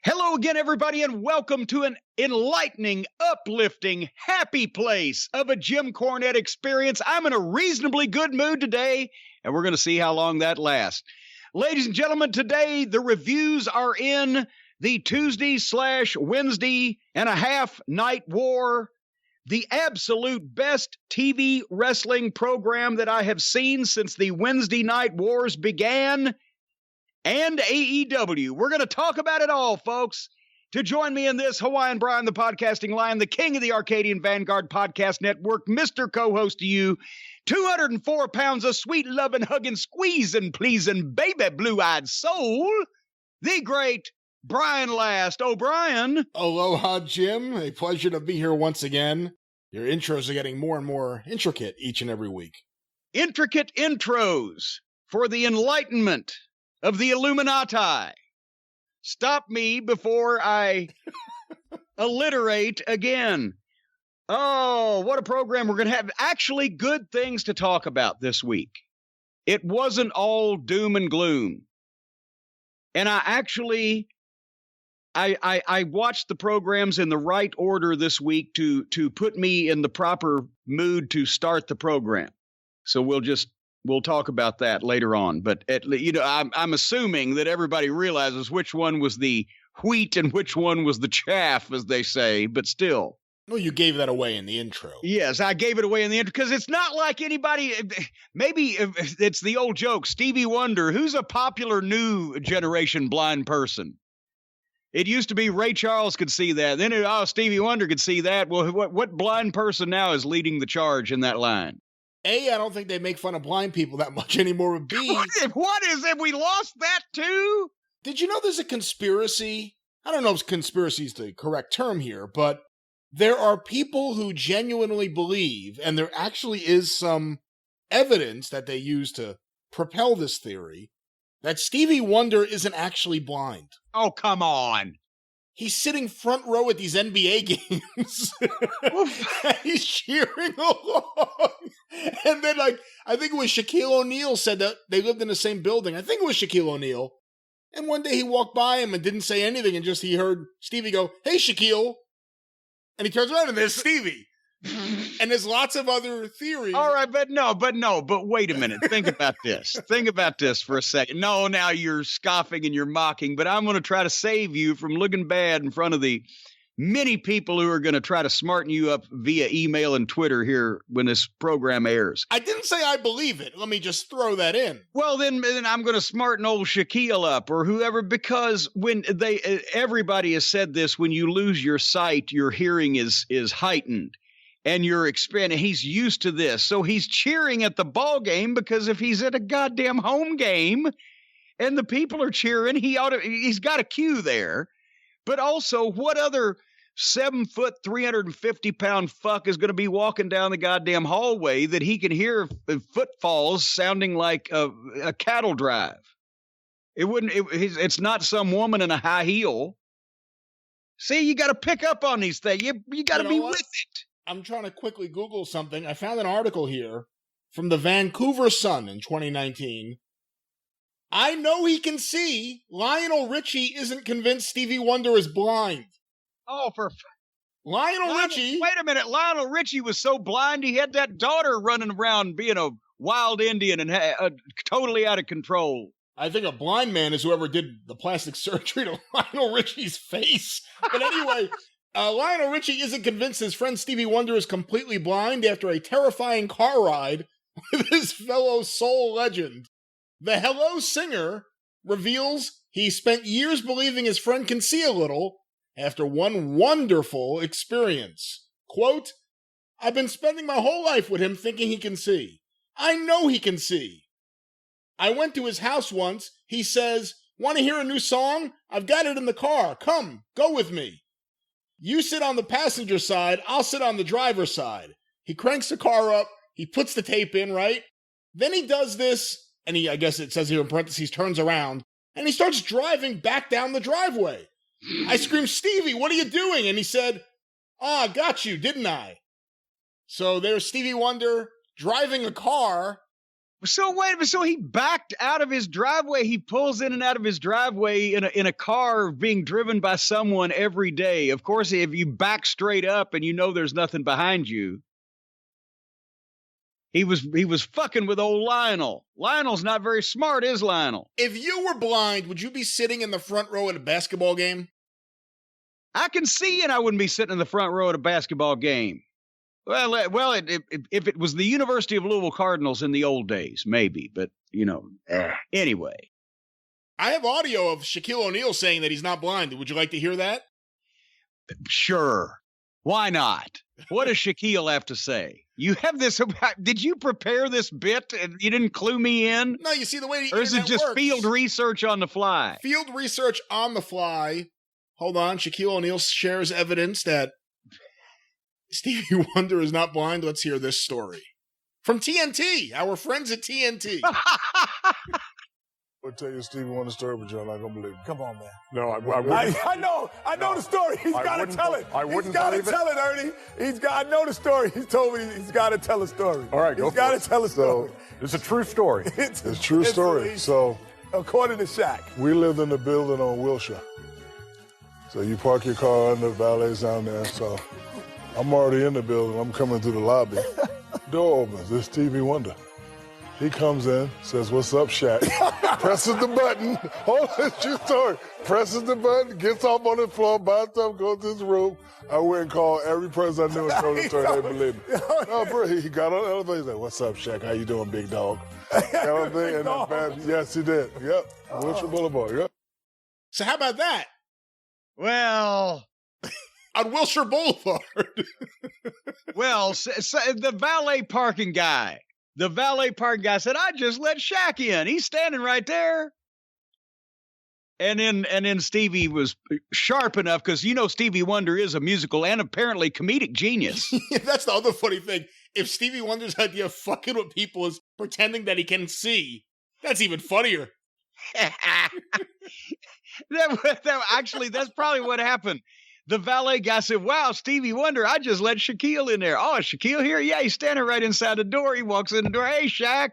Hello again, everybody, and welcome to an enlightening, uplifting, happy place of a Jim Cornette experience. I'm in a reasonably good mood today, and we're going to see how long that lasts. Ladies and gentlemen, today the reviews are in the Tuesday/Wednesday and a half night war, the absolute best TV wrestling program that I have seen since the Wednesday night wars began, and AEW. We're going to talk about it all, folks. To join me in this, Hawaiian Brian, the podcasting lion, the king of the Arcadian Vanguard Podcast Network, Mr. Co-host to you, 204 pounds of sweet loving, hugging, squeezing, pleasing, baby blue-eyed soul, the great Brian Last. Oh, Brian. Aloha, Jim. A pleasure to be here once again. Your intros are getting more and more intricate each and every week. Intricate intros for the enlightenment of the Illuminati. Stop me before I alliterate again. Oh, what a program we're going to have. Actually, good things to talk about this week. It wasn't all doom and gloom. And I watched the programs in the right order this week to put me in the proper mood to start the program. So we'll talk about that later on. But I'm assuming that everybody realizes which one was the wheat and which one was the chaff, as they say. But still. Well, you gave that away in the intro. Yes, I gave it away in the intro because it's not like anybody. Maybe it's the old joke. Stevie Wonder, who's a popular new generation blind person? It used to be Ray Charles could see that. Then Stevie Wonder could see that. Well, what blind person now is leading the charge in that line? A, I don't think they make fun of blind people that much anymore. B, what is it? We lost that too? Did you know there's a conspiracy? I don't know if conspiracy is the correct term here, but there are people who genuinely believe, and there actually is some evidence that they use to propel this theory, that Stevie Wonder isn't actually blind. Oh, come on. He's sitting front row at these NBA games. And he's cheering along. And then, I think it was Shaquille O'Neal said that they lived in the same building. I think it was Shaquille O'Neal. And one day he walked by him and didn't say anything, and he heard Stevie go, "Hey, Shaquille." And he turns around and there's Stevie. And there's lots of other theories. All right, but wait a minute. Think about this. Think about this for a second. No, now you're scoffing and you're mocking, but I'm going to try to save you from looking bad in front of the many people who are going to try to smarten you up via email and Twitter here when this program airs. I didn't say I believe it. Let me just throw that in. Well, then I'm going to smarten old Shaquille up or whoever, because when everybody has said this, when you lose your sight, your hearing is heightened. And you're expanding. He's used to this. So he's cheering at the ball game because if he's at a goddamn home game and the people are cheering, he's got a cue there. But also, what other 7 foot, 350-pound fuck is going to be walking down the goddamn hallway that he can hear footfalls sounding like a cattle drive? It's not some woman in a high heel. See, you got to pick up on these things. You got to be with it. I'm trying to quickly Google something. I found an article here from the Vancouver Sun in 2019. I know he can see. Lionel Richie isn't convinced Stevie Wonder is blind. Oh, Lionel Richie. Wait a minute. Lionel Richie was so blind he had that daughter running around being a wild Indian and totally out of control. I think a blind man is whoever did the plastic surgery to Lionel Richie's face. But anyway... Lionel Richie isn't convinced his friend Stevie Wonder is completely blind after a terrifying car ride with his fellow soul legend. The Hello singer reveals he spent years believing his friend can see a little after one wonderful experience. Quote, "I've been spending my whole life with him thinking he can see. I know he can see. I went to his house once. He says, 'Want to hear a new song? I've got it in the car. Come, go with me. You sit on the passenger side, I'll sit on the driver's side.' He cranks the car up, he puts the tape in, right? Then he does this, and I guess it says here in parentheses, turns around, and he starts driving back down the driveway. I screamed, 'Stevie, what are you doing?' And he said, 'I got you, didn't I?' So there's Stevie Wonder driving a car So wait, so he backed out of his driveway. He pulls in and out of his driveway in a car being driven by someone every day. Of course, if you back straight up and you know there's nothing behind you, he was fucking with old Lionel. Lionel's not very smart, is Lionel? If you were blind, would you be sitting in the front row at a basketball game? I can see, and I wouldn't be sitting in the front row at a basketball game. Well, if it was the University of Louisville Cardinals in the old days, maybe. But, anyway. I have audio of Shaquille O'Neal saying that he's not blind. Would you like to hear that? Sure. Why not? What does Shaquille have to say? You have this. Did you prepare this bit and you didn't clue me in? No, you see the way the Or is it internet just works. field research on the fly? Field research on the fly. Hold on. Shaquille O'Neal shares evidence that Stevie Wonder is not blind. Let's hear this story. From TNT, our friends at TNT. I'll tell you a Stevie Wonder story, but you're not going to believe it. Come on, man. No, I wouldn't. I know the story. He's got to tell it. I wouldn't He's got to believe it. tell it, Ernie. I know the story. He told me he's got to tell a story. All right, go He's for got it. to tell a story. It's a true story. It's a true story. So, according to Shaq. we lived in a building on Wilshire. So you park your car under the valet's down there. So I'm already in the building. I'm coming through the lobby. Door opens. It's Stevie Wonder. He comes in, says, "What's up, Shaq?" Presses the button. Hold on, true story. Presses the button, gets off on the floor, buys stuff, goes to his room. I went and called every person I knew and told the story. They believed me. No, bro, he got on the elevator. He's like, "What's up, Shaq? How you doing, big dog?" Yes, he did. Yep. Wilshire Boulevard. Yep. So how about that? Well, On Wilshire Boulevard. the valet parking guy. The valet parking guy said, "I just let Shaq in. He's standing right there." And then Stevie was sharp enough because Stevie Wonder is a musical and apparently comedic genius. That's the other funny thing. If Stevie Wonder's idea of fucking with people is pretending that he can see, that's even funnier. Actually, that's probably what happened. The valet guy said, "Wow, Stevie Wonder, I just let Shaquille in there." "Oh, is Shaquille here?" "Yeah, he's standing right inside the door." He walks in the door. "Hey, Shaq."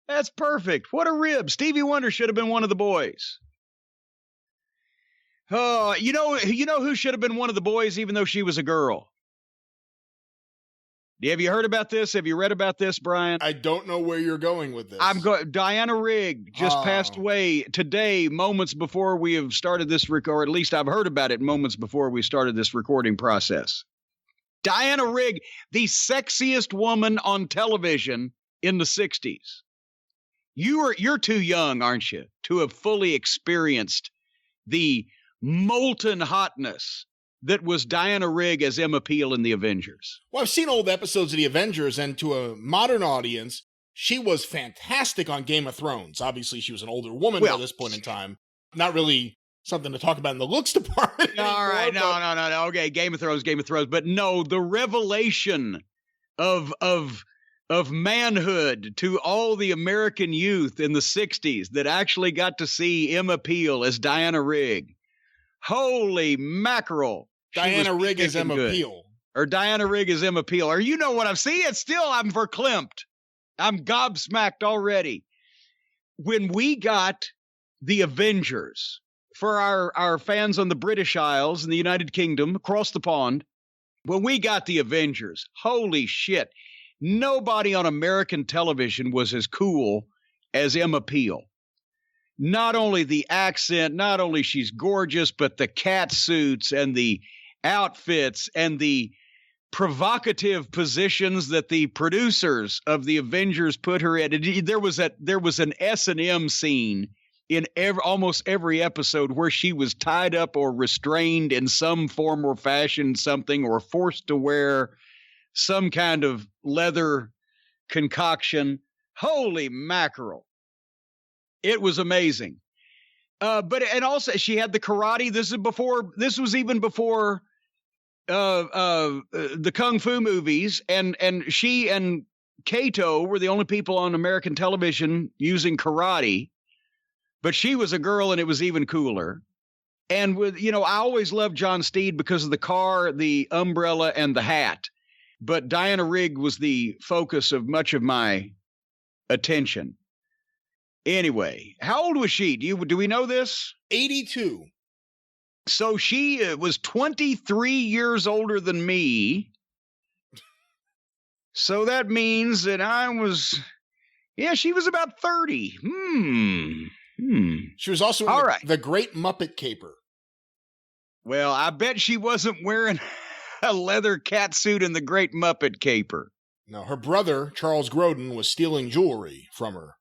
That's perfect. What a rib. Stevie Wonder should have been one of the boys. Oh, you know who should have been one of the boys even though she was a girl? Have you heard about this? Have you read about this, Brian? I don't know where you're going with this. Diana Rigg just passed away today, moments before we have started this or at least I've heard about it moments before we started this recording process. Diana Rigg, the sexiest woman on television in the 60s. You're too young, aren't you, to have fully experienced the molten hotness that was Diana Rigg as Emma Peel in The Avengers. Well, I've seen old episodes of The Avengers, and to a modern audience, she was fantastic on Game of Thrones. Obviously, she was an older woman by this point in time. Not really something to talk about in the looks department. All right, no. Okay, Game of Thrones. But no, the revelation of manhood to all the American youth in the 60s that actually got to see Emma Peel as Diana Rigg. Holy mackerel. Diana Rigg is Emma Peel. Or Diana Rigg is Emma Peel. Or you know what I'm seeing? I'm verklempt. I'm gobsmacked already. When we got the Avengers, for our fans on the British Isles in the United Kingdom, across the pond, when we got the Avengers, holy shit, nobody on American television was as cool as Emma Peel. Not only the accent, not only she's gorgeous, but the cat suits and the outfits and the provocative positions that the producers of the Avengers put her in. There was an S&M scene in almost every episode where she was tied up or restrained in some form or fashion, something, or forced to wear some kind of leather concoction. Holy mackerel. It was amazing. And also she had the karate. This was even before the Kung Fu movies. And she and Kato were the only people on American television using karate. But she was a girl and it was even cooler. And I always loved John Steed because of the car, the umbrella, and the hat. but Diana Rigg was the focus of much of my attention. Anyway, how old was she? Do we know this? 82. So she was 23 years older than me. So that means that she was about 30. She was also in the Great Muppet Caper. Well, I bet she wasn't wearing a leather catsuit in the Great Muppet Caper. No, her brother, Charles Grodin, was stealing jewelry from her.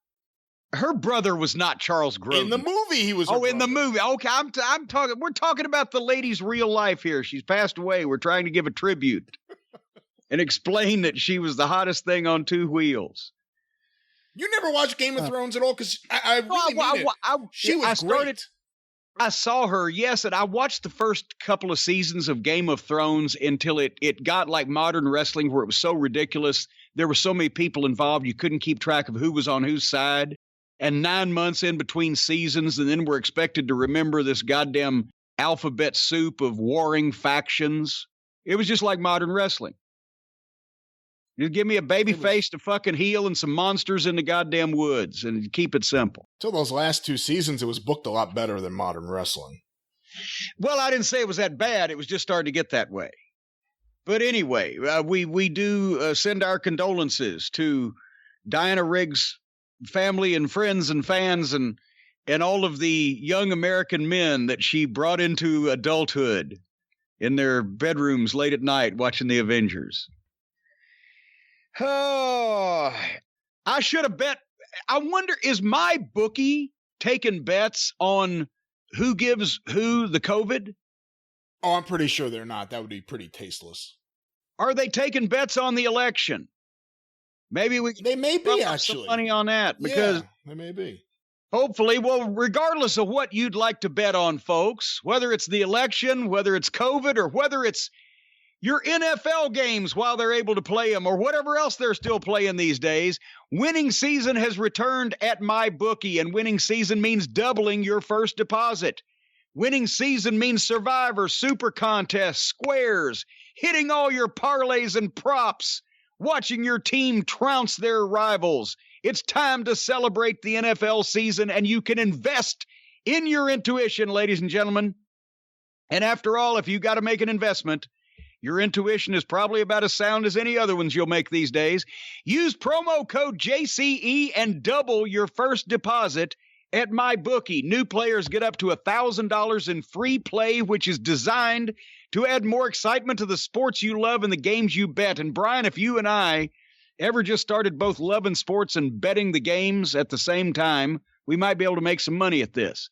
Her brother was not Charles Grodin. In the movie, he was her brother. In the movie. Okay, we're talking about the lady's real life here. She's passed away. We're trying to give a tribute and explain that she was the hottest thing on two wheels. You never watched Game of Thrones at all? Because I really mean it. She was great. I saw her, yes, and I watched the first couple of seasons of Game of Thrones until it got like modern wrestling where it was so ridiculous. There were so many people involved, you couldn't keep track of who was on whose side. And 9 months in between seasons, and then we're expected to remember this goddamn alphabet soup of warring factions. It was just like modern wrestling. Just give me a baby face to fucking heel and some monsters in the goddamn woods and keep it simple. Till those last 2 seasons, it was booked a lot better than modern wrestling. Well, I didn't say it was that bad. It was just starting to get that way. But anyway, we do send our condolences to Diana Rigg's family and friends and fans and all of the young American men that she brought into adulthood in their bedrooms late at night watching the Avengers. Oh, I should have bet. I wonder, is my bookie taking bets on who gives who the COVID? Oh, I'm pretty sure they're not. That would be pretty tasteless. Are they taking bets on the election? Maybe they may be actually some money on that because they may be. Hopefully, well, regardless of what you'd like to bet on, folks, whether it's the election, whether it's COVID, or whether it's your NFL games while they're able to play them, or whatever else they're still playing these days, winning season has returned at MyBookie, and winning season means doubling your first deposit. Winning season means Survivor, Super Contest, Squares, hitting all your parlays and props, watching your team trounce their rivals. It's time to celebrate the NFL season, and you can invest in your intuition, ladies and gentlemen. And after all, if you got to make an investment, your intuition is probably about as sound as any other ones you'll make these days. Use promo code JCE and double your first deposit at MyBookie. New players get up to $1,000 in free play, which is designed to add more excitement to the sports you love and the games you bet. And Brian, if you and I ever just started both loving sports and betting the games at the same time, we might be able to make some money at this.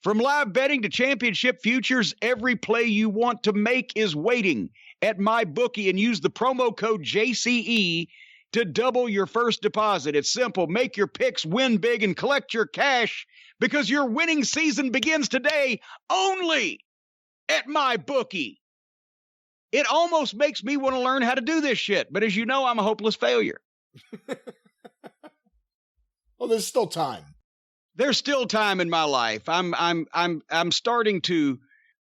From live betting to championship futures, every play you want to make is waiting at MyBookie, and use the promo code JCE to double your first deposit. It's simple. Make your picks, win big, and collect your cash, because your winning season begins today only at MyBookie. It almost makes me want to learn how to do this shit, but as you know, I'm a hopeless failure. Well, there's still time. There's still time in my life. I'm starting to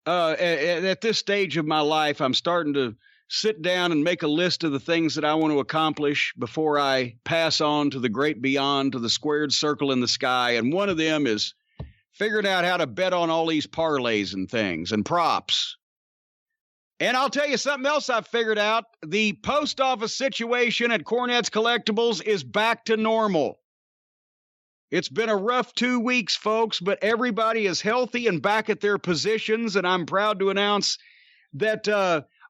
at this stage of my life, I'm starting to sit down and make a list of the things that I want to accomplish before I pass on to the great beyond, to the squared circle in the sky. And one of them is figuring out how to bet on all these parlays and things and props. And I'll tell you something else I've figured out. The post office situation at Cornette's Collectibles is back to normal. It's been a rough 2 weeks, folks, but everybody is healthy and back at their positions, and I'm proud to announce that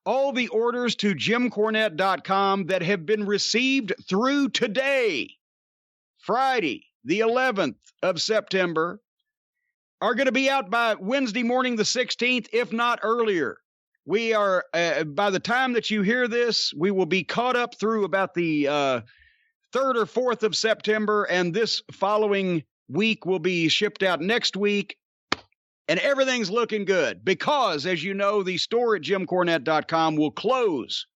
all the orders to JimCornette.com that have been received through today, Friday, the 11th of September, are going to be out by Wednesday morning the 16th, if not earlier. We are, by the time that you hear this, we will be caught up through about the 3rd or 4th of September, and this following week will be shipped out next week, and everything's looking good because, as you know, the store at JimCornette.com will close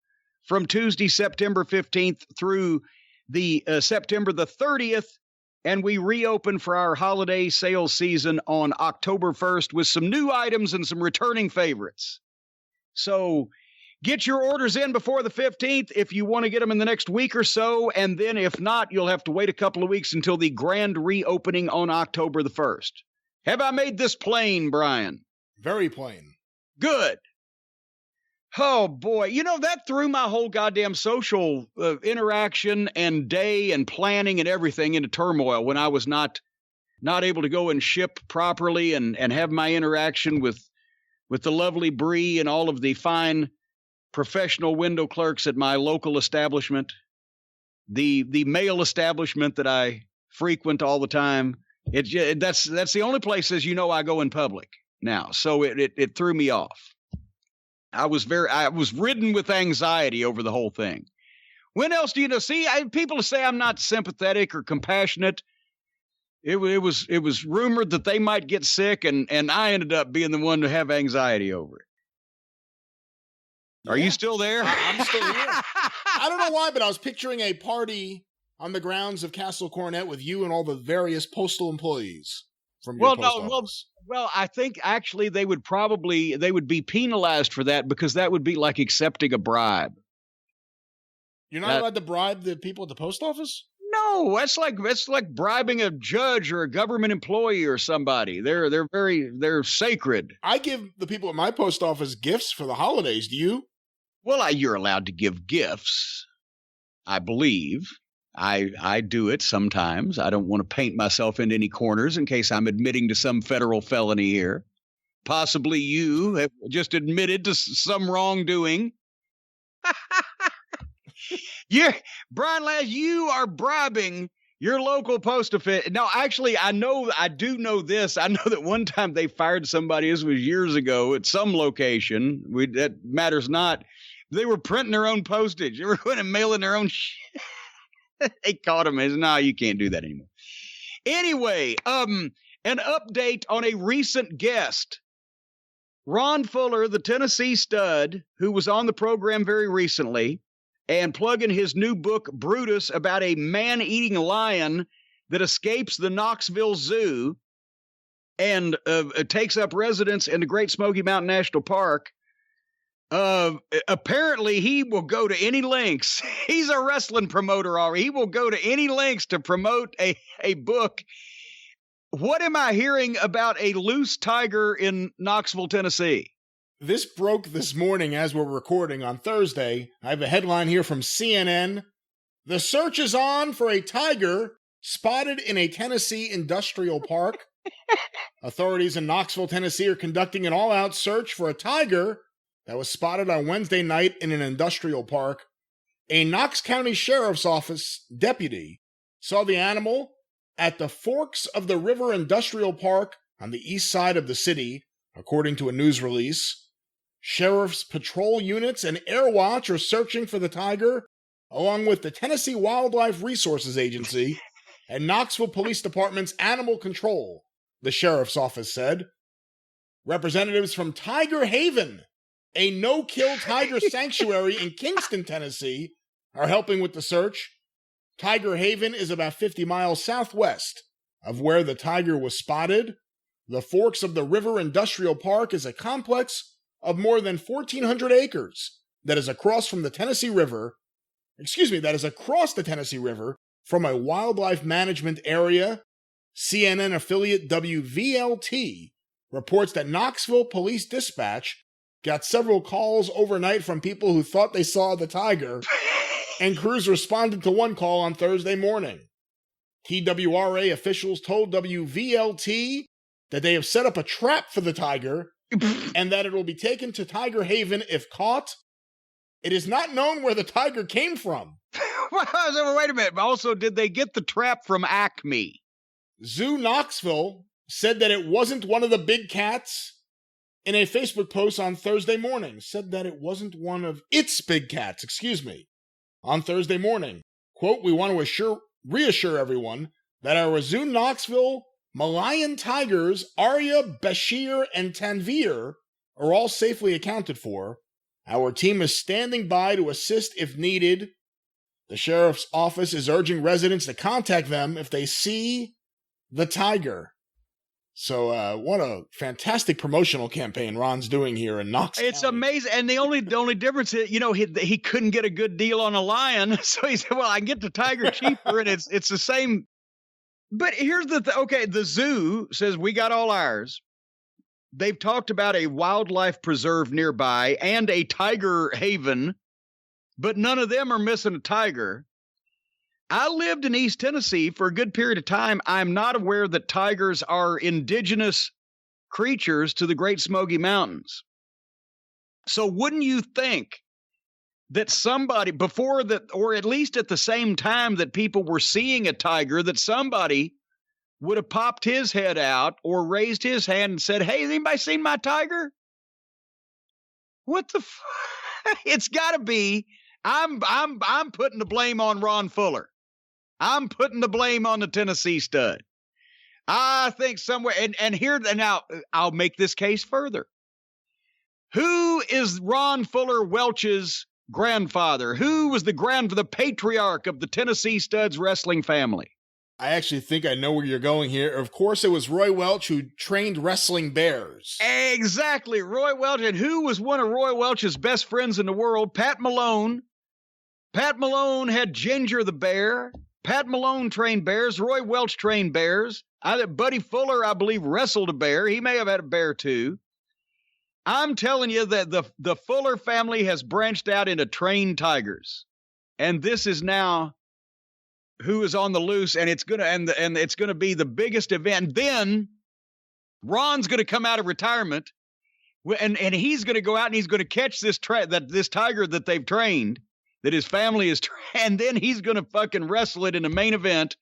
from Tuesday, September 15th through the September the 30th, and we reopen for our holiday sales season on October 1st with some new items and some returning favorites. So Get your orders in before the 15th if you want to get them in the next week or so. And then if not, you'll have to wait a couple of weeks until the grand reopening on October the 1st. Have I made this plain, Brian? Very plain. Good. Oh, boy. You know, that threw my whole goddamn social interaction and day and planning and everything into turmoil when I was not able to go and ship properly and have my interaction with the lovely Bree and all of the fine professional window clerks at my local establishment, the mail establishment that I frequent all the time. That's the only place, as you know, I go in public now. So it threw me off. I was ridden with anxiety over the whole thing. When else do you know? See, people say I'm not sympathetic or compassionate. It was rumored that they might get sick, and I ended up being the one to have anxiety over it. Are you still there? I'm still here. I don't know why, but I was picturing a party on the grounds of Castle Cornette with you and all the various postal employees from your post office. Well, I think actually they would be penalized for that because that would be like accepting a bribe. You're not allowed to bribe the people at the post office? No, that's like bribing a judge or a government employee or somebody. They're sacred. I give the people at my post office gifts for the holidays. Do you? Well, you're allowed to give gifts, I believe. I do it sometimes. I don't want to paint myself into any corners in case I'm admitting to some federal felony here. Possibly you have just admitted to some wrongdoing. Brian Lash, you are bribing your local post office. No, actually, I do know this. I know that one time they fired somebody, this was years ago, at some location. That matters not. They were printing their own postage. They were going to mail in their own shit. They caught him as, no, you can't do that anymore. Anyway, an update on a recent guest. Ron Fuller, the Tennessee stud, who was on the program very recently, and plugging his new book, Brutus, about a man-eating lion that escapes the Knoxville Zoo and takes up residence in the Great Smoky Mountain National Park. Apparently he will go to any lengths. He's a wrestling promoter already. He will go to any lengths to promote a book. What am I hearing about a loose tiger in Knoxville, Tennessee? This broke this morning as we're recording on Thursday. I have a headline here from CNN. The search is on for a tiger spotted in a Tennessee industrial park. Authorities in Knoxville, Tennessee are conducting an all-out search for a tiger that was spotted on Wednesday night in an industrial park. A Knox County Sheriff's Office deputy saw the animal at the Forks of the River Industrial Park on the east side of the city, according to a news release. Sheriff's patrol units and Air Watch are searching for the tiger, along with the Tennessee Wildlife Resources Agency and Knoxville Police Department's Animal Control, the sheriff's office said. Representatives from Tiger Haven, a no-kill tiger sanctuary in Kingston, Tennessee, are helping with the search. Tiger Haven is about 50 miles southwest of where the tiger was spotted. The Forks of the River Industrial Park is a complex of more than 1,400 acres that is across the Tennessee River from a wildlife management area. CNN affiliate WVLT reports that Knoxville Police Dispatch got several calls overnight from people who thought they saw the tiger, and crews responded to one call on Thursday morning. TWRA officials told WVLT that they have set up a trap for the tiger and that it will be taken to Tiger Haven if caught. It is not known where the tiger came from. Wait a minute. Also, did they get the trap from Acme? Zoo Knoxville said that it wasn't one of the big cats. In a Facebook post on Thursday morning, said that it wasn't one of its big cats, on Thursday morning. Quote, we want to reassure everyone that our Zoo Knoxville Malayan tigers, Arya, Bashir, and Tanvir, are all safely accounted for. Our team is standing by to assist if needed. The sheriff's office is urging residents to contact them if they see the tiger. So what a fantastic promotional campaign Ron's doing here in Knox It's County. amazing. And the only difference is, he couldn't get a good deal on a lion. So he said, well, I can get the tiger cheaper, and it's the same. But here's okay, the zoo says we got all ours. They've talked about a wildlife preserve nearby and a tiger haven, but none of them are missing a tiger. I lived in East Tennessee for a good period of time. I'm not aware that tigers are indigenous creatures to the Great Smoky Mountains. So wouldn't you think that somebody before that, or at least at the same time that people were seeing a tiger, that somebody would have popped his head out or raised his hand and said, hey, has anybody seen my tiger? What the It's got to be. I'm putting the blame on Ron Fuller. I'm putting the blame on the Tennessee stud. I think somewhere, and now I'll make this case further. Who is Ron Fuller Welch's grandfather? Who was the patriarch of the Tennessee Studs wrestling family? I actually think I know where you're going here. Of course, it was Roy Welch who trained wrestling bears. Exactly, Roy Welch. And who was one of Roy Welch's best friends in the world? Pat Malone. Pat Malone had Ginger the bear. Pat Malone trained bears. Roy Welch trained bears. Buddy Fuller, I believe, wrestled a bear. He may have had a bear too. I'm telling you that the Fuller family has branched out into trained tigers, and this is now who is on the loose, and it's gonna be the biggest event. Then Ron's gonna come out of retirement, and he's gonna go out and he's gonna catch this tiger that they've trained, that his family is, and then he's going to fucking wrestle it in the main event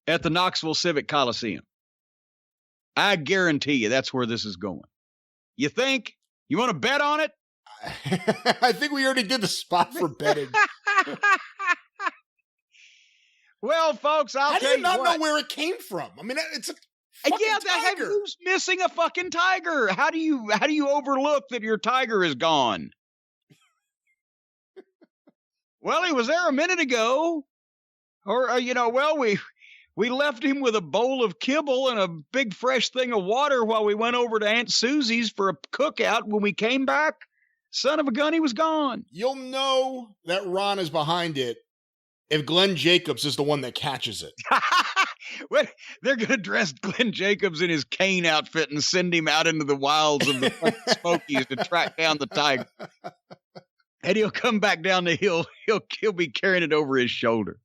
at the Knoxville Civic Coliseum. I guarantee you that's where this is going. You think? You want to bet on it? I think we already did the spot for betting. Well, folks, I'll tell you what. I did not know where it came from. I mean, it's a fucking tiger. Who's missing a fucking tiger? How do you overlook that your tiger is gone? Well, he was there a minute ago. Or, we left him with a bowl of kibble and a big fresh thing of water while we went over to Aunt Susie's for a cookout. When we came back, son of a gun, he was gone. You'll know that Ron is behind it if Glenn Jacobs is the one that catches it. Well, they're going to dress Glenn Jacobs in his cane outfit and send him out into the wilds of the Smokies to track down the tiger. And he'll come back down the hill. He'll be carrying it over his shoulder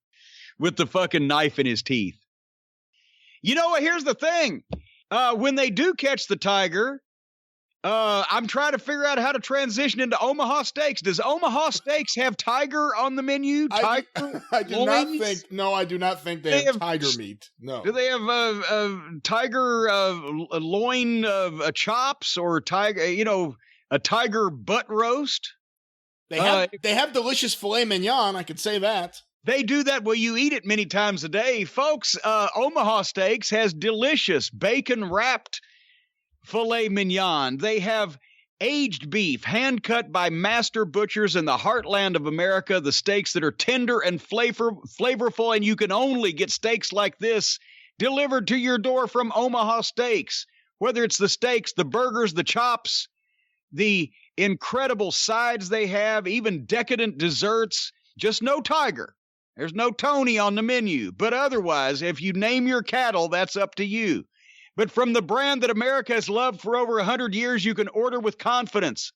with the fucking knife in his teeth. You know what? Here's the thing. When they do catch the tiger, I'm trying to figure out how to transition into Omaha Steaks. Does Omaha Steaks have tiger on the menu? I do not think they have tiger meat. No. Do they have tiger loin chops or tiger, a tiger butt roast? They have delicious filet mignon, I could say that. They do that. Well, you eat it many times a day. Folks, Omaha Steaks has delicious bacon-wrapped filet mignon. They have aged beef, hand-cut by master butchers in the heartland of America, the steaks that are tender and flavorful, and you can only get steaks like this delivered to your door from Omaha Steaks. Whether it's the steaks, the burgers, the chops, the incredible sides they have, even decadent desserts. Just no tiger. There's no Tony on the menu. But otherwise, if you name your cattle, that's up to you. But from the brand that America has loved for over 100 years, you can order with confidence.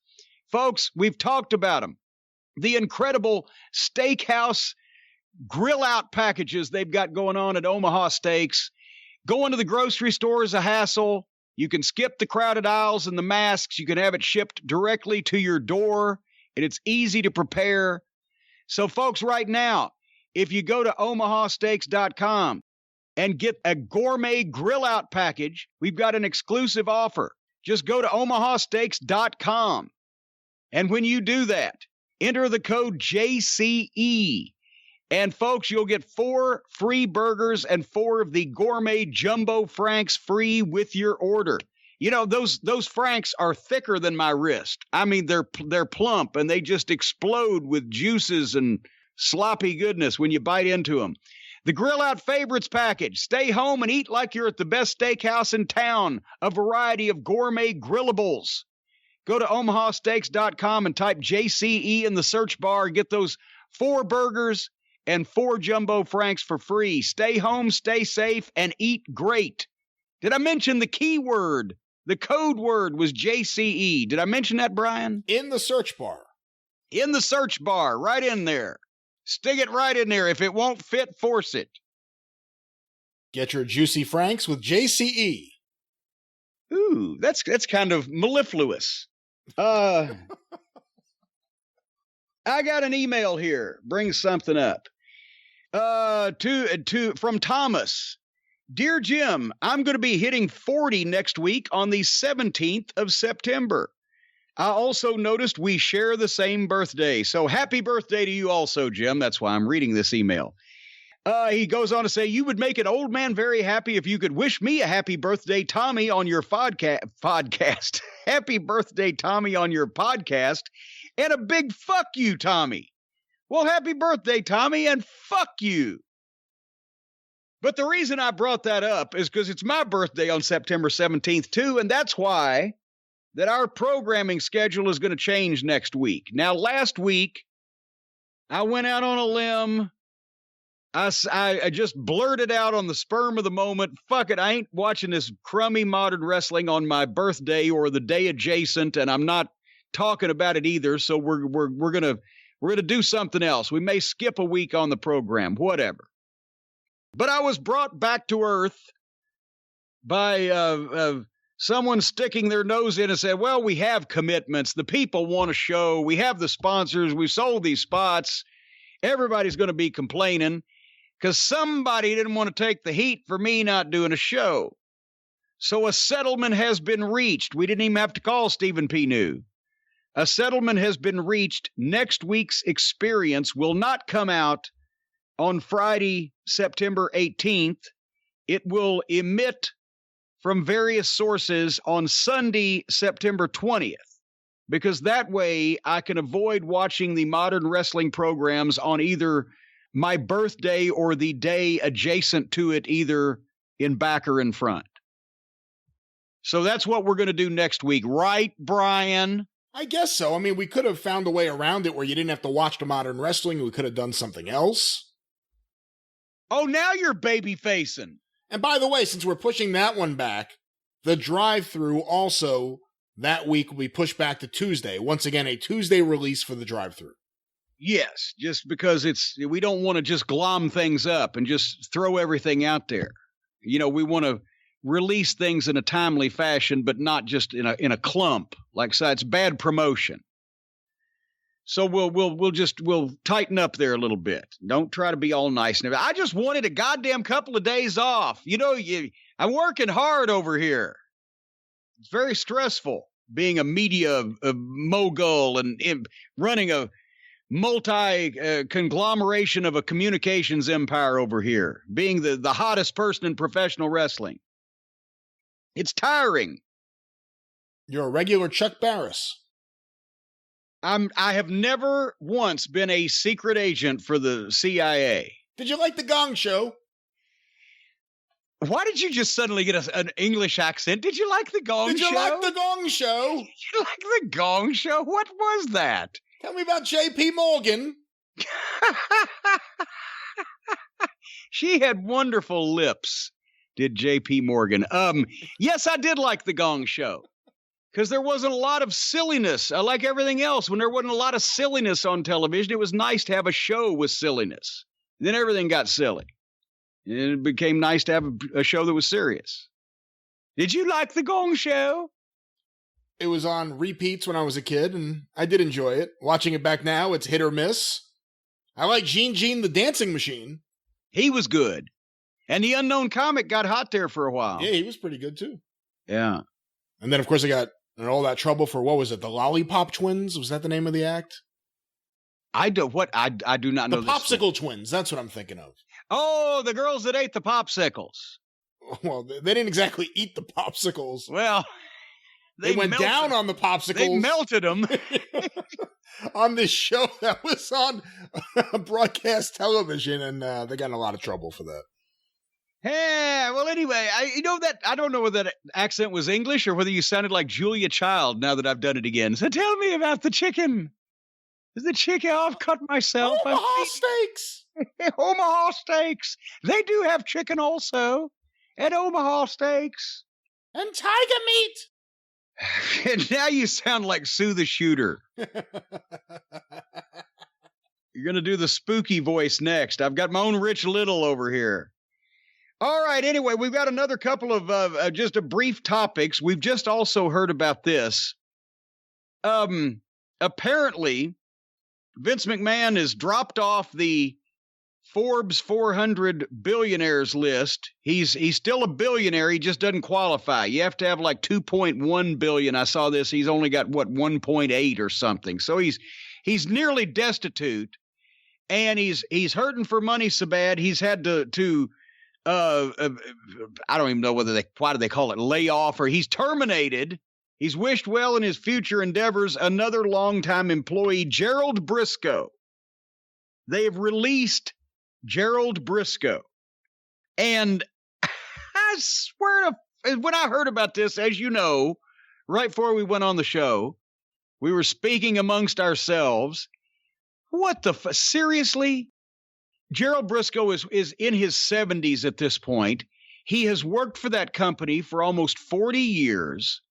Folks, we've talked about them. The incredible steakhouse grill-out packages they've got going on at Omaha Steaks. Going to the grocery store is a hassle. You can skip the crowded aisles and the masks. You can have it shipped directly to your door, and it's easy to prepare. So, folks, right now, if you go to omahasteaks.com and get a gourmet grill-out package, we've got an exclusive offer. Just go to omahasteaks.com, and when you do that, enter the code JCE. And, folks, you'll get 4 free burgers and 4 of the gourmet jumbo franks free with your order. You know, those franks are thicker than my wrist. I mean, they're plump, and they just explode with juices and sloppy goodness when you bite into them. The Grill Out Favorites package. Stay home and eat like you're at the best steakhouse in town. A variety of gourmet grillables. Go to omahasteaks.com and type JCE in the search bar. Get those 4 burgers and 4 jumbo franks for free. Stay home, stay safe, and eat great. Did I mention the keyword? The code word was JCE. Did I mention that, Brian? In the search bar. In the search bar, right in there. Stick it right in there. If it won't fit, force it. Get your juicy franks with JCE. Ooh, that's kind of mellifluous. I got an email here. Brings something up. From Thomas. Dear Jim, I'm going to be hitting 40 next week on the 17th of September. I also noticed we share the same birthday. So happy birthday to you also, Jim. That's why I'm reading this email. He goes on to say, you would make an old man very happy if you could wish me a happy birthday, Tommy, on your podcast. Happy birthday, Tommy, on your podcast. And a big fuck you, Tommy. Well, happy birthday, Tommy, and fuck you. But the reason I brought that up is because it's my birthday on September 17th, too, and that's why that our programming schedule is going to change next week. Now, last week, I went out on a limb. I just blurted out on the sperm of the moment, fuck it, I ain't watching this crummy modern wrestling on my birthday or the day adjacent, and I'm not talking about it either, so we're gonna do something else. We may skip a week on the program, whatever. But I was brought back to earth by someone sticking their nose in and said, well, we have commitments. The people want a show. We have the sponsors. We sold these spots. Everybody's going to be complaining because somebody didn't want to take the heat for me not doing a show. So a settlement has been reached. We didn't even have to call Stephen P. New. A settlement has been reached. Next week's experience will not come out on Friday, September 18th. It will emit from various sources on Sunday, September 20th, because that way I can avoid watching the modern wrestling programs on either my birthday or the day adjacent to it, either in back or in front. So that's what we're going to do next week. Right, Brian? I guess so. I mean, we could have found a way around it where you didn't have to watch the modern wrestling. We could have done something else. Oh, now you're baby facing. And by the way, since we're pushing that one back, the drive-thru also that week will be pushed back to Tuesday. Once again, a Tuesday release for the drive-thru. Yes, just because we don't want to just glom things up and just throw everything out there. You know, we want to release things in a timely fashion, but not just in a clump. Like I said, it's bad promotion. So we'll tighten up there a little bit. Don't try to be all nice. I just wanted a goddamn couple of days off. You know, I'm working hard over here. It's very stressful being a media mogul and running a multi-conglomeration of a communications empire over here, being the hottest person in professional wrestling. It's tiring. You're a regular Chuck Barris. I have never once been a secret agent for the CIA. Did you like the Gong Show? Why did you just suddenly get an English accent? Did you like the Gong Show? Did you like the Gong Show? Did you like the Gong Show? What was that? Tell me about J.P. Morgan. She had wonderful lips, did J.P. Morgan. Yes, I did like the Gong Show. Because there wasn't a lot of silliness. Like everything else, when there wasn't a lot of silliness on television, it was nice to have a show with silliness. Then everything got silly. And it became nice to have a show that was serious. Did you like the Gong Show? It was on repeats when I was a kid, and I did enjoy it. Watching it back now, it's hit or miss. I like Gene the Dancing Machine. He was good. And the Unknown Comic got hot there for a while. Yeah, he was pretty good, too. Yeah. And then, of course, I got in all that trouble for, what was it, the Lollipop Twins? Was that the name of the act? I do not know. The Popsicle Twins, that's what I'm thinking of. Oh, the girls that ate the popsicles. Well, they didn't exactly eat the popsicles. Well, they went down on the popsicles. They melted them. on this show that was on broadcast television, and they got in a lot of trouble for that. Yeah, well, anyway, I don't know whether that accent was English or whether you sounded like Julia Child now that I've done it again. So tell me about the chicken. Is the chicken? I've cut myself. Omaha steaks. Omaha steaks. They do have chicken also at Omaha Steaks. And tiger meat. And now you sound like Sue the Shooter. You're going to do the spooky voice next. I've got my own Rich Little over here. All right. Anyway, we've got another couple of just a brief topics. We've just also heard about this. Apparently, Vince McMahon has dropped off the Forbes 400 billionaires list. He's still a billionaire. He just doesn't qualify. You have to have like 2.1 billion. I saw this. He's only got 1.8 or something. So he's nearly destitute, and he's hurting for money so bad. He's had to I don't even know why do they call it lay off, or he's terminated. He's wished well in his future endeavors another longtime employee, Gerald Briscoe. They have released Gerald Briscoe. And I swear to, when I heard about this, as you know, right before we went on the show, we were speaking amongst ourselves. What the seriously? Gerald Briscoe is in his 70s at this point. He has worked for that company for almost 40 years.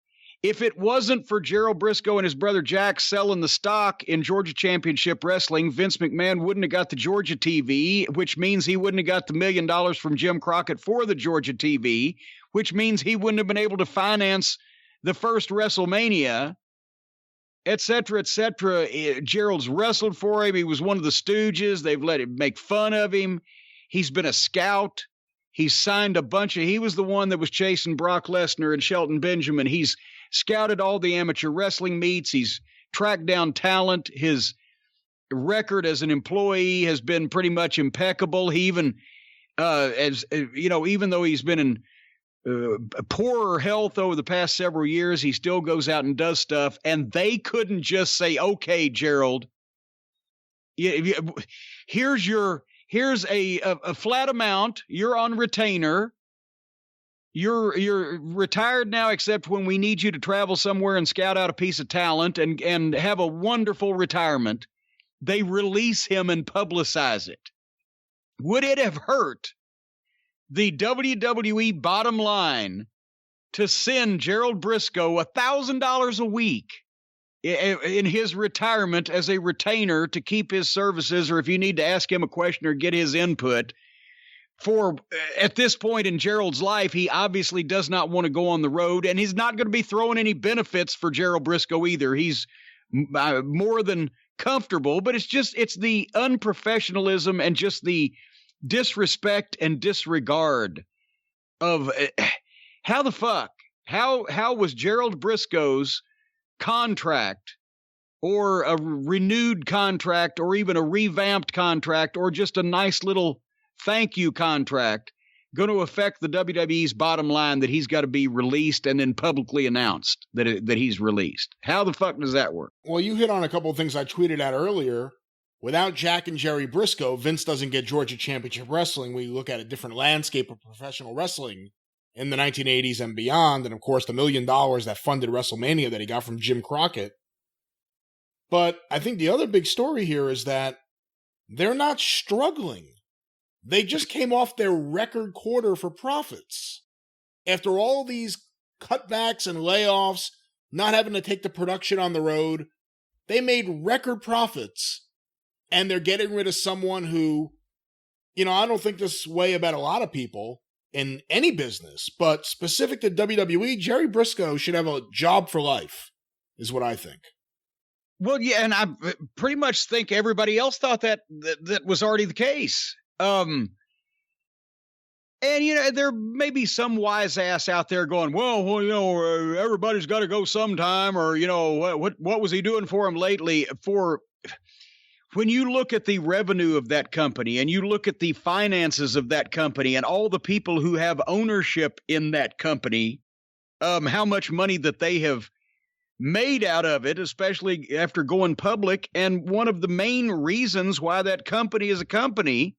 If it wasn't for Gerald Briscoe and his brother Jack selling the stock in Georgia Championship Wrestling, Vince McMahon wouldn't have got the Georgia TV, which means he wouldn't have got the $1 million from Jim Crockett for the Georgia TV, which means he wouldn't have been able to finance the first WrestleMania, et cetera, et cetera. Gerald's wrestled for him. He was one of the Stooges. They've let him make fun of him. He's been a scout. He's signed a bunch of, he was the one that was chasing Brock Lesnar and Shelton Benjamin. He's scouted all the amateur wrestling meets. He's tracked down talent. His record as an employee has been pretty much impeccable. He even, even though he's been in poorer health over the past several years, he still goes out and does stuff. And they couldn't just say, okay, Gerald, here's a flat amount. You're on retainer. You're retired now, except when we need you to travel somewhere and scout out a piece of talent and have a wonderful retirement. They release him and publicize it. Would it have hurt the WWE bottom line to send Gerald Briscoe $1,000 a week in his retirement as a retainer to keep his services, or if you need to ask him a question or get his input? For at this point in Gerald's life, he obviously does not want to go on the road, and he's not going to be throwing any benefits for Gerald Briscoe either. He's more than comfortable, but it's the unprofessionalism and just the disrespect and disregard of how the fuck, how was Gerald Briscoe's contract, or a renewed contract, or even a revamped contract, or just a nice little thank you contract, going to affect the WWE's bottom line that he's got to be released and then publicly announced that he's released? How the fuck does that work? Well, you hit on a couple of things I tweeted out earlier. Without Jack and Jerry Briscoe, Vince doesn't get Georgia Championship Wrestling. We look at a different landscape of professional wrestling in the 1980s and beyond. And of course, the $1 million that funded WrestleMania that he got from Jim Crockett. But I think the other big story here is that they're not struggling. They just came off their record quarter for profits. After all these cutbacks and layoffs, not having to take the production on the road, they made record profits. And they're getting rid of someone who, I don't think this way about a lot of people in any business, but specific to WWE, Jerry Briscoe should have a job for life, is what I think. Well, yeah, and I pretty much think everybody else thought that was already the case. And there may be some wise ass out there going, well, everybody's got to go sometime, or what was he doing for him lately? When you look at the revenue of that company, and you look at the finances of that company, and all the people who have ownership in that company, how much money that they have made out of it, especially after going public. And one of the main reasons why that company is a company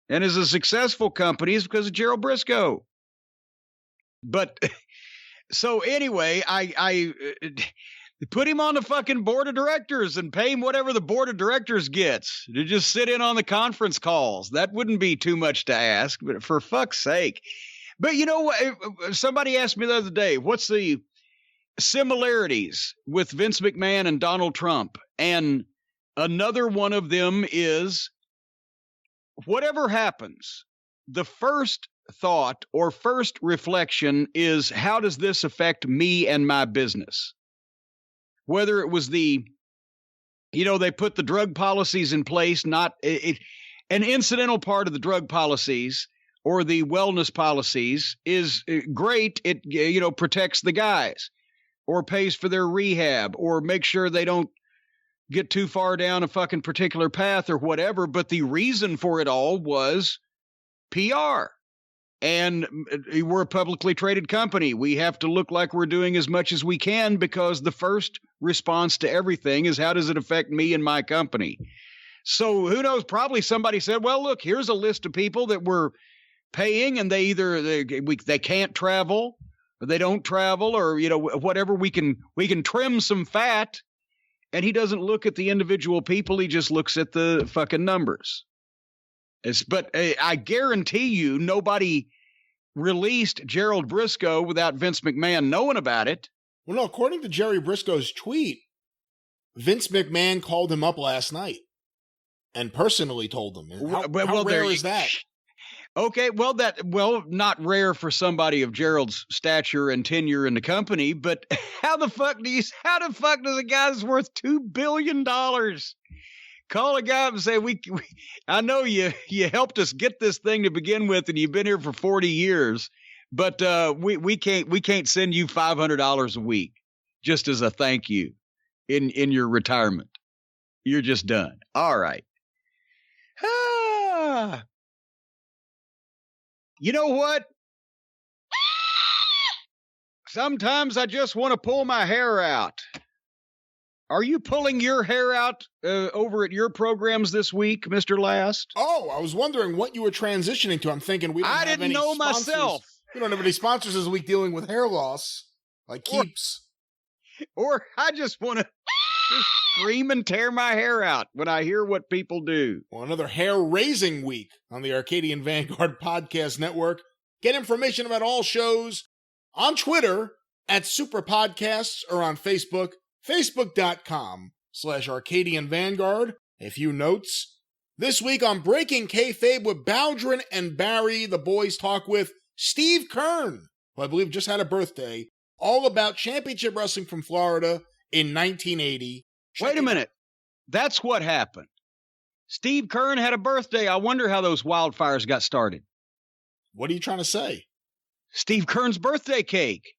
and is a successful company is because of Gerald Briscoe. But so anyway, I put him on the fucking board of directors and pay him whatever the board of directors gets to just sit in on the conference calls. That wouldn't be too much to ask, but for fuck's sake. But you know what? Somebody asked me the other day, what's the similarities with Vince McMahon and Donald Trump? And another one of them is whatever happens, the first thought or first reflection is, how does this affect me and my business? Whether it was they put the drug policies in place, not an incidental part of the drug policies or the wellness policies is great. It, protects the guys or pays for their rehab or makes sure they don't get too far down a fucking particular path or whatever. But the reason for it all was PR. And we're a publicly traded company. We have to look like we're doing as much as we can because the first response to everything is, how does it affect me and my company? So who knows? Probably somebody said, well, look, here's a list of people that we're paying and they can't travel or they don't travel or, whatever. We can trim some fat. And he doesn't look at the individual people. He just looks at the fucking numbers. But I guarantee you nobody released Gerald Briscoe without Vince McMahon knowing about it. Well, no, according to Jerry Briscoe's tweet, Vince McMahon called him up last night and personally told him. How rare is that? Okay, not rare for somebody of Gerald's stature and tenure in the company, but how the fuck does a guy that's worth $2 billion call a guy up and say, I know you helped us get this thing to begin with, and you've been here for 40 years, but we can't send you $500 a week just as a thank you in your retirement. You're just done. All right. You know what? Sometimes I just want to pull my hair out. Are you pulling your hair out over at your programs this week, Mr. Last? Oh, I was wondering what you were transitioning to. I'm thinking I didn't know sponsors. Myself. We don't have any sponsors this week dealing with hair loss, like Keeps. Or I just want to scream and tear my hair out when I hear what people do. Well, another hair-raising week on the Arcadian Vanguard Podcast Network. Get information about all shows on Twitter at Superpodcasts or on Facebook. Facebook.com/Arcadian Vanguard. A few notes. This week on Breaking Kayfabe with Baldwin and Barry, the boys talk with Steve Kern, who I believe just had a birthday, all about championship wrestling from Florida in 1980. Wait a minute. That's what happened. Steve Kern had a birthday. I wonder how those wildfires got started. What are you trying to say? Steve Kern's birthday cake.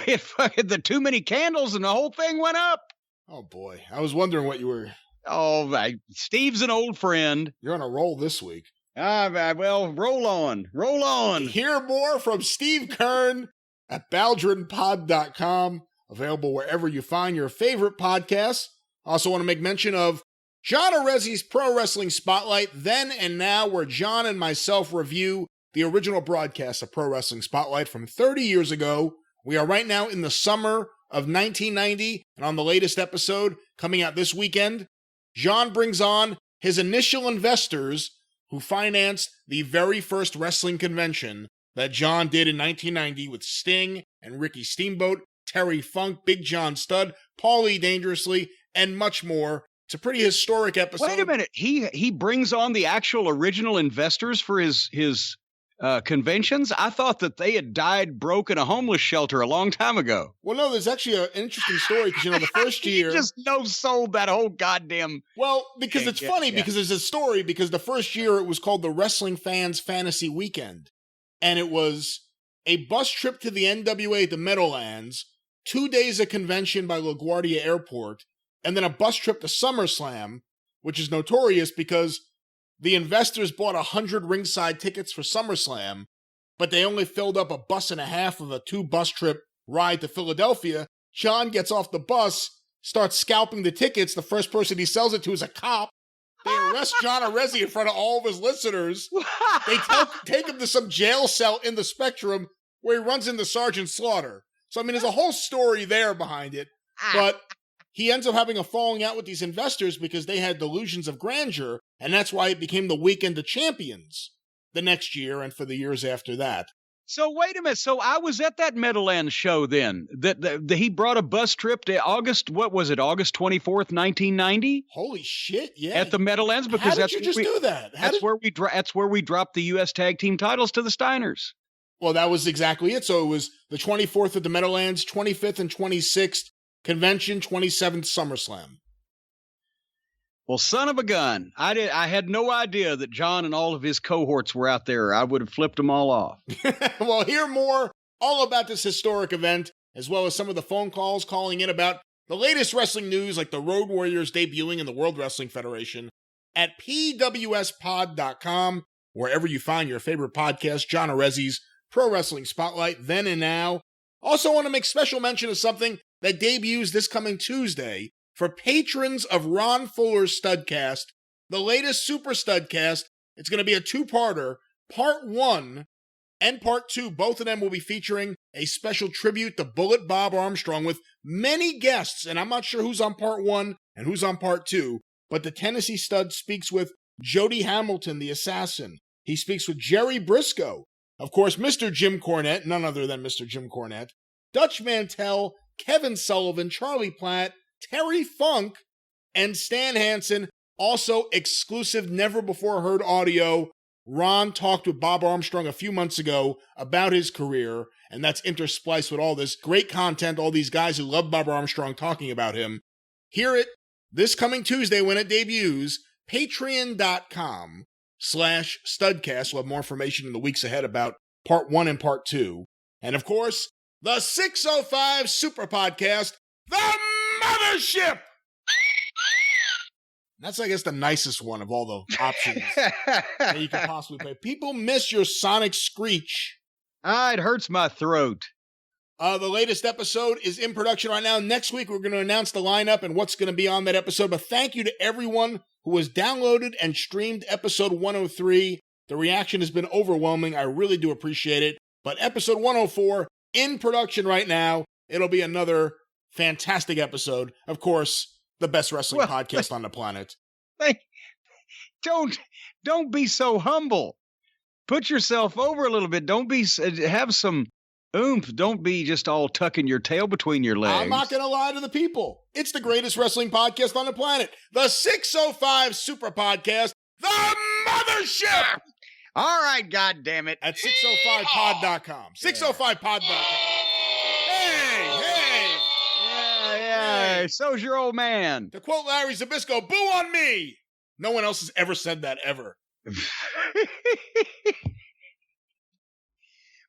It fucking the too many candles and the whole thing went up. Oh boy, I was wondering what you were. Oh, Steve's an old friend. You're on a roll this week. Well, roll on. Hear more from Steve Kern at baldwinpod.com. Available wherever you find your favorite podcasts. Also want to make mention of John Arezzi's Pro Wrestling Spotlight, Then and Now, where John and myself review the original broadcast of Pro Wrestling Spotlight from 30 years ago. We are right now in the summer of 1990, and on the latest episode coming out this weekend, John brings on his initial investors who financed the very first wrestling convention that John did in 1990 with Sting and Ricky Steamboat, Terry Funk, Big John Studd, Paulie Dangerously, and much more. It's a pretty historic episode. Wait a minute. He brings on the actual original investors for his conventions? I thought that they had died broke in a homeless shelter a long time ago. Well, no, there's actually an interesting story because, the first year... He just no-sold that whole goddamn... Well, because it's funny, because there's a story, because the first year it was called the Wrestling Fans Fantasy Weekend, and it was a bus trip to the NWA at the Meadowlands, 2 days of convention by LaGuardia Airport, and then a bus trip to SummerSlam, which is notorious because the investors bought 100 ringside tickets for SummerSlam, but they only filled up a bus and a half of a 2-bus trip ride to Philadelphia John gets off the bus, starts scalping the tickets. The first person he sells it to is a cop. They arrest John Arezzi in front of all of his listeners. They take him to some jail cell in the Spectrum where he runs into Sergeant Slaughter. So, I mean, there's a whole story there behind it. But he ends up having a falling out with these investors because they had delusions of grandeur, and that's why it became the Weekend of Champions the next year and for the years after that. So wait a minute. So I was at that Meadowlands show then. That he brought a bus trip to August 24th, 1990? Holy shit, yeah. At the Meadowlands, because How did you just do that? That's where we dropped the U.S. Tag Team titles to the Steiners. Well, that was exactly it. So it was the 24th at the Meadowlands, 25th and 26th convention, 27th SummerSlam. Well, son of a gun. I had no idea that John and all of his cohorts were out there. I would have flipped them all off. Well, hear more all about this historic event, as well as some of the phone calls calling in about the latest wrestling news, like the Road Warriors debuting in the World Wrestling Federation, at pwspod.com, wherever you find your favorite podcast, John Arezzi's Pro Wrestling Spotlight, then and now. Also want to make special mention of something that debuts this coming Tuesday for patrons of Ron Fuller's Studcast, the latest Super Studcast. It's going to be a two-parter. Part 1 and Part 2, both of them will be featuring a special tribute to Bullet Bob Armstrong with many guests, and I'm not sure who's on Part 1 and who's on Part 2, but the Tennessee Stud speaks with Jody Hamilton, the assassin. He speaks with Jerry Brisco, of course, Mr. Jim Cornette, none other than Mr. Jim Cornette, Dutch Mantell, Kevin Sullivan, Charlie Platt, Terry Funk, and Stan Hansen. Also exclusive, never-before-heard audio. Ron talked with Bob Armstrong a few months ago about his career, and that's interspliced with all this great content, all these guys who love Bob Armstrong talking about him. Hear it this coming Tuesday when it debuts. Patreon.com/Studcast. We'll have more information in the weeks ahead about Part 1 and Part 2. And, of course, the 605 Superpodcast, the Mothership! That's, I guess, the nicest one of all the options that you could possibly play. People miss your sonic screech. It hurts my throat. The latest episode is in production right now. Next week, we're going to announce the lineup and what's going to be on that episode. But thank you to everyone who has downloaded and streamed episode 103. The reaction has been overwhelming. I really do appreciate it. But episode 104, in production right now. It'll be another fantastic episode. Of course, the best wrestling podcast on the planet. Don't be so humble. Put yourself over a little bit. Have some oomph. Don't be just all tucking your tail between your legs. I'm not going to lie to the people. It's the greatest wrestling podcast on the planet. The 605 Superpodcast, the Mothership! All right, goddammit. At 605pod.com. 605pod.com. Hey! Yeah, so's your old man. To quote Larry Zbyszko, boo on me! No one else has ever said that, ever.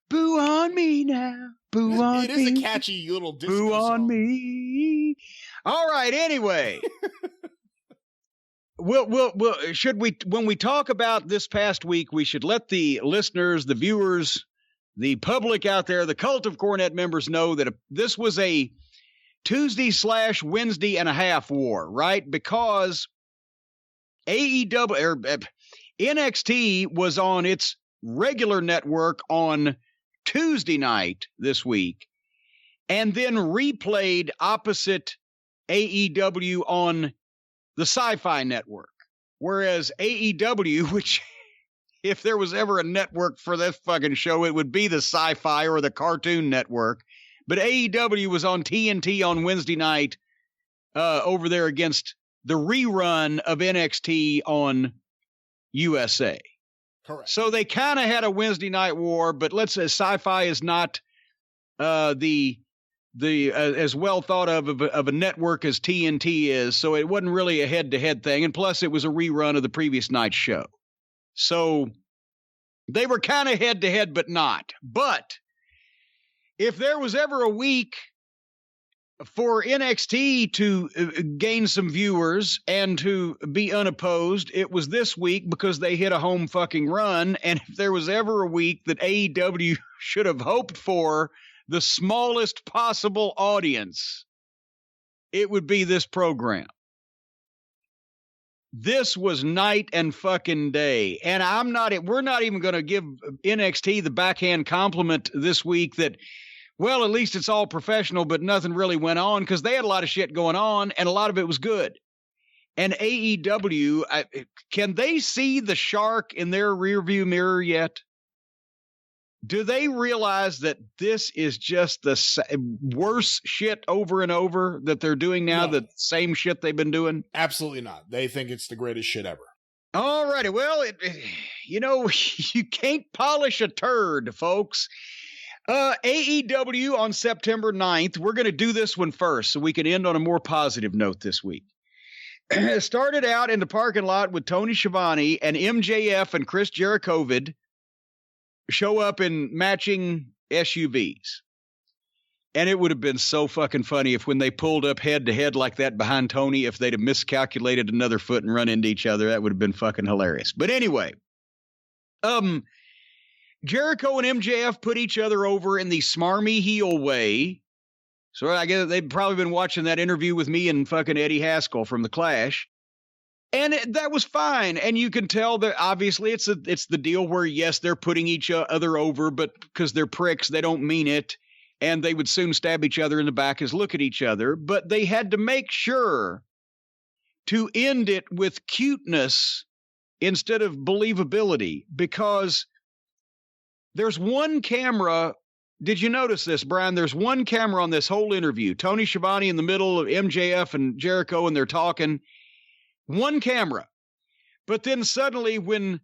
Boo on me now. Boo on me. It is a catchy little disco Boo on song. me. All right, anyway. Should we, when we talk about this past week, we should let the listeners, the viewers, the public out there, the Cult of Cornette members know that this was a Tuesday/Wednesday and a half war, right? Because NXT was on its regular network on Tuesday night this week, and then replayed opposite AEW on the Sci-Fi Network. Whereas AEW, which, if there was ever a network for this fucking show, it would be the Sci-Fi or the Cartoon Network. But AEW was on TNT on Wednesday night over there against the rerun of NXT on USA. Correct. So they kind of had a Wednesday night war, but let's say Sci-Fi is not the as well thought of a network as TNT is, so it wasn't really a head-to-head thing, and plus it was a rerun of the previous night's show. So they were kind of head-to-head, but not. But if there was ever a week for NXT to gain some viewers and to be unopposed, it was this week because they hit a home fucking run. And if there was ever a week that AEW should have hoped for the smallest possible audience, it would be this program. This was night and fucking day. And we're not even going to give NXT the backhand compliment this week that, well, at least it's all professional, but nothing really went on, because they had a lot of shit going on and a lot of it was good. And AEW, can they see the shark in their rearview mirror yet? Do they realize that this is just the worse shit over and over that they're doing now, the same shit they've been doing? Absolutely not. They think it's the greatest shit ever. All righty. Well, you can't polish a turd, folks. AEW on September 9th. We're going to do this one first so we can end on a more positive note this week. Started out in the parking lot with Tony Schiavone and MJF and Chris Jericho show up in matching SUVs. And it would have been so fucking funny if when they pulled up head to head like that behind Tony, if they'd have miscalculated another foot and run into each other, that would have been fucking hilarious. But anyway, Jericho and MJF put each other over in the smarmy heel way. So I guess they've probably been watching that interview with me and fucking Eddie Haskell from The Clash. And that was fine. And you can tell that obviously it's the deal where, yes, they're putting each other over, but because they're pricks, they don't mean it. And they would soon stab each other in the back as look at each other. But they had to make sure to end it with cuteness instead of believability, because there's one camera. Did you notice this, Brian? There's one camera on this whole interview. Tony Schiavone in the middle of MJF and Jericho, and they're talking. One camera. But then suddenly when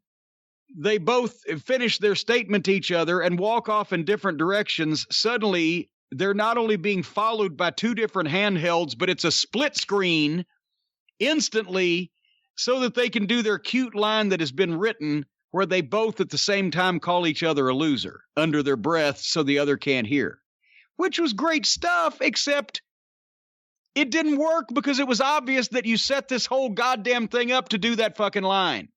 they both finish their statement to each other and walk off in different directions, suddenly they're not only being followed by two different handhelds, but it's a split screen instantly so that they can do their cute line that has been written where they both at the same time call each other a loser under their breath so the other can't hear, which was great stuff, except it didn't work because it was obvious that you set this whole goddamn thing up to do that fucking line.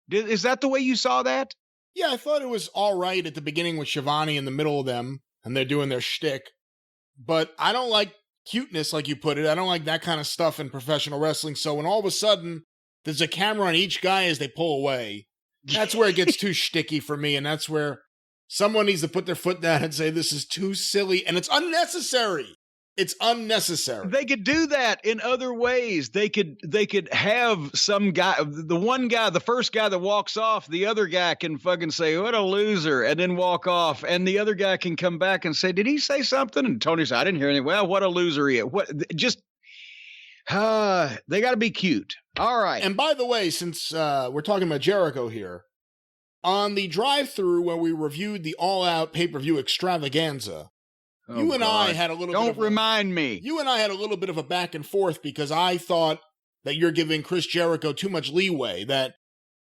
Is that the way you saw that? Yeah, I thought it was all right at the beginning with Shavani in the middle of them, and they're doing their shtick. But I don't like cuteness, like you put it. I don't like that kind of stuff in professional wrestling. So when all of a sudden there's a camera on each guy as they pull away, that's where it gets too shticky for me, and that's where someone needs to put their foot down and say, this is too silly, and it's unnecessary. It's unnecessary. They could do that in other ways. They could have some guy, the first guy that walks off, the other guy can fucking say, what a loser, and then walk off. And the other guy can come back and say, did he say something? And Tony said, I didn't hear anything. Well, what a loser he is. They got to be cute. All right. And by the way, since we're talking about Jericho here, on the drive-thru where we reviewed the all-out pay-per-view extravaganza, You and I had a little bit of a back and forth because I thought that you're giving Chris Jericho too much leeway, that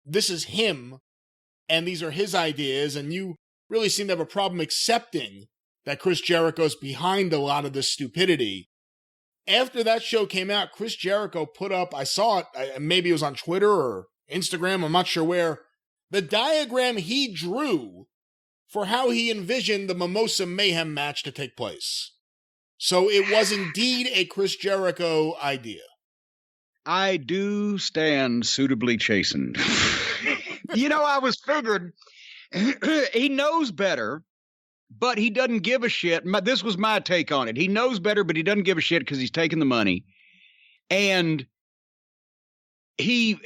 this is him and these are his ideas, and you really seem to have a problem accepting that Chris Jericho's behind a lot of this stupidity. After that show came out, Chris Jericho put up, I saw it, maybe it was on Twitter or Instagram, I'm not sure where, the diagram he drew for how he envisioned the Mimosa Mayhem match to take place. So it was indeed a Chris Jericho idea. I do stand suitably chastened. I was figured he knows better, but he doesn't give a shit. This was my take on it. He knows better, but he doesn't give a shit because he's taking the money. And he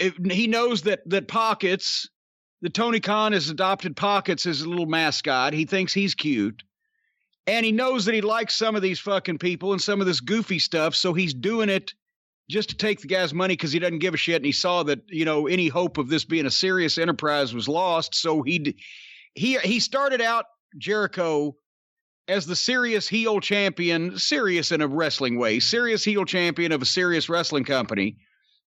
knows that Pockets, that Tony Khan has adopted Pockets as a little mascot. He thinks he's cute. And he knows that he likes some of these fucking people and some of this goofy stuff. So he's doing it just to take the guy's money because he doesn't give a shit. And he saw that, any hope of this being a serious enterprise was lost. So he started out Jericho as the serious heel champion, serious in a wrestling way, serious heel champion of a serious wrestling company.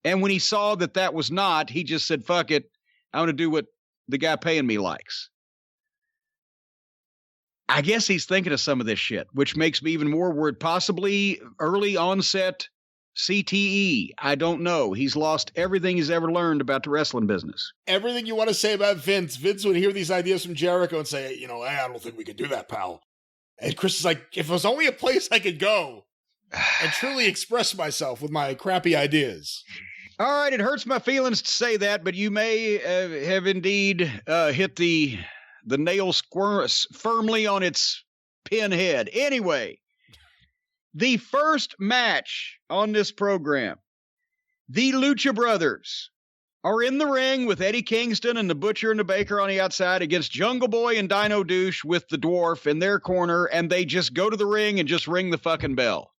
And when he saw that was not, he just said, fuck it. I want to do what the guy paying me likes. I guess he's thinking of some of this shit, which makes me even more worried. Possibly early onset CTE. I don't know. He's lost everything he's ever learned about the wrestling business. Everything you want to say about Vince. Vince would hear these ideas from Jericho and say, I don't think we can do that, pal. And Chris is like, if it was only a place I could go and truly express myself with my crappy ideas. All right, it hurts my feelings to say that, but you may have indeed hit the nail firmly on its pinhead. Anyway, the first match on this program, the Lucha Brothers are in the ring with Eddie Kingston and the Butcher and the Baker on the outside against Jungle Boy and Dino Douche with the Dwarf in their corner, and they just go to the ring and just ring the fucking bell.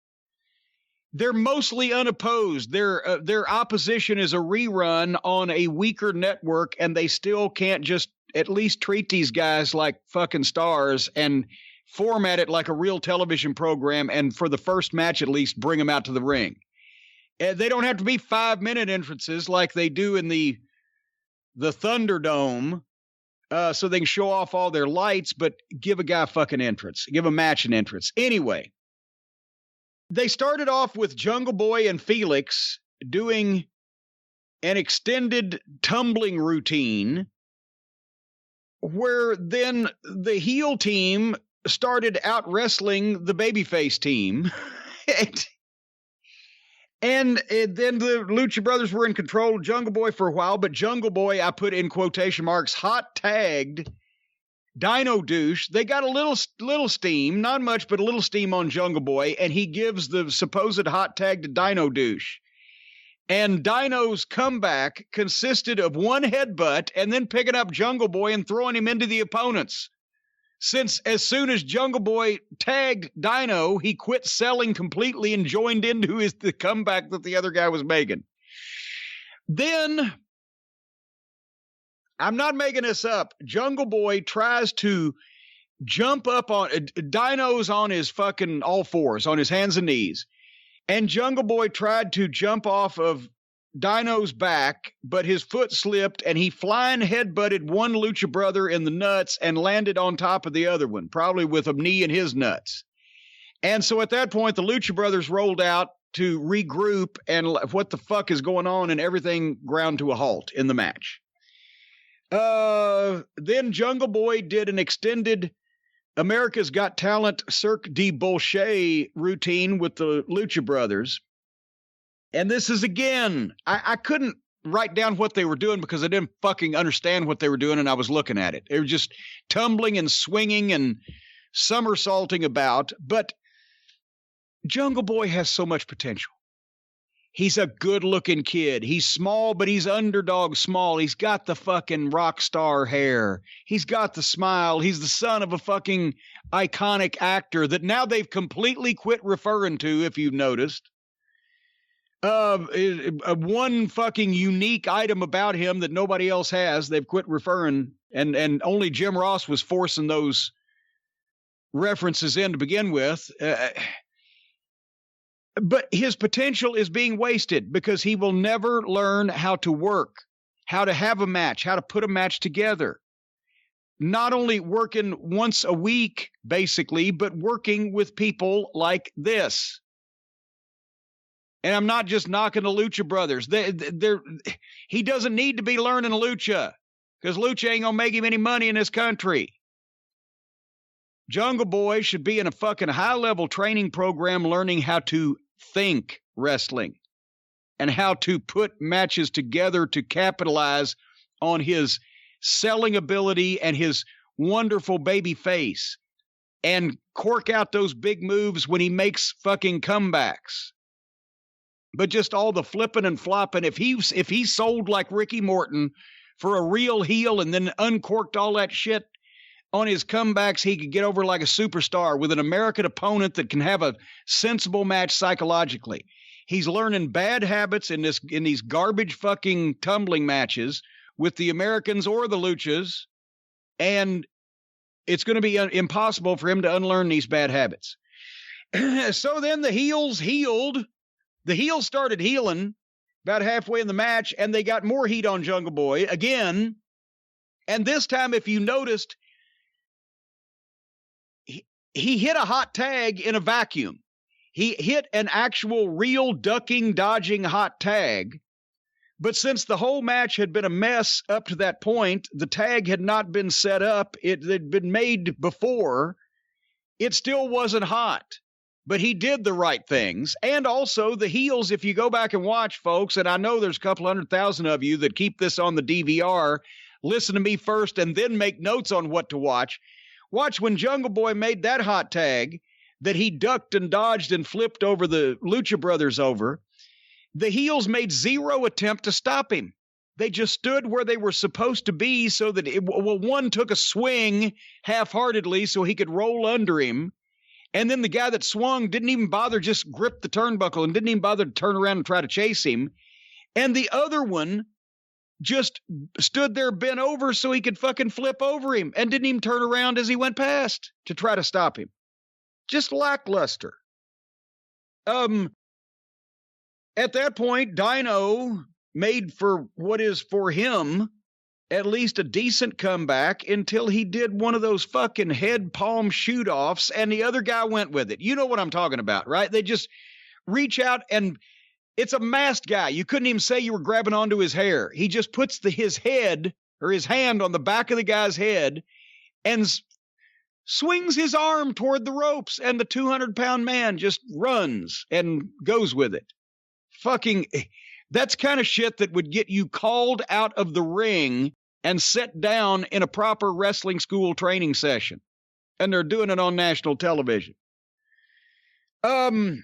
They're mostly unopposed. Their opposition is a rerun on a weaker network, and they still can't just at least treat these guys like fucking stars and format it like a real television program, and for the first match at least bring them out to the ring. They don't have to be 5-minute entrances like they do in the Thunderdome, so they can show off all their lights, but give a guy a fucking entrance. Give a match an entrance. Anyway, they started off with Jungle Boy and Felix doing an extended tumbling routine where then the heel team started out wrestling the babyface team. And then the Lucha Brothers were in control of Jungle Boy for a while, but Jungle Boy, I put in quotation marks, hot tagged Dino Douche. They got a little steam, not much, but a little steam on Jungle Boy, and he gives the supposed hot tag to Dino Douche. And Dino's comeback consisted of one headbutt and then picking up Jungle Boy and throwing him into the opponents. Since as soon as Jungle Boy tagged Dino, he quit selling completely and joined into the comeback that the other guy was making. Then, I'm not making this up, Jungle Boy tries to jump up on, Dino's on his fucking all fours, on his hands and knees. And Jungle Boy tried to jump off of Dino's back, but his foot slipped and he flying headbutted one Lucha Brother in the nuts and landed on top of the other one, probably with a knee in his nuts. And so at that point, the Lucha Brothers rolled out to regroup and what the fuck is going on, and everything ground to a halt in the match. Then Jungle Boy did an extended America's Got Talent Cirque de Bolshoi routine with the Lucha Brothers. And this is, again, I couldn't write down what they were doing because I didn't fucking understand what they were doing, and I was looking at it. They were just tumbling and swinging and somersaulting about. But Jungle Boy has so much potential. He's a good-looking kid. He's small, but he's underdog small. He's got the fucking rock star hair. He's got the smile. He's the son of a fucking iconic actor that now they've completely quit referring to, if you've noticed. One fucking unique item about him that nobody else has, they've quit referring, and only Jim Ross was forcing those references in to begin with. But his potential is being wasted because he will never learn how to work, how to have a match, how to put a match together. Not only working once a week, basically, but working with people like this. And I'm not just knocking the Lucha Brothers. He doesn't need to be learning Lucha because Lucha ain't going to make him any money in this country. Jungle Boy should be in a fucking high-level training program learning how to think wrestling and how to put matches together to capitalize on his selling ability and his wonderful baby face and cork out those big moves when he makes fucking comebacks. But just all the flipping and flopping, if he sold like Ricky Morton for a real heel and then uncorked all that shit on his comebacks, he could get over like a superstar with an American opponent that can have a sensible match psychologically. He's learning bad habits in these garbage fucking tumbling matches with the Americans or the Luchas, and it's going to be impossible for him to unlearn these bad habits. So then the heels healed. The heels started healing about halfway in the match, and they got more heat on Jungle Boy again. And this time, if you noticed, he hit a hot tag in a vacuum. He hit an actual real ducking, dodging hot tag. But since the whole match had been a mess up to that point, the tag had not been set up. It had been made before. it still wasn't hot. But he did the right things. And also the heels, if you go back and watch, folks, and I know there's a couple 100,000 of you that keep this on the DVR, listen to me first and then make notes on what to watch. Watch when Jungle Boy made that hot tag that he ducked and dodged and flipped over the Lucha Brothers over. The heels made zero attempt to stop him. They just stood where they were supposed to be so that one took a swing half-heartedly so he could roll under him. And then the guy that swung didn't even bother, just grip the turnbuckle and didn't even bother to turn around and try to chase him. And the other one just stood there bent over so he could fucking flip over him and didn't even turn around as he went past to try to stop him. Just lackluster. At that point, Dino made for what is for him at least a decent comeback until he did one of those fucking head palm shoot-offs, and the other guy went with it. You know what I'm talking about, right? They just reach out, and it's a masked guy. You couldn't even say you were grabbing onto his hair. He just puts his head or his hand on the back of the guy's head and swings his arm toward the ropes, and the 200-pound man just runs and goes with it. Fucking... That's kind of shit that would get you called out of the ring and set down in a proper wrestling school training session. And they're doing it on national television. Head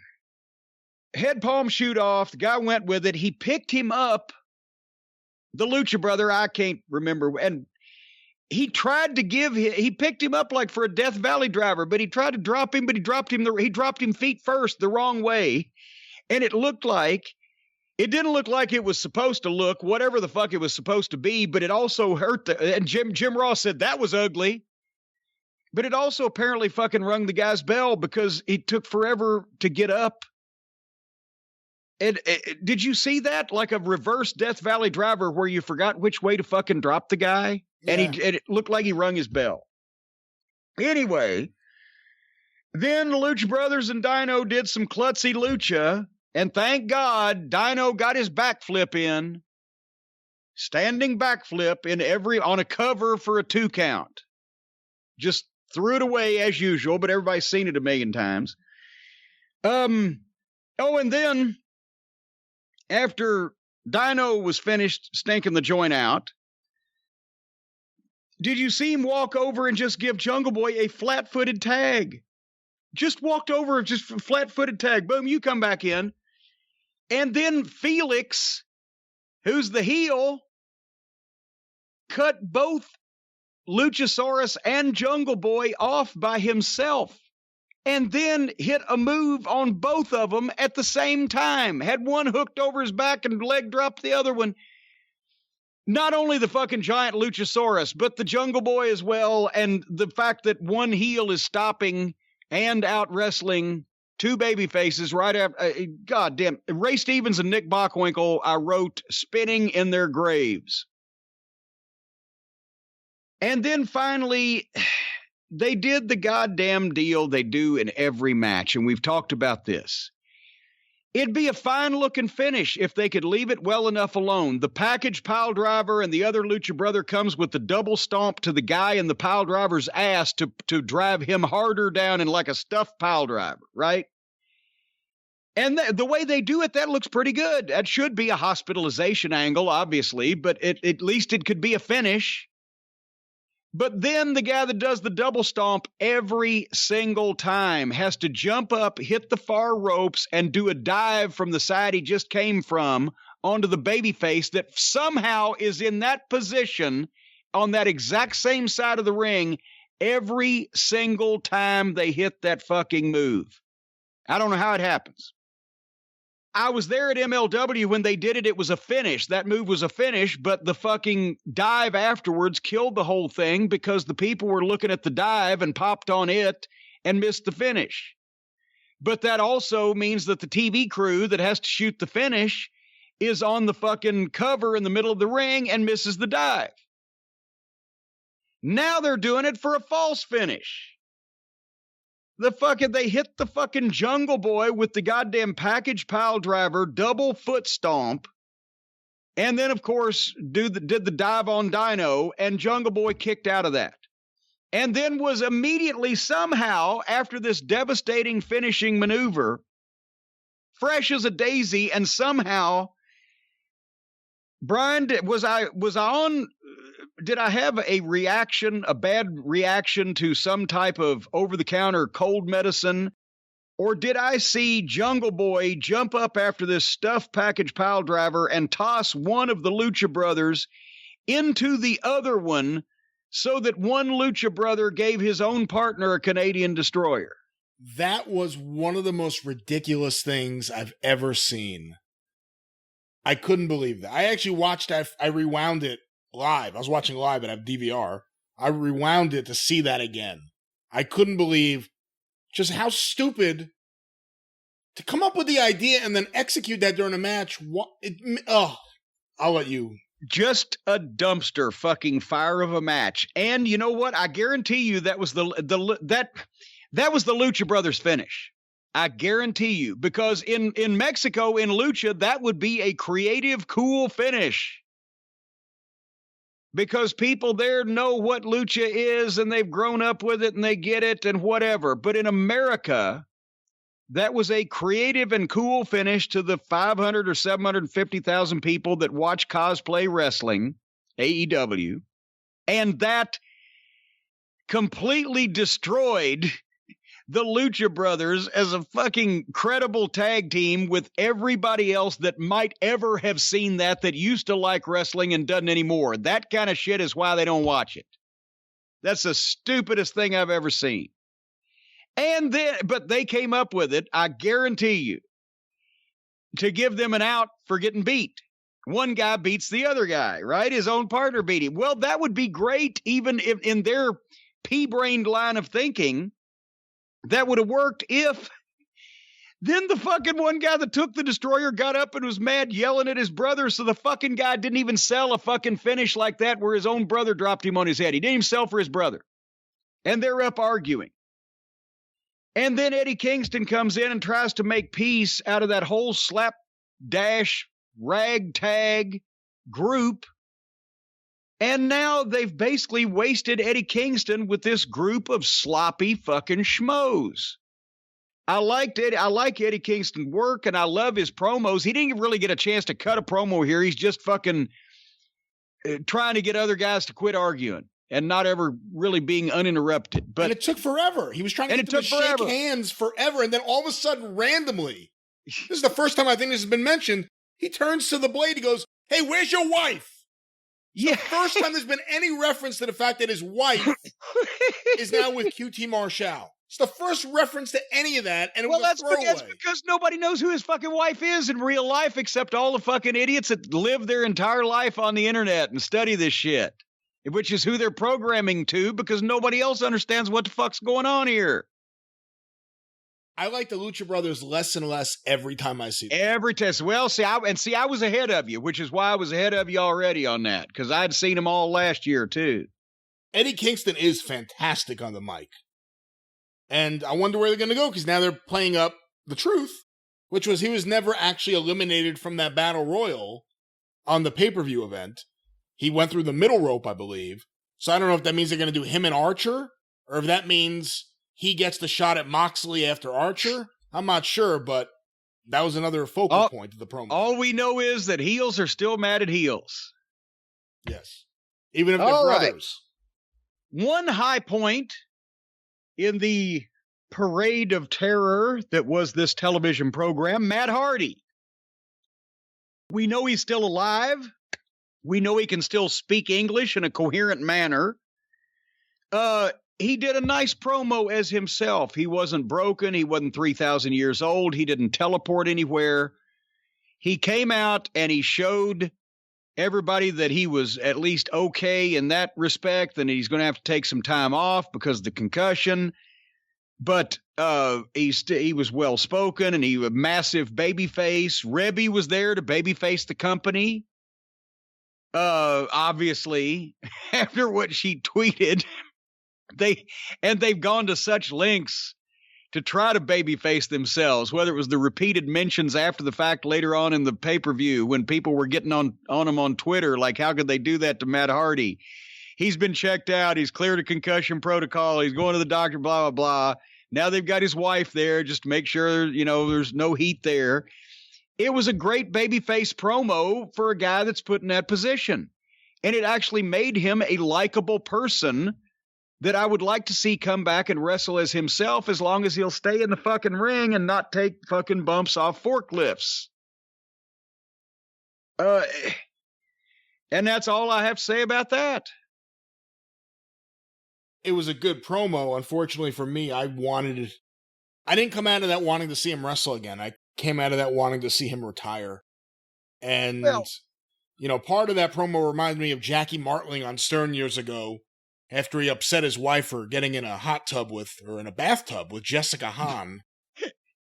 palm shoot off. The guy went with it. He picked him up. The Lucha Brother, I can't remember. And he tried to he picked him up like for a Death Valley driver, but he tried to drop him, but he dropped him feet first the wrong way. And it didn't look like it was supposed to look, whatever the fuck it was supposed to be, but it also hurt. And Jim Ross said that was ugly. But it also apparently fucking rung the guy's bell because it took forever to get up. And did you see that? Like a reverse Death Valley driver where you forgot which way to fucking drop the guy? Yeah. And it looked like he rung his bell. Anyway, then the Lucha Brothers and Dino did some klutzy lucha. And thank God, Dino got his backflip in. Standing backflip on a cover for a 2 count. Just threw it away as usual, but everybody's seen it a million times. And then after Dino was finished stinking the joint out, did you see him walk over and just give Jungle Boy a flat-footed tag? Just walked over, just flat-footed tag. Boom, you come back in. And then Felix, who's the heel, cut both Luchasaurus and Jungle Boy off by himself. And then hit a move on both of them at the same time. Had one hooked over his back and leg dropped the other one. Not only the fucking giant Luchasaurus, but the Jungle Boy as well. And the fact that one heel is stopping and out wrestling 2 baby faces right after, goddamn, Ray Stevens and Nick Bockwinkel, I wrote, spinning in their graves. And then finally, they did the goddamn deal they do in every match, and we've talked about this. It'd be a fine-looking finish if they could leave it well enough alone. The package pile driver and the other Lucha Brother comes with the double stomp to the guy in the pile driver's ass to drive him harder down in like a stuffed pile driver, right? And the way they do it, that looks pretty good. That should be a hospitalization angle, obviously, but at least it could be a finish. But then the guy that does the double stomp every single time has to jump up, hit the far ropes, and do a dive from the side he just came from onto the babyface that somehow is in that position on that exact same side of the ring every single time they hit that fucking move. I don't know how it happens. I was there at MLW when they did it. It was a finish. That move was a finish, but the fucking dive afterwards killed the whole thing because the people were looking at the dive and popped on it and missed the finish. But that also means that the TV crew that has to shoot the finish is on the fucking cover in the middle of the ring and misses the dive. Now they're doing it for a false finish. They hit the fucking Jungle Boy with the goddamn package pile driver, double foot stomp, and then, of course, did the dive on Dino, and Jungle Boy kicked out of that. and then was immediately somehow, after this devastating finishing maneuver, fresh as a daisy, and somehow, Brian, did I have a reaction, a bad reaction to some type of over-the-counter cold medicine, or did I see Jungle Boy jump up after this stuffed package pile driver and toss one of the Lucha Brothers into the other one so that one Lucha Brother gave his own partner a Canadian destroyer? That was one of the most ridiculous things I've ever seen. I couldn't believe that. I actually watched, I rewound it live. I was watching live, and I have DVR. I rewound it to see that again. I couldn't believe just how stupid to come up with the idea and then execute that during a match. I'll let you. Just a dumpster fucking fire of a match. And you know what? I guarantee you that was that was the Lucha Brothers finish. I guarantee you, because in Mexico, in Lucha, that would be a creative, cool finish. Because people there know what Lucha is, and they've grown up with it, and they get it, and whatever. But in America, that was a creative and cool finish to the 500 or 750,000 people that watch cosplay wrestling, AEW. And that completely destroyed the Lucha Brothers as a fucking credible tag team with everybody else that might ever have seen that used to like wrestling and doesn't anymore. That kind of shit is why they don't watch it. That's the stupidest thing I've ever seen. But they came up with it, I guarantee you, to give them an out for getting beat. One guy beats the other guy, right? His own partner beat him. Well, that would be great, even if in their pea-brained line of thinking. That would have worked if then the fucking one guy that took the destroyer got up and was mad yelling at his brother. So the fucking guy didn't even sell a fucking finish like that where his own brother dropped him on his head. He didn't even sell for his brother. And they're up arguing. And then Eddie Kingston comes in and tries to make peace out of that whole slapdash ragtag group. And now they've basically wasted Eddie Kingston with this group of sloppy fucking schmoes. I like Eddie Kingston's work, and I love his promos. He didn't really get a chance to cut a promo here. He's just fucking trying to get other guys to quit arguing and not ever really being uninterrupted. But and it took forever. He was trying to get them to shake hands forever, and then all of a sudden, randomly, this is the first time I think this has been mentioned, he turns to the Blade, he goes, "Hey, where's your wife?" Yeah. The first time there's been any reference to the fact that his wife is now with QT Marshall. It's the first reference to any of that, and it was a throwaway. That's because nobody knows who his fucking wife is in real life except all the fucking idiots that live their entire life on the internet and study this shit, which is who they're programming to, because nobody else understands what the fuck's going on here. I like the Lucha Brothers less and less every time I see them. Every time. Well, I was ahead of you, which is why I was ahead of you already on that, because I'd seen them all last year, too. Eddie Kingston is fantastic on the mic. And I wonder where they're going to go, because now they're playing up the truth, which was he was never actually eliminated from that Battle Royal on the pay-per-view event. He went through the middle rope, I believe. So I don't know if that means they're going to do him and Archer, or if that means he gets the shot at Moxley after Archer. I'm not sure, but that was another focal point of the promo. All we know is that heels are still mad at heels. Yes. Even if they're brothers. Right. One high point in the parade of terror that was this television program, Matt Hardy. We know he's still alive. We know he can still speak English in a coherent manner. He did a nice promo as himself. He wasn't broken. He wasn't 3,000 years old. He didn't teleport anywhere. He came out and he showed everybody that he was at least okay in that respect, and he's going to have to take some time off because of the concussion. But he was well-spoken, and he was a massive babyface. Rebby was there to babyface the company. Obviously, after what she tweeted, they've gone to such lengths to try to babyface themselves, whether it was the repeated mentions after the fact later on in the pay-per-view when people were getting on them on Twitter, like, how could they do that to Matt Hardy? he's been checked out. He's cleared a concussion protocol. He's going to the doctor, blah, blah, blah. Now they've got his wife there just to make sure, there's no heat there. It was a great babyface promo for a guy that's put in that position. And it actually made him a likable person that I would like to see come back and wrestle as himself, as long as he'll stay in the fucking ring and not take fucking bumps off forklifts. And that's all I have to say about that. It was a good promo. Unfortunately for me, I didn't come out of that wanting to see him wrestle again. I came out of that wanting to see him retire. And, part of that promo reminded me of Jackie Martling on Stern years ago, after he upset his wife for getting in a in a bathtub with Jessica Hahn.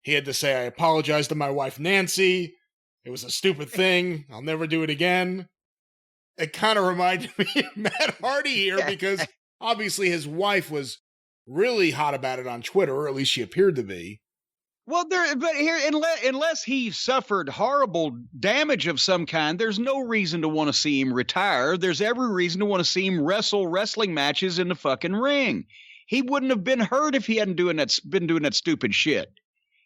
He had to say, "I apologize to my wife, Nancy. It was a stupid thing. I'll never do it again." It kind of reminded me of Matt Hardy here, because obviously his wife was really hot about it on Twitter, or at least she appeared to be. Well, unless he suffered horrible damage of some kind, there's no reason to want to see him retire. There's every reason to want to see him wrestle wrestling matches in the fucking ring. He wouldn't have been hurt if he hadn't been doing that stupid shit.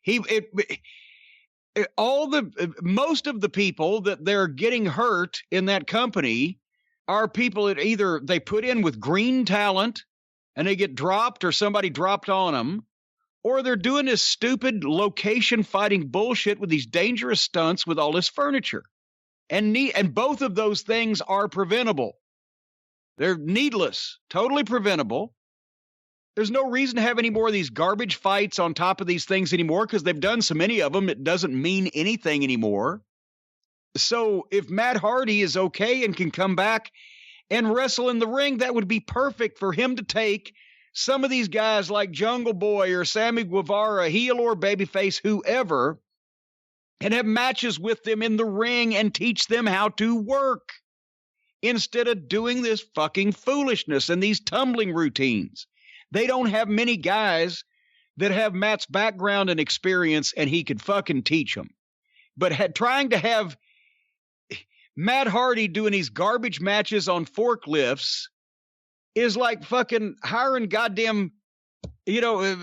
Most of the people that they're getting hurt in that company are people that either they put in with green talent and they get dropped, or somebody dropped on them, or they're doing this stupid location fighting bullshit with these dangerous stunts with all this furniture. And both of those things are preventable. They're needless, totally preventable. There's no reason to have any more of these garbage fights on top of these things anymore, because they've done so many of them, it doesn't mean anything anymore. So if Matt Hardy is okay and can come back and wrestle in the ring, that would be perfect for him to take some of these guys like Jungle Boy or Sammy Guevara, heel or babyface, whoever, and have matches with them in the ring and teach them how to work, instead of doing this fucking foolishness and these tumbling routines. They don't have many guys that have Matt's background and experience, and he could fucking teach them. But trying to have Matt Hardy doing these garbage matches on forklifts is like fucking hiring goddamn, who's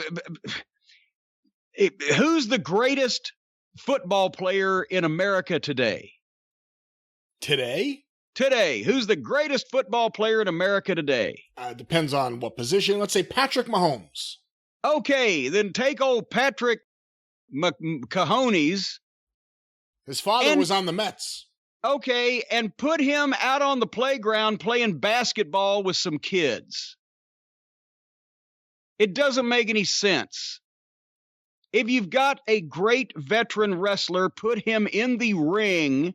the greatest football player in America today? Today? Today. Who's the greatest football player in America today? Depends on what position. Let's say Patrick Mahomes. Okay, then take old Patrick Cajones. His father was on the Mets. Okay, and put him out on the playground playing basketball with some kids. It doesn't make any sense. If you've got a great veteran wrestler, put him in the ring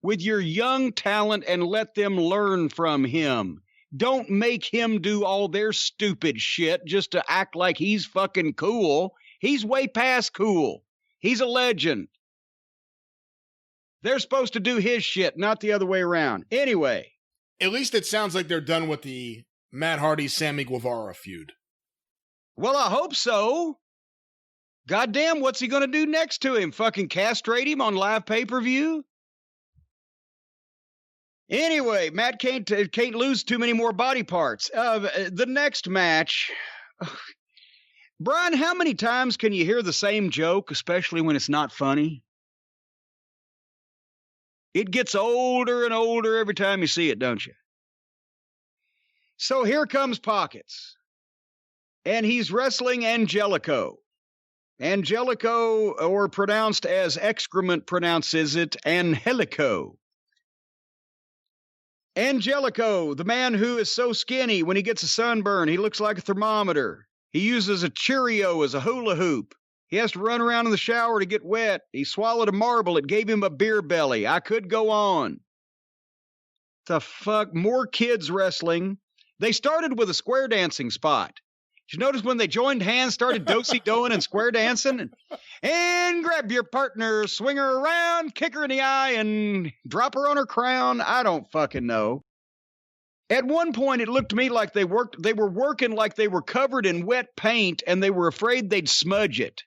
with your young talent and let them learn from him. Don't make him do all their stupid shit just to act like he's fucking cool. He's way past cool. He's a legend. They're supposed to do his shit, not the other way around. Anyway. At least it sounds like they're done with the Matt Hardy-Sammy Guevara feud. Well, I hope so. Goddamn, what's he going to do next to him? Fucking castrate him on live pay-per-view? Anyway, Matt can't lose too many more body parts. The next match. Brian, how many times can you hear the same joke, especially when it's not funny? It gets older and older every time you see it, don't you? So here comes Pockets. And he's wrestling Angelico. Angelico, or pronounced as excrement pronounces it, Angelico. Angelico, the man who is so skinny when he gets a sunburn, he looks like a thermometer. He uses a Cheerio as a hula hoop. He has to run around in the shower to get wet. He swallowed a marble. It gave him a beer belly. I could go on. The fuck? More kids wrestling. They started with a square dancing spot. Did you notice when they joined hands, started do-si-doing and square dancing? And grab your partner, swing her around, kick her in the eye, and drop her on her crown. I don't fucking know. At one point, it looked to me like they were working like they were covered in wet paint, and they were afraid they'd smudge it.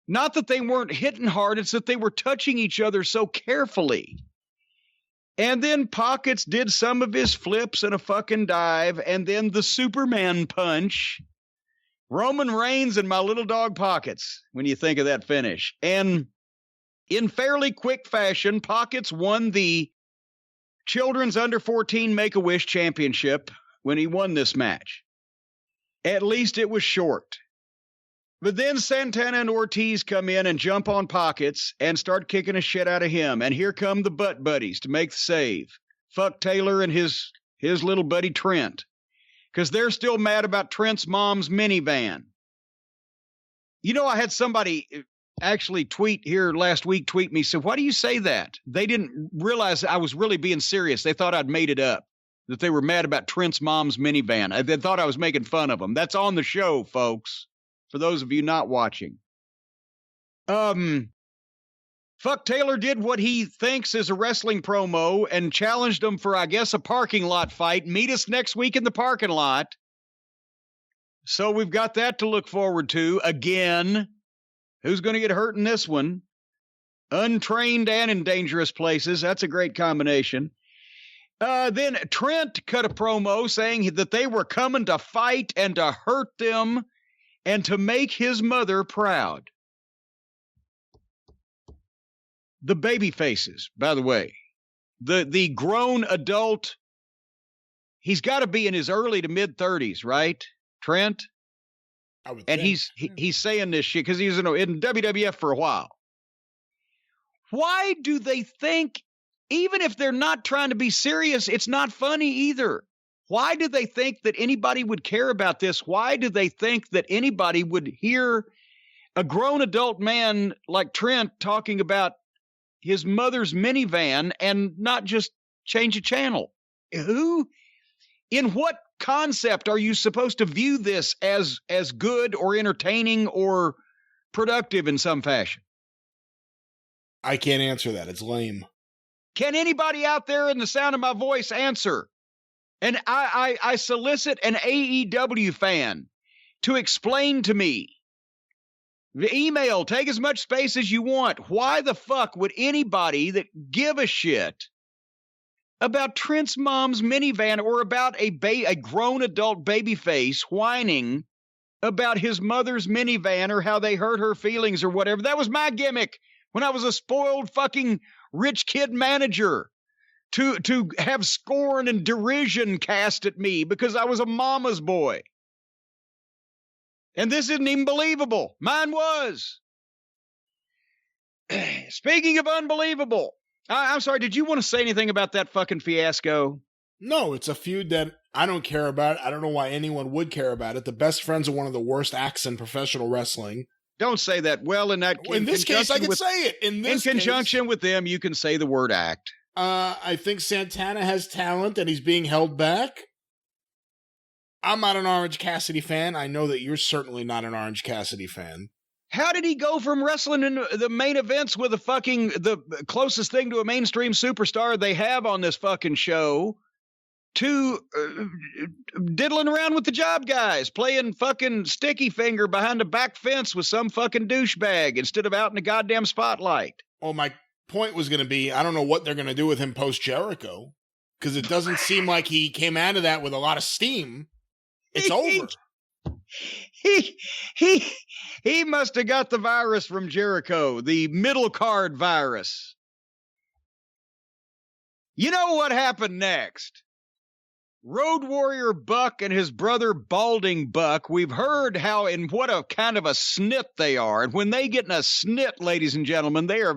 Not that they weren't hitting hard, it's that they were touching each other so carefully. And then Pockets did some of his flips and a fucking dive, and then the Superman punch. Roman Reigns and my little dog Pockets, when you think of that finish. And in fairly quick fashion, Pockets won the Children's Under 14 Make-A-Wish Championship when he won this match. At least it was short. But then Santana and Ortiz come in and jump on Pockets and start kicking the shit out of him. And here come the butt buddies to make the save. Fuck Taylor and his little buddy Trent. Because they're still mad about Trent's mom's minivan. You know, I had somebody actually tweet me, said, why do you say that? They didn't realize I was really being serious. They thought I'd made it up. That they were mad about Trent's mom's minivan. They thought I was making fun of them. That's on the show, folks. For those of you not watching. Fuck Taylor did what he thinks is a wrestling promo and challenged him for, I guess, a parking lot fight. Meet us next week in the parking lot. So we've got that to look forward to again. Who's going to get hurt in this one? Untrained and in dangerous places. That's a great combination. Then Trent cut a promo saying that they were coming to fight and to hurt them and to make his mother proud. The baby faces, by the way. The grown adult, he's got to be in his early to mid-30s, right, Trent? I would and think. he's saying this shit because he's in WWF for a while. Why do they think, even if they're not trying to be serious, it's not funny either? Why do they think that anybody would care about this? Why do they think that anybody would hear a grown adult man like Trent talking about his mother's minivan and not just change a channel? Who? In what concept are you supposed to view this as good or entertaining or productive in some fashion? I can't answer that. It's lame. Can anybody out there in the sound of my voice answer? And I solicit an AEW fan to explain to me. The email, take as much space as you want. Why the fuck would anybody that give a shit about Trent's mom's minivan or about a grown adult babyface whining about his mother's minivan or how they hurt her feelings or whatever? That was my gimmick when I was a spoiled fucking rich kid manager. To have scorn and derision cast at me because I was a mama's boy. And this isn't even believable. Mine was. Speaking of unbelievable, I'm sorry, did you want to say anything about that fucking fiasco? No, it's a feud that I don't care about. I don't know why anyone would care about it. The best friends are one of the worst acts in professional wrestling. Don't say that. Well, in this case, I can say it. In conjunction with them, you can say the word act. I think Santana has talent and he's being held back. I'm not an Orange Cassidy fan. I know that you're certainly not an Orange Cassidy fan. How did he go from wrestling in the main events with the closest thing to a mainstream superstar they have on this fucking show to diddling around with the job guys, playing fucking sticky finger behind a back fence with some fucking douchebag instead of out in the goddamn spotlight? Oh, my point was going to be, I don't know what they're going to do with him post Jericho, because it doesn't seem like he came out of that with a lot of steam. It's over. He must have got the virus from Jericho, the middle card virus. You know what happened next? Road Warrior Buck and his brother Balding Buck, we've heard how and what a kind of a snit they are. And when they get in a snit, ladies and gentlemen, they are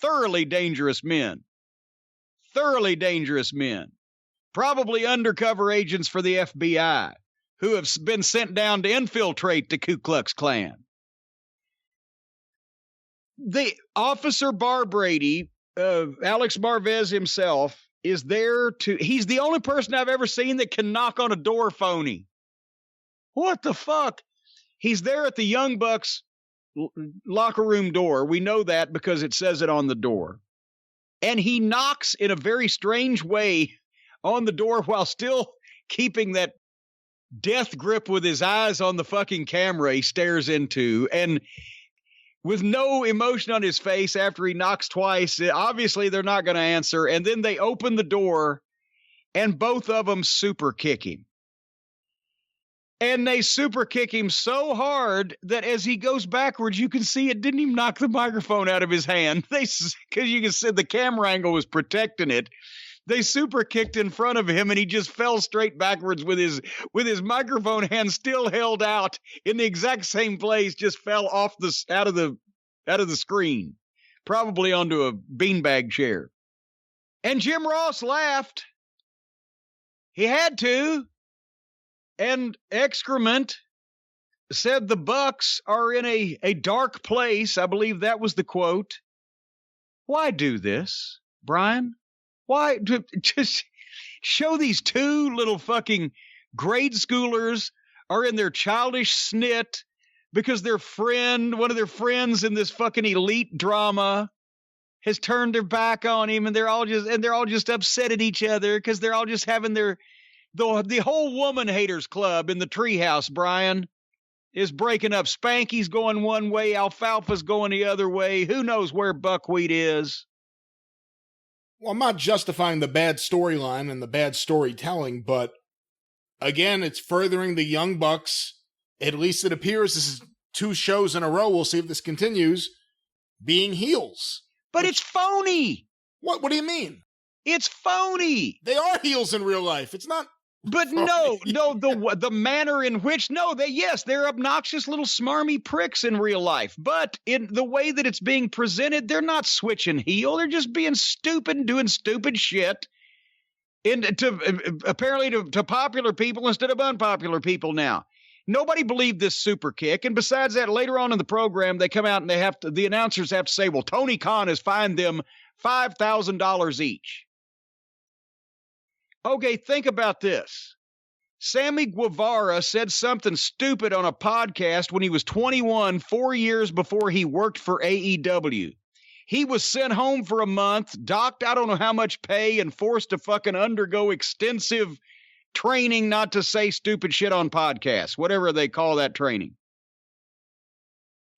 thoroughly dangerous men. Thoroughly dangerous men. Probably undercover agents for the FBI who have been sent down to infiltrate the Ku Klux Klan. The Officer Bar Brady, Alex Marvez himself, is there he's the only person I've ever seen that can knock on a door phony. What the fuck? He's there at the Young Bucks locker room door. We know that because it says it on the door. And he knocks in a very strange way on the door while still keeping that death grip with his eyes on the fucking camera he stares into. And with no emotion on his face after he knocks twice. Obviously, they're not going to answer. And then they open the door, and both of them super kick him. And they super kick him so hard that as he goes backwards, you can see it didn't even knock the microphone out of his hand. Because you can see the camera angle was protecting it. They super kicked in front of him, and he just fell straight backwards with his microphone hand still held out in the exact same place. Just fell off out of the screen, probably onto a beanbag chair. And Jim Ross laughed. He had to. And Excrement said the Bucks are in a dark place. I believe that was the quote. Why do this, Brian? Why just show these two little fucking grade schoolers are in their childish snit because one of their friends in this fucking elite drama has turned their back on him, and they're all just upset at each other because they're all just having the whole woman haters club in the treehouse, Brian, is breaking up. Spanky's going one way, Alfalfa's going the other way. Who knows where Buckwheat is? Well, I'm not justifying the bad storyline and the bad storytelling, but again, it's furthering the Young Bucks. At least it appears this is 2 shows in a row. We'll see if this continues, being heels. But it's phony. What do you mean? It's phony. They are heels in real life. It's not. But no, the manner in which, they're obnoxious little smarmy pricks in real life. But in the way that it's being presented, they're not switching heel. They're just being stupid and doing stupid shit apparently to popular people instead of unpopular people now. Nobody believed this super kick. And besides that, later on in the program, they come out and the announcers have to say, well, Tony Khan has fined them $5,000 each. Okay, think about this. Sammy Guevara said something stupid on a podcast when he was 21, 4 years before he worked for AEW. He was sent home for a month, docked I don't know how much pay, and forced to fucking undergo extensive training not to say stupid shit on podcasts, whatever they call that training.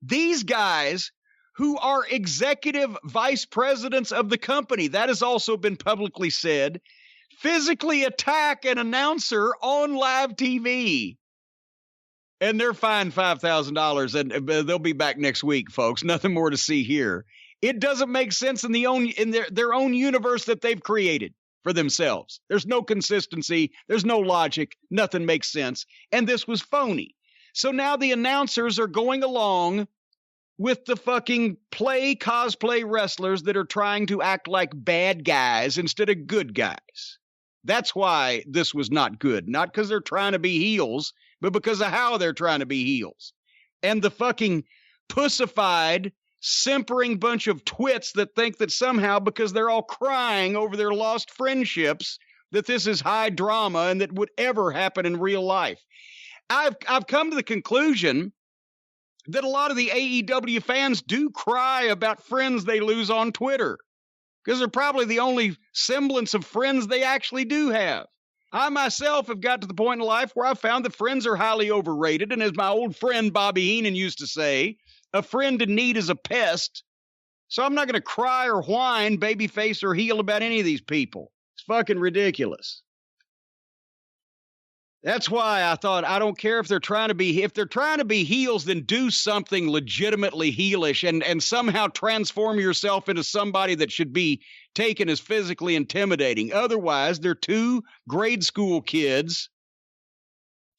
These guys who are executive vice presidents of the company, that has also been publicly said, physically attack an announcer on live TV. And they're fined $5,000, and they'll be back next week, folks. Nothing more to see here. It doesn't make sense in their own universe that they've created for themselves. There's no consistency. There's no logic. Nothing makes sense. And this was phony. So now the announcers are going along with the fucking cosplay wrestlers that are trying to act like bad guys instead of good guys. That's why this was not good. Not because they're trying to be heels, but because of how they're trying to be heels. And the fucking pussified, simpering bunch of twits that think that somehow, because they're all crying over their lost friendships, that this is high drama and that would ever happen in real life. I've come to the conclusion that a lot of the AEW fans do cry about friends they lose on Twitter, because they're probably the only semblance of friends they actually do have. I myself have got to the point in life where I found that friends are highly overrated, and as my old friend Bobby Heenan used to say, a friend in need is a pest. So I'm not going to cry or whine, babyface or heel about any of these people. It's fucking ridiculous. That's why I thought, I don't care if they're trying to be heels, then do something legitimately heelish and somehow transform yourself into somebody that should be taken as physically intimidating. Otherwise, they're 2 grade school kids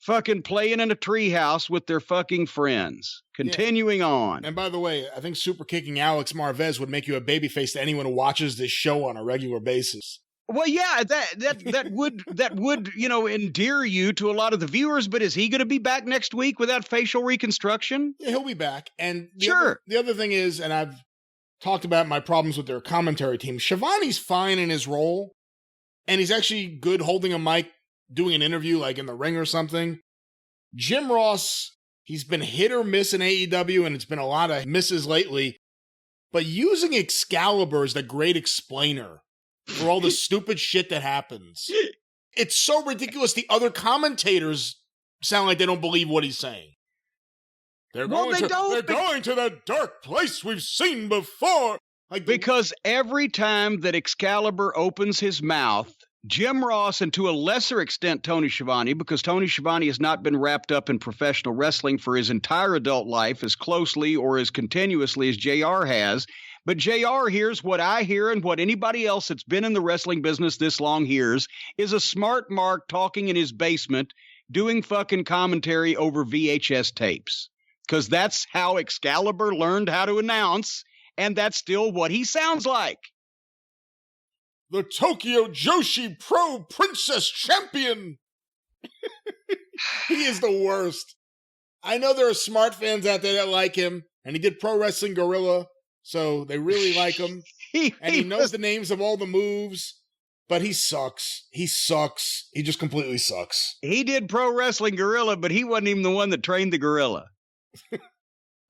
fucking playing in a treehouse with their fucking friends. Continuing on. And by the way, I think super kicking Alex Marvez would make you a babyface to anyone who watches this show on a regular basis. Well, yeah, that would, endear you to a lot of the viewers, but is he going to be back next week without facial reconstruction? Yeah, he'll be back. And the other thing is, and I've talked about my problems with their commentary team, Shavani's fine in his role, and he's actually good holding a mic, doing an interview like in the ring or something. Jim Ross, he's been hit or miss in AEW, and it's been a lot of misses lately, but using Excalibur as the great explainer for all the stupid shit that happens. It's so ridiculous. The other commentators sound like they don't believe what he's saying. They're Well, going they're going to the dark place we've seen before. Like because every time that Excalibur opens his mouth, Jim Ross, and to a lesser extent Tony Schiavone, because Tony Schiavone has not been wrapped up in professional wrestling for his entire adult life as closely or as continuously as JR has. But JR hears what I hear and what anybody else that's been in the wrestling business this long hears, is a smart mark talking in his basement, doing fucking commentary over VHS tapes. Because that's how Excalibur learned how to announce, and that's still what he sounds like. The Tokyo Joshi Pro Princess Champion. He is the worst. I know there are smart fans out there that like him, and he did Pro Wrestling Guerrilla, so they really like him. And he knows the names of all the moves, but he sucks. He sucks. He just completely sucks. He did Pro Wrestling Guerrilla, but he wasn't even the one that trained the gorilla.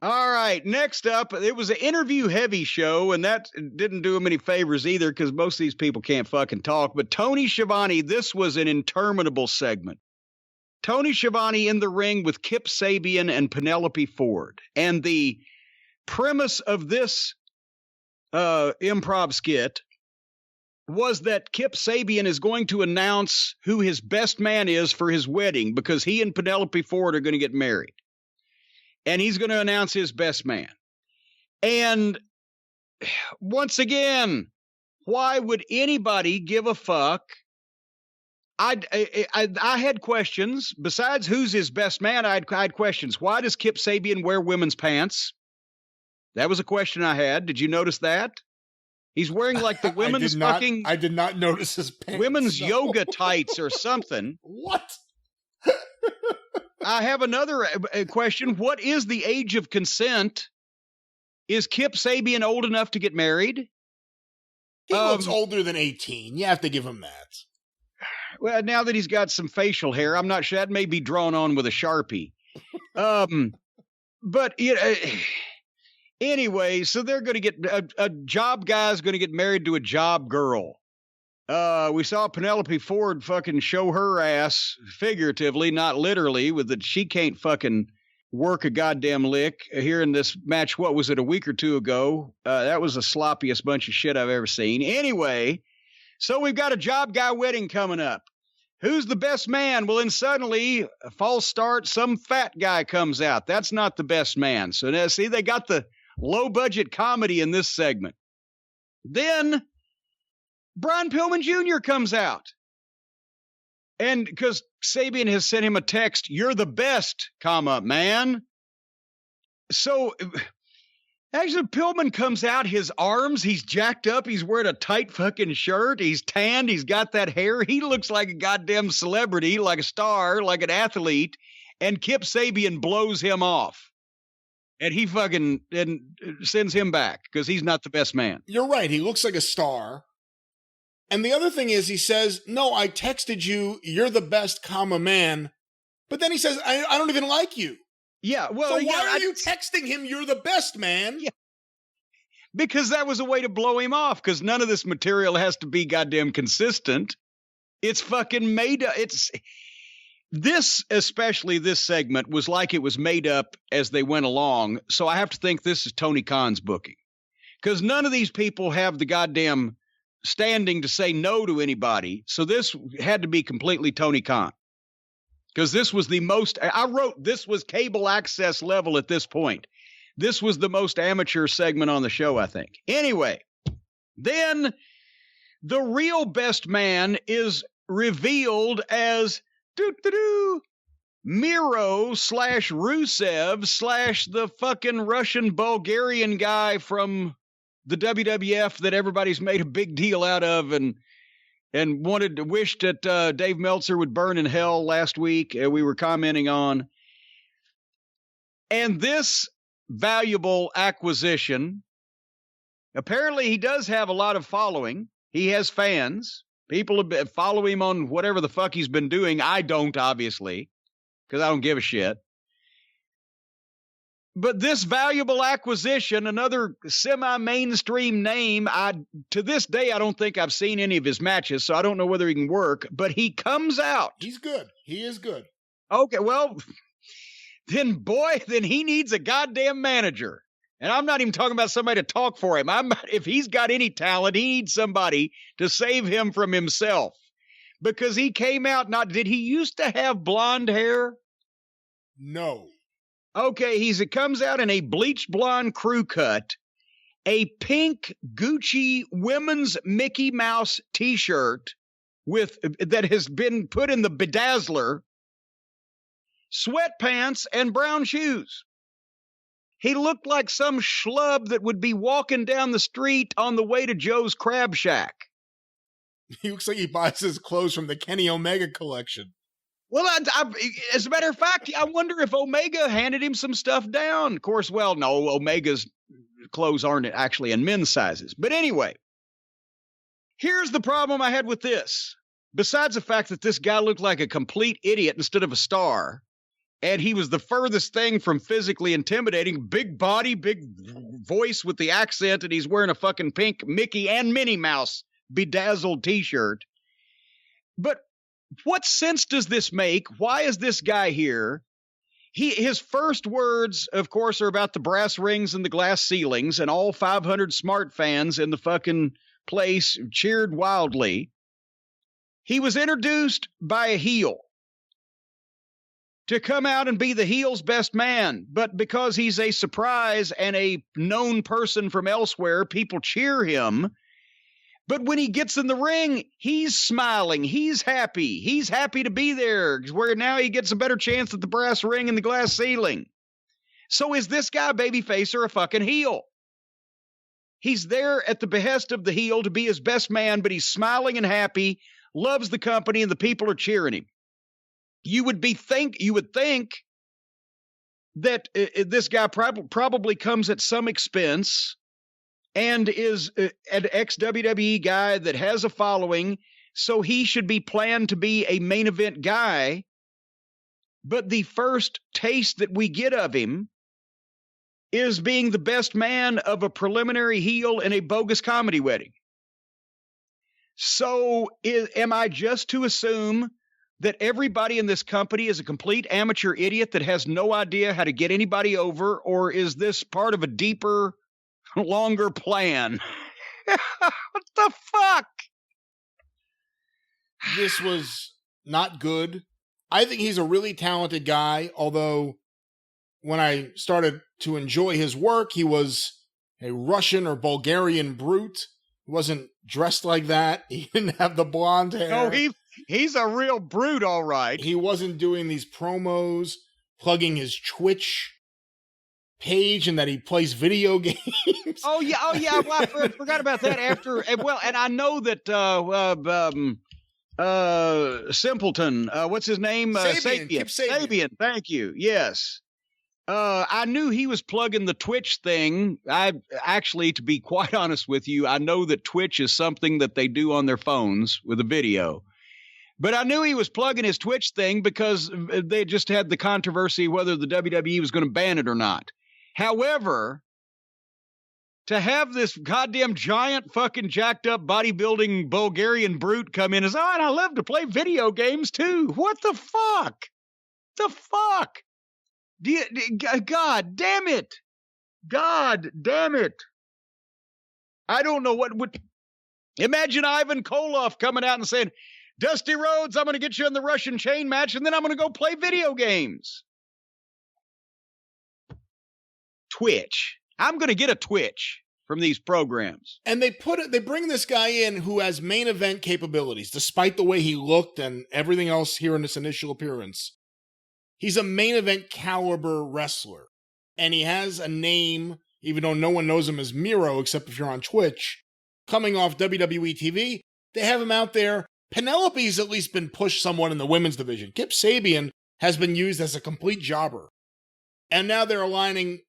All right, next up, it was an interview-heavy show, and that didn't do him any favors either because most of these people can't fucking talk. But Tony Schiavone, this was an interminable segment. Tony Schiavone in the ring with Kip Sabian and Penelope Ford. And the premise of this improv skit was that Kip Sabian is going to announce who his best man is for his wedding because he and Penelope Ford are going to get married. And he's going to announce his best man. And once again, why would anybody give a fuck? I had questions. Besides who's his best man, I had questions. Why does Kip Sabian wear women's pants? That was a question I had. Did you notice that? He's wearing like the women's I did not notice his pants. Women's yoga tights or something. What? I have another question. What is the age of consent? Is Kip Sabian old enough to get married? He looks older than 18. You have to give him that. Well, now that he's got some facial hair, I'm not sure. That may be drawn on with a Sharpie. But you know, anyway, so they're going to get a job guy's going to get married to a job girl. We saw Penelope Ford fucking show her ass figuratively, not literally, with that she can't fucking work a goddamn lick here in this match. What was it, a week or two ago? That was the sloppiest bunch of shit I've ever seen. Anyway, so we've got a job guy wedding coming up. Who's the best man? Well, then suddenly, a false start, some fat guy comes out. That's not the best man. So now, see, they got the low-budget comedy in this segment. Then Brian Pillman Jr. comes out. And because Sabian has sent him a text, you're the best, man. So actually, Pillman comes out, his arms, he's jacked up, he's wearing a tight fucking shirt, he's tanned, he's got that hair, he looks like a goddamn celebrity, like a star, like an athlete, and Kip Sabian blows him off. And he fucking sends him back because he's not the best man. You're right, he looks like a star. And the other thing is, he says, no, I texted you, you're the best, man. But then he says, I don't even like you. Yeah, well, so why are you texting him, you're the best, man? Yeah. Because that was a way to blow him off, because none of this material has to be goddamn consistent. It's fucking made up. Especially this segment, was like it was made up as they went along. So I have to think this is Tony Khan's booking. Because none of these people have the goddamn standing to say no to anybody. So this had to be completely Tony Khan. Because this was the most, I wrote, this was cable access level at this point. This was the most amateur segment on the show, I think. Anyway, then the real best man is revealed as Miro / Rusev / the fucking Russian Bulgarian guy from the WWF that everybody's made a big deal out of and wished that Dave Meltzer would burn in hell last week. We were commenting on. And this valuable acquisition, apparently he does have a lot of following. He has fans. People follow him on whatever the fuck he's been doing. I don't, obviously, because I don't give a shit. But this valuable acquisition, another semi-mainstream name, to this day, I don't think I've seen any of his matches, so I don't know whether he can work, but he comes out. He's good. He is good. Okay, well, then he needs a goddamn manager. And I'm not even talking about somebody to talk for him. If he's got any talent, he needs somebody to save him from himself. Because he came out, did he used to have blonde hair? No. Okay, he comes out in a bleached blonde crew cut, a pink Gucci women's Mickey Mouse t-shirt that has been put in the bedazzler, sweatpants, and brown shoes. He looked like some schlub that would be walking down the street on the way to Joe's Crab Shack. He looks like he buys his clothes from the Kenny Omega collection. Well, as a matter of fact, I wonder if Omega handed him some stuff down. Of course, well, no, Omega's clothes aren't actually in men's sizes. But anyway, here's the problem I had with this. Besides the fact that this guy looked like a complete idiot instead of a star, and he was the furthest thing from physically intimidating, big body, big voice with the accent, and he's wearing a fucking pink Mickey and Minnie Mouse bedazzled t-shirt. But what sense does this make? Why is this guy here? His first words, of course, are about the brass rings and the glass ceilings, and all 500 smart fans in the fucking place cheered wildly. He was introduced by a heel to come out and be the heel's best man, but because he's a surprise and a known person from elsewhere, people cheer him. But when he gets in the ring, he's smiling. He's happy. He's happy to be there, where now he gets a better chance at the brass ring and the glass ceiling. So is this guy a babyface or a fucking heel? He's there at the behest of the heel to be his best man, but he's smiling and happy, loves the company, and the people are cheering him. You would think that this guy probably comes at some expense and is an ex-WWE guy that has a following, so he should be planned to be a main event guy. But the first taste that we get of him is being the best man of a preliminary heel in a bogus comedy wedding. So am I just to assume that everybody in this company is a complete amateur idiot that has no idea how to get anybody over, or is this part of a deeper, longer plan? What the fuck? This was not good. I think he's a really talented guy, although when I started to enjoy his work, he was a Russian or Bulgarian brute. He wasn't dressed like that. He didn't have the blonde hair. No, he's a real brute, all right. He wasn't doing these promos, plugging his Twitch page, and that he plays video games. Oh yeah. Well, I forgot about that after. Well, and I know that Simpleton, what's his name? Sabian. Sabian. Thank you. Yes. I knew he was plugging the Twitch thing. To be quite honest with you, I know that Twitch is something that they do on their phones with a video. But I knew he was plugging his Twitch thing because they just had the controversy whether the WWE was going to ban it or not. However, to have this goddamn giant fucking jacked up bodybuilding Bulgarian brute come in as, and I love to play video games too. What the fuck? The fuck? God damn it. God damn it. I don't know what would. Imagine Ivan Koloff coming out and saying, Dusty Rhodes, I'm going to get you in the Russian chain match, and then I'm going to go play video games. Twitch. I'm going to get a Twitch from these programs. And they bring this guy in who has main event capabilities, despite the way he looked and everything else here in this initial appearance. He's a main event caliber wrestler. And he has a name, even though no one knows him as Miro, except if you're on Twitch, coming off WWE TV. They have him out there. Penelope's at least been pushed somewhat in the women's division. Kip Sabian has been used as a complete jobber. And now they're aligning,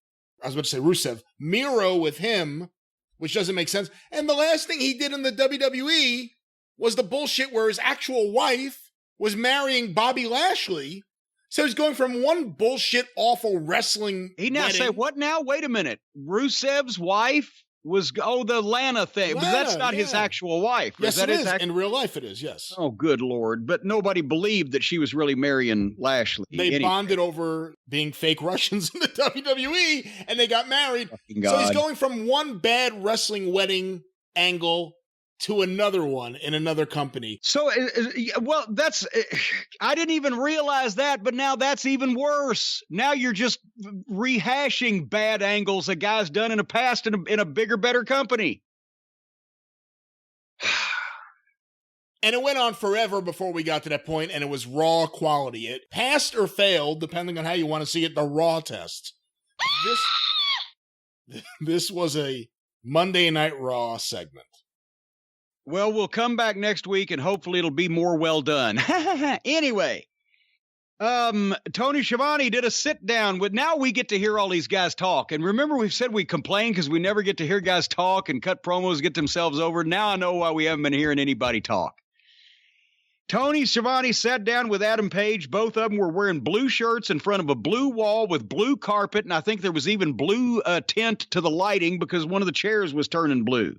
I was about to say Rusev, Miro with him, which doesn't make sense. And the last thing he did in the WWE was the bullshit where his actual wife was marrying Bobby Lashley. So he's going from one bullshit, awful wrestling He now wedding. say, what now? Wait a minute. Rusev's wife the Lana thing. But that's not his actual wife. Yes, it is. His In real life, it is, yes. Oh, good Lord. But nobody believed that she was really marrying Lashley. They bonded over being fake Russians in the WWE, and they got married. So he's going from one bad wrestling wedding angle to another one in another company. So, well, I didn't even realize that, but now that's even worse. Now you're just rehashing bad angles a guy's done in the past in a bigger, better company. And it went on forever before we got to that point, and it was Raw quality. It passed or failed, depending on how you want to see it, the Raw test. This was a Monday Night Raw segment. Well, we'll come back next week, and hopefully it'll be more well done. Anyway, Tony Schiavone did a sit-down. Now we get to hear all these guys talk. And remember, we've said we complain because we never get to hear guys talk and cut promos, get themselves over. Now I know why we haven't been hearing anybody talk. Tony Schiavone sat down with Adam Page. Both of them were wearing blue shirts in front of a blue wall with blue carpet, and I think there was even blue tint to the lighting because one of the chairs was turning blue.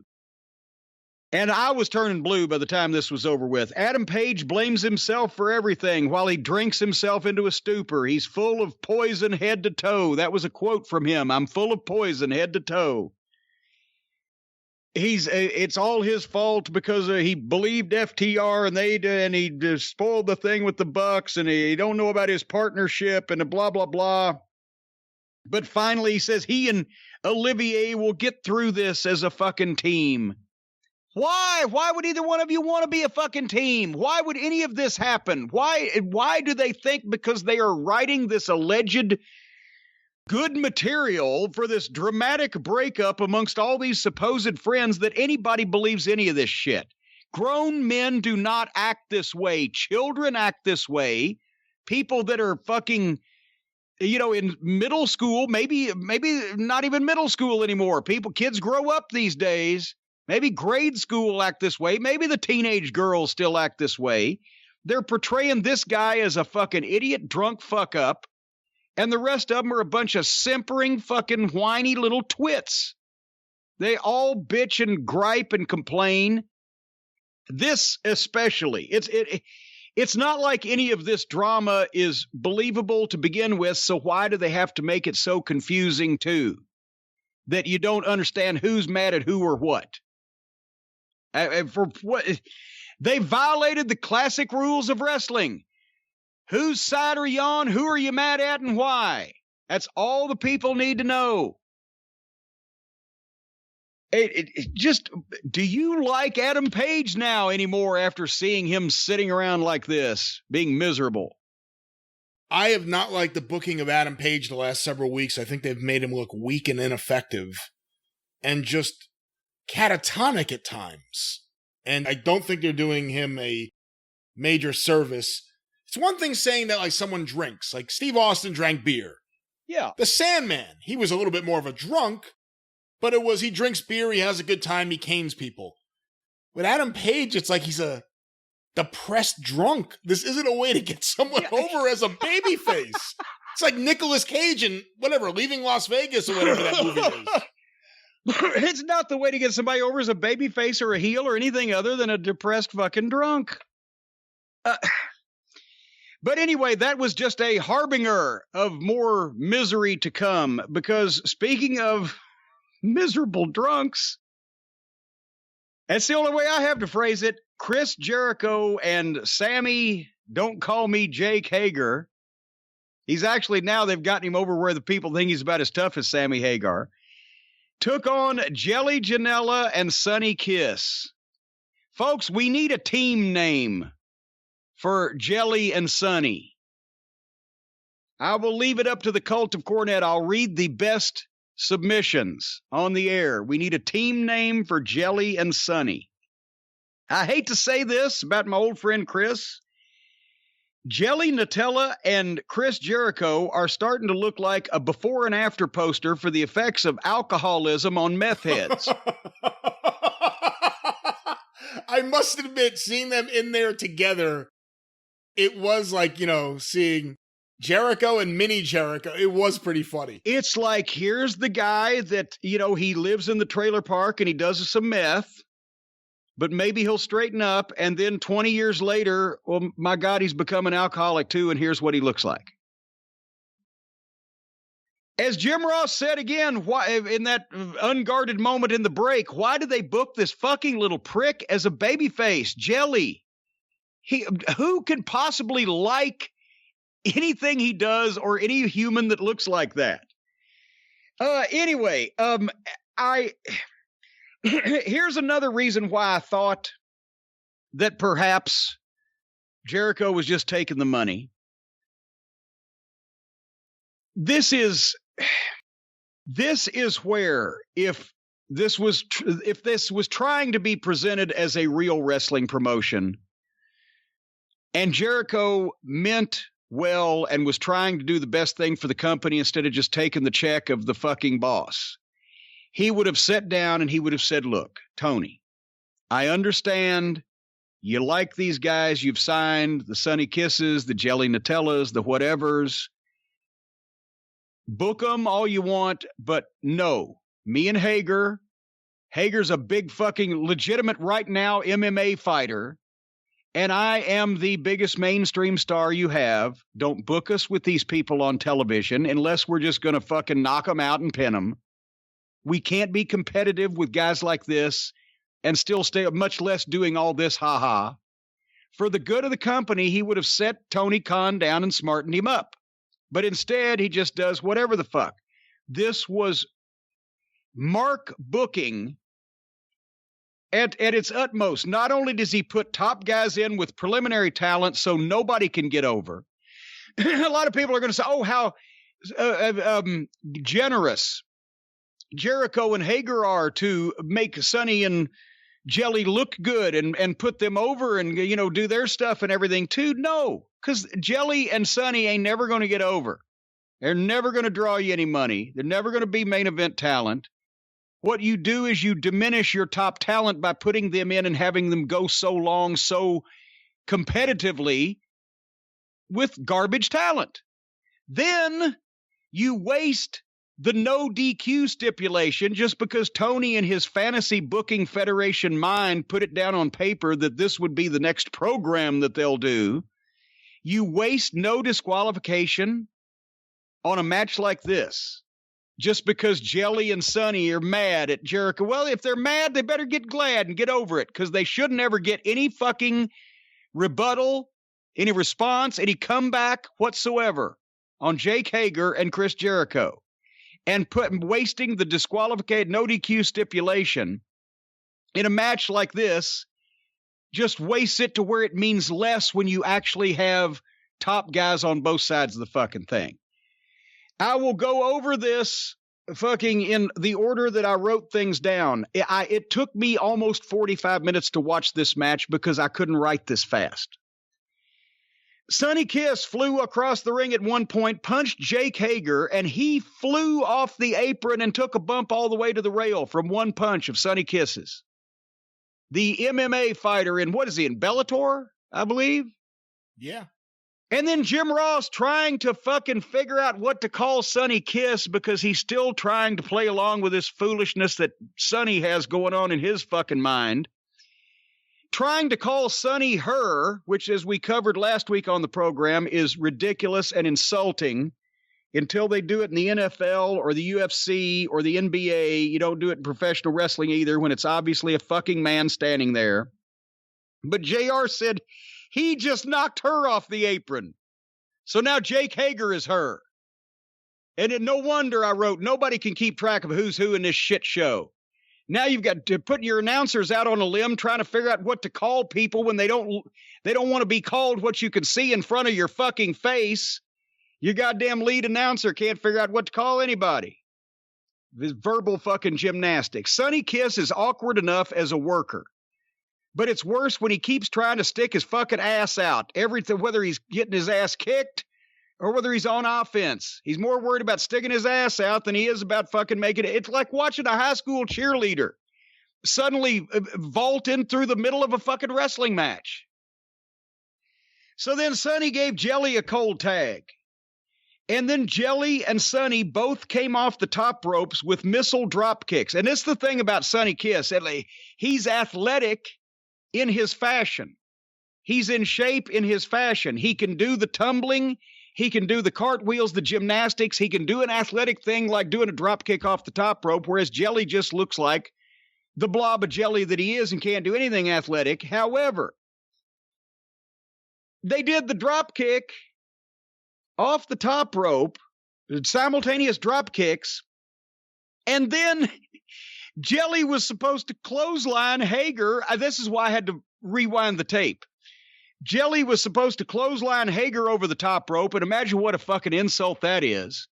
And I was turning blue by the time this was over with. Adam Page blames himself for everything while he drinks himself into a stupor. He's full of poison head to toe. That was a quote from him. I'm full of poison head to toe. It's all his fault because he believed FTR and he spoiled the thing with the Bucks and he don't know about his partnership and blah, blah, blah. But finally he says he and Olivier will get through this as a fucking team. Why? Why would either one of you want to be a fucking team? Why would any of this happen? Why do they think because they are writing this alleged good material for this dramatic breakup amongst all these supposed friends that anybody believes any of this shit? Grown men do not act this way. Children act this way. People that are fucking, in middle school, maybe not even middle school anymore. Kids grow up these days. Maybe grade school act this way. Maybe the teenage girls still act this way. They're portraying this guy as a fucking idiot, drunk fuck up. And the rest of them are a bunch of simpering, fucking whiny little twits. They all bitch and gripe and complain. This especially. It's not like any of this drama is believable to begin with, so why do they have to make it so confusing too? That you don't understand who's mad at who or what. For what? They violated the classic rules of wrestling. Whose side are you on? Who are you mad at and why? That's all the people need to know. Do you like Adam Page now anymore after seeing him sitting around like this, being miserable? I have not liked the booking of Adam Page the last several weeks. I think they've made him look weak and ineffective and just catatonic at times. And I don't think they're doing him a major service. It's one thing saying that like someone drinks, like Steve Austin drank beer. Yeah. The Sandman, he was a little bit more of a drunk, but he drinks beer, he has a good time, he canes people. With Adam Page, it's like he's a depressed drunk. This isn't a way to get someone over as a babyface. It's like Nicolas Cage and whatever, Leaving Las Vegas or whatever that movie is. It's not the way to get somebody over as a babyface or a heel or anything other than a depressed fucking drunk. But anyway, that was just a harbinger of more misery to come, because speaking of miserable drunks, that's the only way I have to phrase it. Chris Jericho and Sammy, don't call me Jake Hager. He's actually, now they've gotten him over where the people think he's about as tough as Sammy Hagar. Took on Jelly Janela and Sunny Kiss. Folks, we need a team name for Jelly and Sunny. I will leave it up to the cult of Cornette. I'll read the best submissions on the air. We need a team name for Jelly and Sunny. I hate to say this about my old friend Chris. Jelly Nutella and Chris Jericho are starting to look like a before and after poster for the effects of alcoholism on meth heads. I must admit, seeing them in there together, it was like, seeing Jericho and Mini Jericho. It was pretty funny. It's like, here's the guy that, he lives in the trailer park and he does some meth, but maybe he'll straighten up. And then 20 years later, well, my God, he's become an alcoholic too. And here's what he looks like. As Jim Ross said again, why, in that unguarded moment in the break, why did they book this fucking little prick as a babyface? Jelly. Who can possibly like anything he does or any human that looks like that? Anyway, here's another reason why I thought that perhaps Jericho was just taking the money. This is where if this was trying to be presented as a real wrestling promotion and Jericho meant well and was trying to do the best thing for the company instead of just taking the check of the fucking boss, he would have sat down and he would have said, look, Tony, I understand you like these guys you've signed, the Sunny Kisses, the Jelly Nutellas, the whatevers. Book them all you want, but no, me and Hager's a big fucking legitimate right now MMA fighter, and I am the biggest mainstream star you have. Don't book us with these people on television unless we're just going to fucking knock them out and pin them. We can't be competitive with guys like this and still stay, much less doing all this ha-ha. For the good of the company, he would have set Tony Khan down and smartened him up. But instead, he just does whatever the fuck. This was Mark booking at its utmost. Not only does he put top guys in with preliminary talent so nobody can get over. A lot of people are going to say, oh, how generous Jericho and Hager are to make Sonny and Jelly look good and put them over and, do their stuff and everything too. No, because Jelly and Sonny ain't never going to get over. They're never going to draw you any money. They're never going to be main event talent. What you do is you diminish your top talent by putting them in and having them go so long, so competitively with garbage talent. Then you waste the no DQ stipulation just because Tony and his fantasy booking federation mind put it down on paper that this would be the next program that they'll do. You waste no disqualification on a match like this just because Jelly and Sonny are mad at Jericho. Well, if they're mad, they better get glad and get over it because they should never get any fucking rebuttal, any response, any comeback whatsoever on Jake Hager and Chris Jericho. And wasting the disqualified no DQ stipulation in a match like this just wastes it to where it means less when you actually have top guys on both sides of the fucking thing. I will go over this fucking in the order that I wrote things down. It took me almost 45 minutes to watch this match because I couldn't write this fast. Sonny Kiss flew across the ring at one point, punched Jake Hager, and he flew off the apron and took a bump all the way to the rail from one punch of Sonny Kiss's. The MMA fighter in, what is he, in Bellator, I believe? Yeah. And then Jim Ross trying to fucking figure out what to call Sonny Kiss because he's still trying to play along with this foolishness that Sonny has going on in his fucking mind. Trying to call Sonny her, which as we covered last week on the program, is ridiculous and insulting. Until they do it in the NFL or the UFC or the NBA, you don't do it in professional wrestling either when it's obviously a fucking man standing there. But JR said he just knocked her off the apron. So now Jake Hager is her. And no wonder I wrote, nobody can keep track of who's who in this shit show. Now you've got to put your announcers out on a limb trying to figure out what to call people when they don't want to be called what you can see in front of your fucking face. Your goddamn lead announcer can't figure out what to call anybody. This verbal fucking gymnastics. Sonny Kiss is awkward enough as a worker. But it's worse when he keeps trying to stick his fucking ass out. Everything, whether he's getting his ass kicked or whether he's on offense. He's more worried about sticking his ass out than he is about fucking making it. It's like watching a high school cheerleader suddenly vault in through the middle of a fucking wrestling match. So then Sonny gave Jelly a cold tag. And then Jelly and Sonny both came off the top ropes with missile drop kicks. And it's the thing about Sonny Kiss. He's athletic in his fashion. He's in shape in his fashion. He can do the tumbling. He can do the cartwheels, the gymnastics. He can do an athletic thing like doing a drop kick off the top rope, whereas Jelly just looks like the blob of jelly that he is and can't do anything athletic. However, they did the drop kick off the top rope, simultaneous drop kicks, and then Jelly was supposed to clothesline Hager. This is why I had to rewind the tape. Jelly was supposed to clothesline Hager over the top rope, and imagine what a fucking insult that is.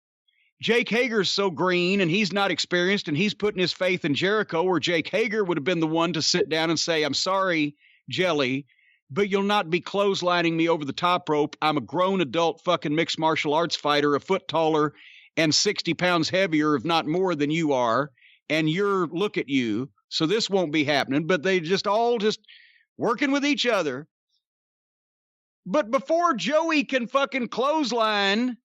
Jake Hager's so green, and he's not experienced, and he's putting his faith in Jericho, where Jake Hager would have been the one to sit down and say, I'm sorry, Jelly, but you'll not be clotheslining me over the top rope. I'm a grown adult fucking mixed martial arts fighter, a foot taller and 60 pounds heavier, if not more than you are. And look at you. So this won't be happening. But they just all working with each other. But before Joey can fucking clothesline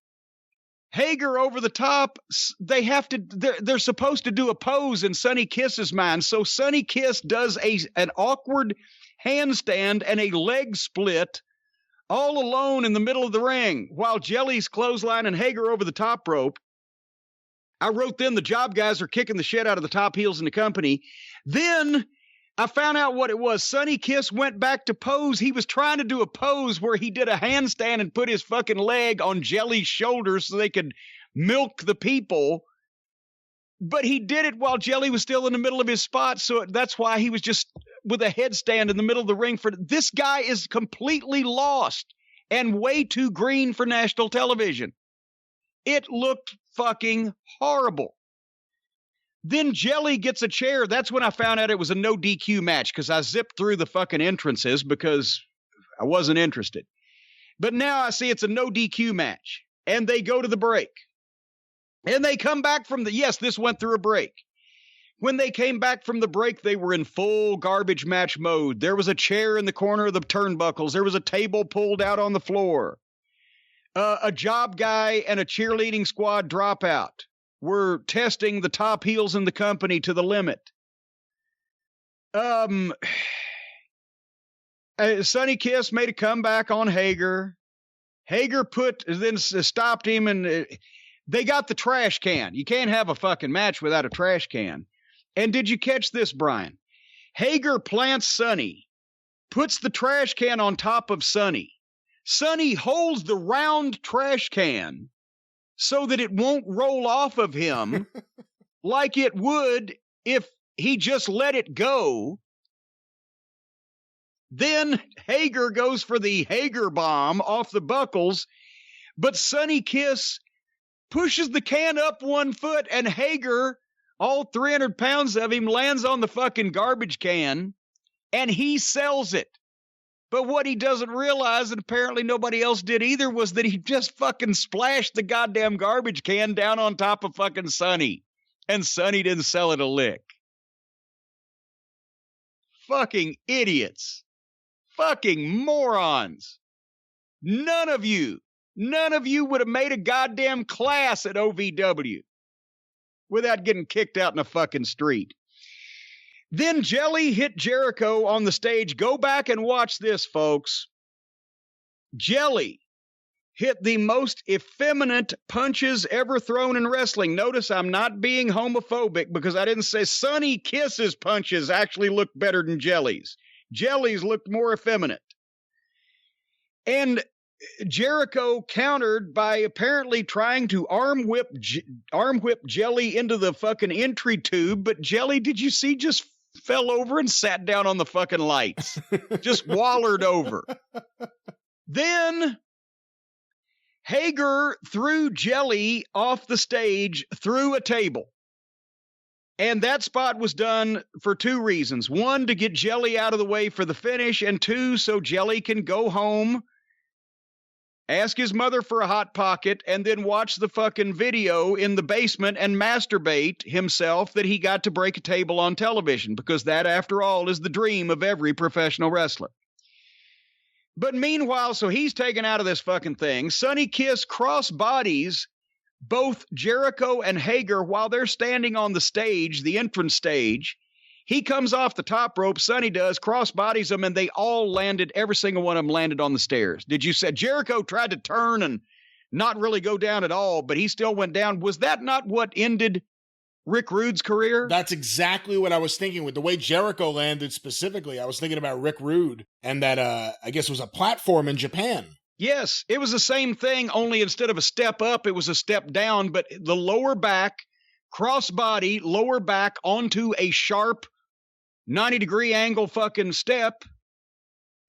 Hager over the top, they're supposed to do a pose in Sonny Kiss's mind. So Sonny Kiss does an awkward handstand and a leg split all alone in the middle of the ring while Jelly's clotheslining Hager over the top rope. I wrote then the job guys are kicking the shit out of the top heels in the company. Then I found out what it was. Sonny Kiss went back to pose. He was trying to do a pose where he did a handstand and put his fucking leg on Jelly's shoulders so they could milk the people. But he did it while Jelly was still in the middle of his spot, so that's why he was just with a headstand in the middle of the ring. This guy is completely lost and way too green for national television. It looked fucking horrible. Then Jelly gets a chair. That's when I found out it was a no DQ match, because I zipped through the fucking entrances because I wasn't interested. But now I see it's a no DQ match, and they go to the break. And they come back from this went through a break. When they came back from the break, they were in full garbage match mode. There was a chair in the corner of the turnbuckles. There was a table pulled out on the floor. A job guy and a cheerleading squad dropout were testing the top heels in the company to the limit. Sonny Kiss made a comeback on Hager. Hager stopped him, and they got the trash can. You can't have a fucking match without a trash can. And did you catch this, Brian? Hager plants Sonny, puts the trash can on top of Sonny. Sonny holds the round trash can so that it won't roll off of him like it would if he just let it go. Then Hager goes for the Hager bomb off the buckles, but Sonny Kiss pushes the can up 1 foot, and Hager, all 300 pounds of him, lands on the fucking garbage can, and he sells it. But what he doesn't realize, and apparently nobody else did either, was that he just fucking splashed the goddamn garbage can down on top of fucking Sonny, and Sonny didn't sell it a lick. Fucking idiots. Fucking morons. None of you would have made a goddamn class at OVW without getting kicked out in the fucking street. Then Jelly hit Jericho on the stage. Go back and watch this, folks. Jelly hit the most effeminate punches ever thrown in wrestling. Notice I'm not being homophobic because I didn't say Sonny Kiss's punches actually looked better than Jelly's. Jelly's looked more effeminate. And Jericho countered by apparently trying to arm whip Jelly into the fucking entry tube. But Jelly, did you see, just fell over and sat down on the fucking lights. Just wallered over. Then Hager threw Jelly off the stage through a table. And that spot was done for 2 reasons. 1, to get Jelly out of the way for the finish, and 2, so Jelly can go home, ask his mother for a Hot Pocket, and then watch the fucking video in the basement and masturbate himself that he got to break a table on television, because that, after all, is the dream of every professional wrestler. But meanwhile, so he's taken out of this fucking thing. Sonny Kiss cross bodies both Jericho and Hager while they're standing on the stage, the entrance stage. He comes off the top rope, Sonny does, cross bodies them, and they all landed, every single one of them landed on the stairs. Did you say Jericho tried to turn and not really go down at all, but he still went down? Was that not what ended Rick Rude's career? That's exactly what I was thinking with the way Jericho landed specifically. I was thinking about Rick Rude and that, I guess it was a platform in Japan. Yes, it was the same thing, only instead of a step up, it was a step down, but the lower back, crossbody, lower back onto a sharp 90-degree angle fucking step,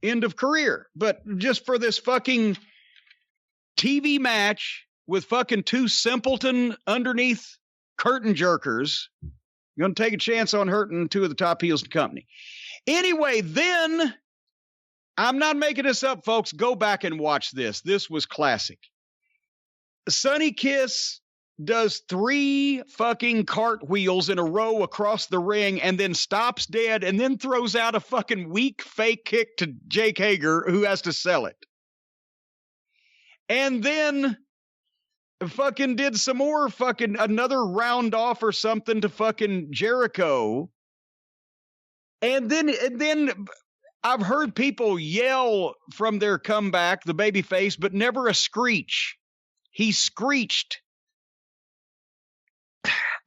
end of career. But just for this fucking TV match with fucking two simpleton underneath curtain jerkers, you're going to take a chance on hurting two of the top heels in the company. Anyway, then, I'm not making this up, folks. Go back and watch this. This was classic. Sonny Kiss does 3 fucking cartwheels in a row across the ring and then stops dead and then throws out a fucking weak fake kick to Jake Hager, who has to sell it. And then fucking did some more fucking another round off or something to fucking Jericho. And then I've heard people yell from their comeback, the babyface, but never a screech. He screeched.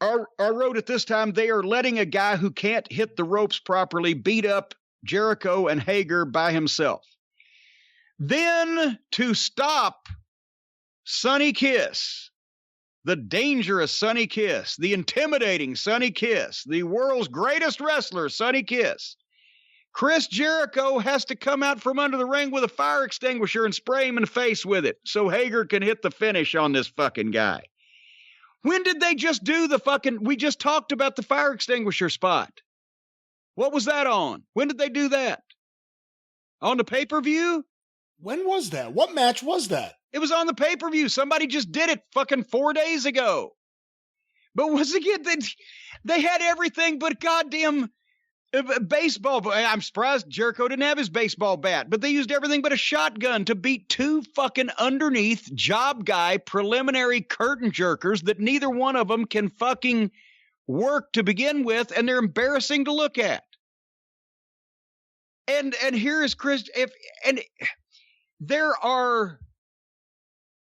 I wrote at this time, they are letting a guy who can't hit the ropes properly beat up Jericho and Hager by himself. Then to stop Sonny Kiss, the dangerous Sonny Kiss, the intimidating Sonny Kiss, the world's greatest wrestler, Sonny Kiss, Chris Jericho has to come out from under the ring with a fire extinguisher and spray him in the face with it so Hager can hit the finish on this fucking guy. When did they just do the fucking, we just talked about the fire extinguisher spot. What was that on? When did they do that? On the pay-per-view? When was that? What match was that? It was on the pay-per-view. Somebody just did it fucking 4 days ago. But once again, they had everything but goddamn baseball. I'm surprised Jericho didn't have his baseball bat, but they used everything but a shotgun to beat 2 fucking underneath job guy preliminary curtain jerkers that neither one of them can fucking work to begin with, and they're embarrassing to look at. And here is Chris, there are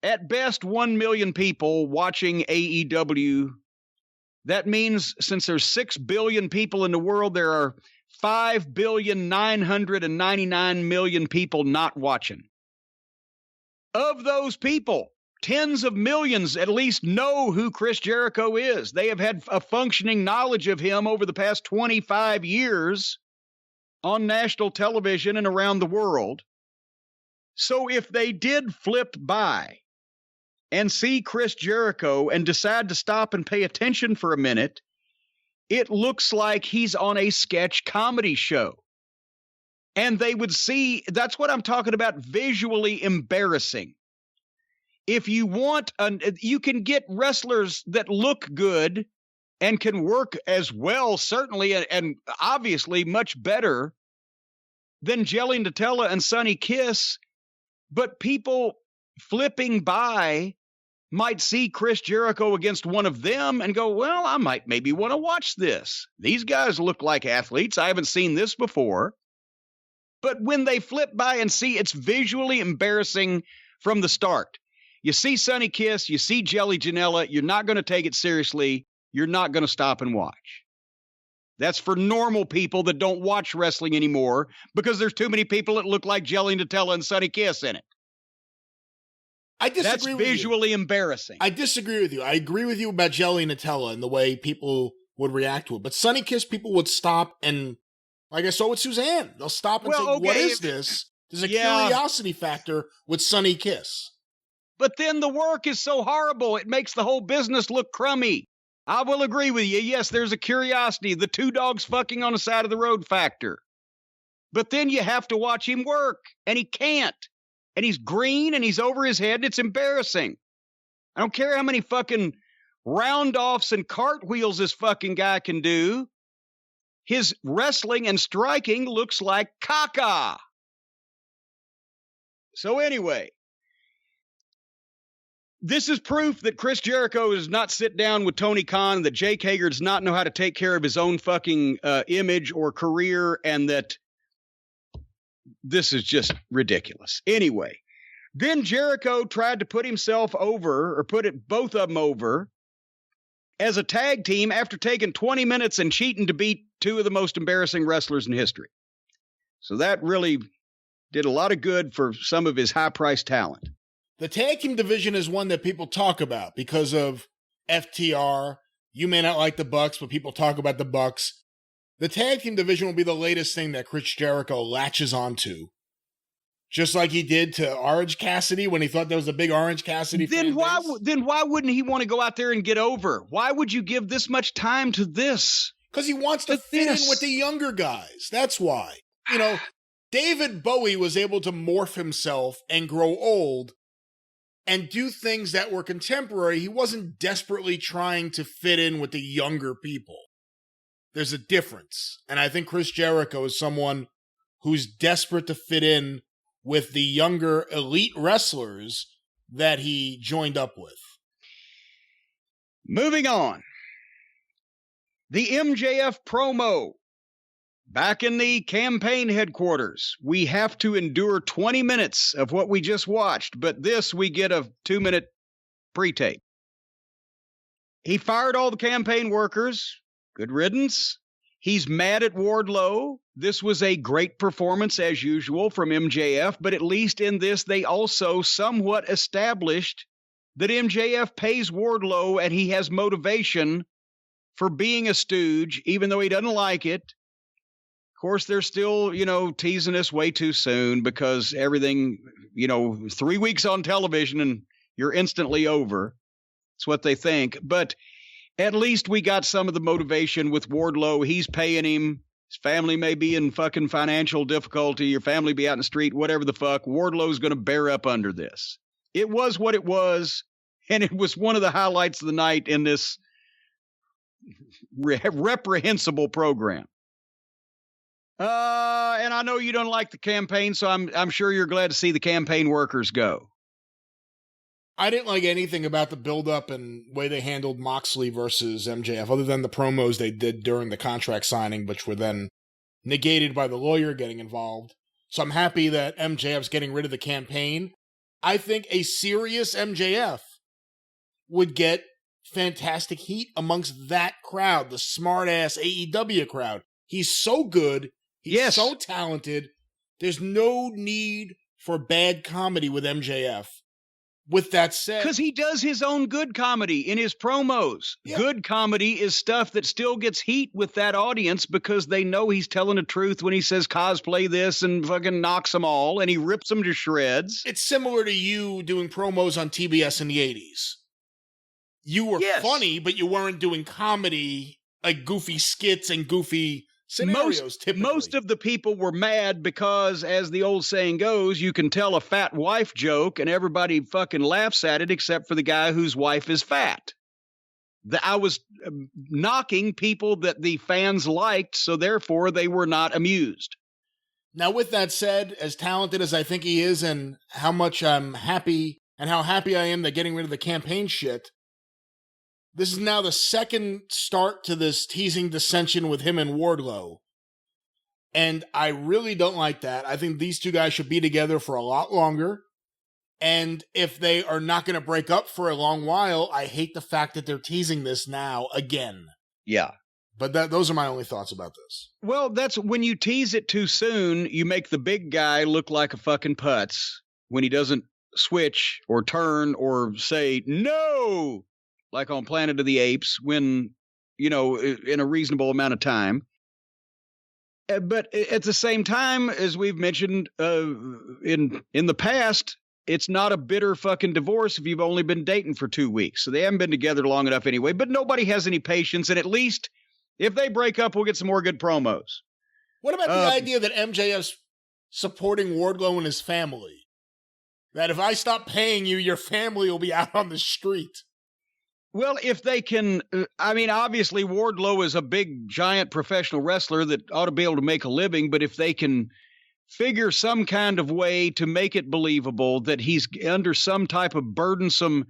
at best 1 million people watching AEW. That means since there's 6 billion people in the world, there are 5,999,000,000 people not watching. Of those people, tens of millions at least know who Chris Jericho is. They have had a functioning knowledge of him over the past 25 years on national television and around the world. So if they did flip by and see Chris Jericho and decide to stop and pay attention for a minute, it looks like he's on a sketch comedy show. And they would see, that's what I'm talking about, visually embarrassing. If you want, you can get wrestlers that look good and can work as well, certainly, and obviously much better than Jelly Nutella and Sonny Kiss, but people flipping by might see Chris Jericho against one of them and go, well, I might maybe want to watch this. These guys look like athletes. I haven't seen this before. But when they flip by and see, it's visually embarrassing from the start. You see Sonny Kiss, you see Jelly Janela, you're not going to take it seriously. You're not going to stop and watch. That's for normal people that don't watch wrestling anymore because there's too many people that look like Jelly Nutella and Sonny Kiss in it. I disagree That's with visually you. embarrassing. I disagree with you. I agree with you about Jelly Nutella and the way people would react to it. But Sonny Kiss, people would stop and, like I saw with Suzanne, they'll stop and say, what is this? There's a curiosity factor with Sonny Kiss. But then the work is so horrible, it makes the whole business look crummy. I will agree with you. Yes, there's a curiosity, the 2 dogs fucking on the side of the road factor. But then you have to watch him work, and he can't. And he's green, and he's over his head, and it's embarrassing. I don't care how many fucking round-offs and cartwheels this fucking guy can do. His wrestling and striking looks like caca. So anyway, this is proof that Chris Jericho does not sit down with Tony Khan, that Jake Hager does not know how to take care of his own fucking image or career, and that this is just ridiculous. Anyway, then Jericho tried to put himself over, or both of them over, as a tag team after taking 20 minutes and cheating to beat two of the most embarrassing wrestlers in history. So that really did a lot of good for some of his high-priced talent. The tag team division is one that people talk about because of FTR. You may not like the Bucks, but people talk about the Bucks. The tag team division will be the latest thing that Chris Jericho latches onto. Just like he did to Orange Cassidy when he thought there was a big Orange Cassidy fan base. Then why wouldn't he want to go out there and get over? Why would you give this much time to this? Because he wants to fit in with the younger guys. That's why. You know, David Bowie was able to morph himself and grow old and do things that were contemporary. He wasn't desperately trying to fit in with the younger people. There's a difference. And I think Chris Jericho is someone who's desperate to fit in with the younger elite wrestlers that he joined up with. Moving on. The MJF promo. Back in the campaign headquarters, we have to endure 20 minutes of what we just watched, but this we get a 2-minute pre-tape. He fired all the campaign workers. Good riddance. He's mad at Wardlow. This was a great performance as usual from MJF, but at least in this they also somewhat established that MJF pays Wardlow and he has motivation for being a stooge, even though he doesn't like it. Of course, they're still, teasing us way too soon because everything, 3 weeks on television and you're instantly over. That's what they think. But at least we got some of the motivation with Wardlow. He's paying him. His family may be in fucking financial difficulty. Your family be out in the street, whatever the fuck. Wardlow's going to bear up under this. It was what it was, and it was one of the highlights of the night in this reprehensible program. And I know you don't like the campaign, so I'm sure you're glad to see the campaign workers go. I didn't like anything about the build-up and way they handled Moxley versus MJF, other than the promos they did during the contract signing, which were then negated by the lawyer getting involved. So I'm happy that MJF's getting rid of the campaign. I think a serious MJF would get fantastic heat amongst that crowd, the smart-ass AEW crowd. He's so good. He's so talented. There's no need for bad comedy with MJF. With that said... Because he does his own good comedy in his promos. Yeah. Good comedy is stuff that still gets heat with that audience because they know he's telling the truth when he says cosplay this and fucking knocks them all and he rips them to shreds. It's similar to you doing promos on TBS in the 80s. You were funny, but you weren't doing comedy, like goofy skits and goofy scenarios, typically. Most of the people were mad because, as the old saying goes, you can tell a fat wife joke and everybody fucking laughs at it except for the guy whose wife is fat. I was knocking people that the fans liked, so therefore they were not amused. Now, with that said, as talented as I think he is and how much I'm happy and how happy I am that getting rid of the campaign shit, this is now the second start to this teasing dissension with him and Wardlow. And I really don't like that. I think these two guys should be together for a lot longer. And if they are not going to break up for a long while, I hate the fact that they're teasing this now again. Yeah. But those are my only thoughts about this. Well, that's when you tease it too soon, you make the big guy look like a fucking putz when he doesn't switch or turn or say no, like on Planet of the Apes, when, in a reasonable amount of time. But at the same time, as we've mentioned in the past, it's not a bitter fucking divorce if you've only been dating for 2 weeks. So they haven't been together long enough anyway, but nobody has any patience. And at least if they break up, we'll get some more good promos. What about the idea that MJF's supporting Wardlow and his family? That if I stop paying you, your family will be out on the street. Well, if they can, obviously Wardlow is a big, giant professional wrestler that ought to be able to make a living, but if they can figure some kind of way to make it believable that he's under some type of burdensome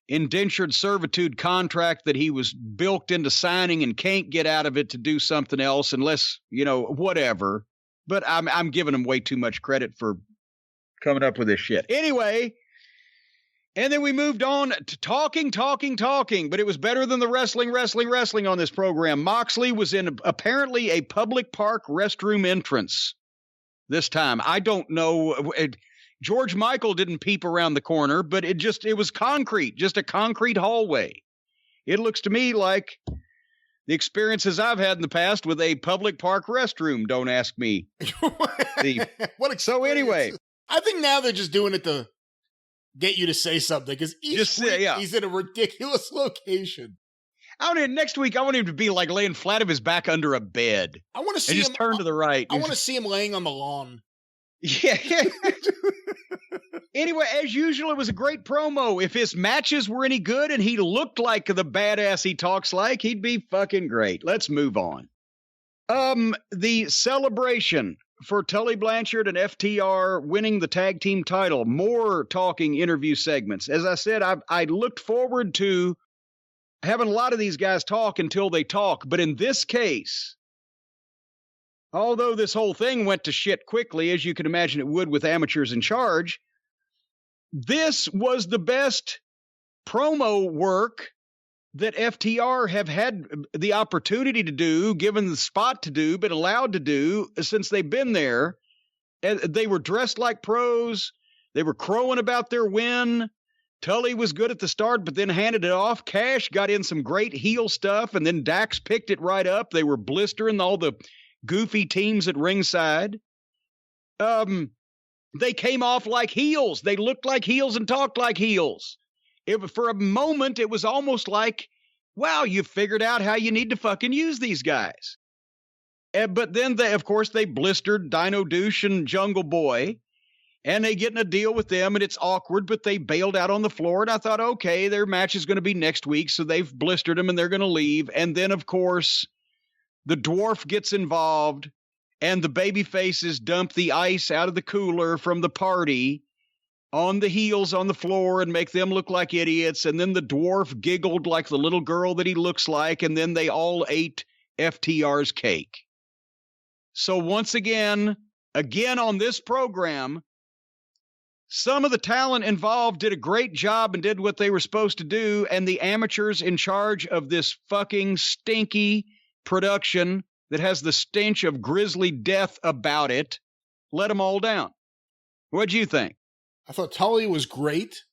indentured servitude contract that he was bilked into signing and can't get out of it to do something else unless, whatever. But I'm giving him way too much credit for coming up with this shit. Anyway, and then we moved on to talking, but it was better than the wrestling on this program. Moxley was in apparently a public park restroom entrance this time. I don't know. George Michael didn't peep around the corner, but it was concrete, just a concrete hallway. It looks to me like the experiences I've had in the past with a public park restroom. Don't ask me. So anyway, I think now they're just doing it to get you to say something because he's in a ridiculous location. Next week, I want him to be like laying flat of his back under a bed. I want to see him turn to the right. I want to see him laying on the lawn. Yeah. Anyway, as usual, it was a great promo. If his matches were any good and he looked like the badass he talks like, he'd be fucking great. Let's move on. The celebration for Tully Blanchard and FTR winning the tag team title. More talking interview segments. As I said, I looked forward to having a lot of these guys talk until they talk. But in this case, although this whole thing went to shit quickly, as you can imagine it would with amateurs in charge, this was the best promo work that FTR have had the opportunity to do, given the spot to do, been allowed to do since they've been there. And they were dressed like pros. They were crowing about their win. Tully was good at the start, but then handed it off. Cash got in some great heel stuff, and then Dax picked it right up. They were blistering all the goofy teams at ringside. They came off like heels. They looked like heels and talked like heels. For a moment, it was almost like, wow, you figured out how you need to fucking use these guys. But then, of course, they blistered Dino Douche and Jungle Boy, and they get in a deal with them, and it's awkward, but they bailed out on the floor, and I thought, okay, their match is going to be next week, so they've blistered them, and they're going to leave. And then, of course, the dwarf gets involved, and the baby faces dump the ice out of the cooler from the party on the heels on the floor and make them look like idiots. And then the dwarf giggled like the little girl that he looks like, and then they all ate FTR's cake. So once again on this program, some of the talent involved did a great job and did what they were supposed to do, and the amateurs in charge of this fucking stinky production that has the stench of grisly death about it let them all down. What'd you think? I thought Tully was great.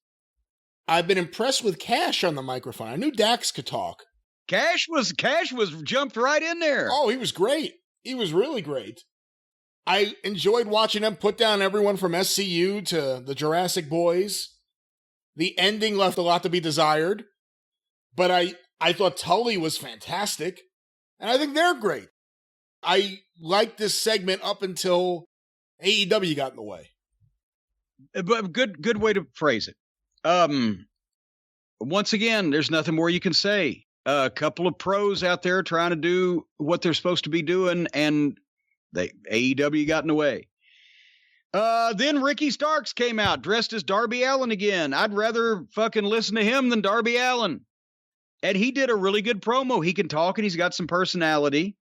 I've been impressed with Cash on the microphone. I knew Dax could talk. Cash was jumped right in there. Oh, he was great. He was really great. I enjoyed watching them put down everyone from SCU to the Jurassic Boys. The ending left a lot to be desired, but I thought Tully was fantastic, and I think they're great. I liked this segment up until AEW got in the way. But good way to phrase it. Once again, there's nothing more you can say. A couple of pros out there trying to do what they're supposed to be doing, and AEW got in the way. Then Ricky Starks came out dressed as Darby Allin again. I'd rather fucking listen to him than Darby Allin. And he did a really good promo. He can talk and he's got some personality.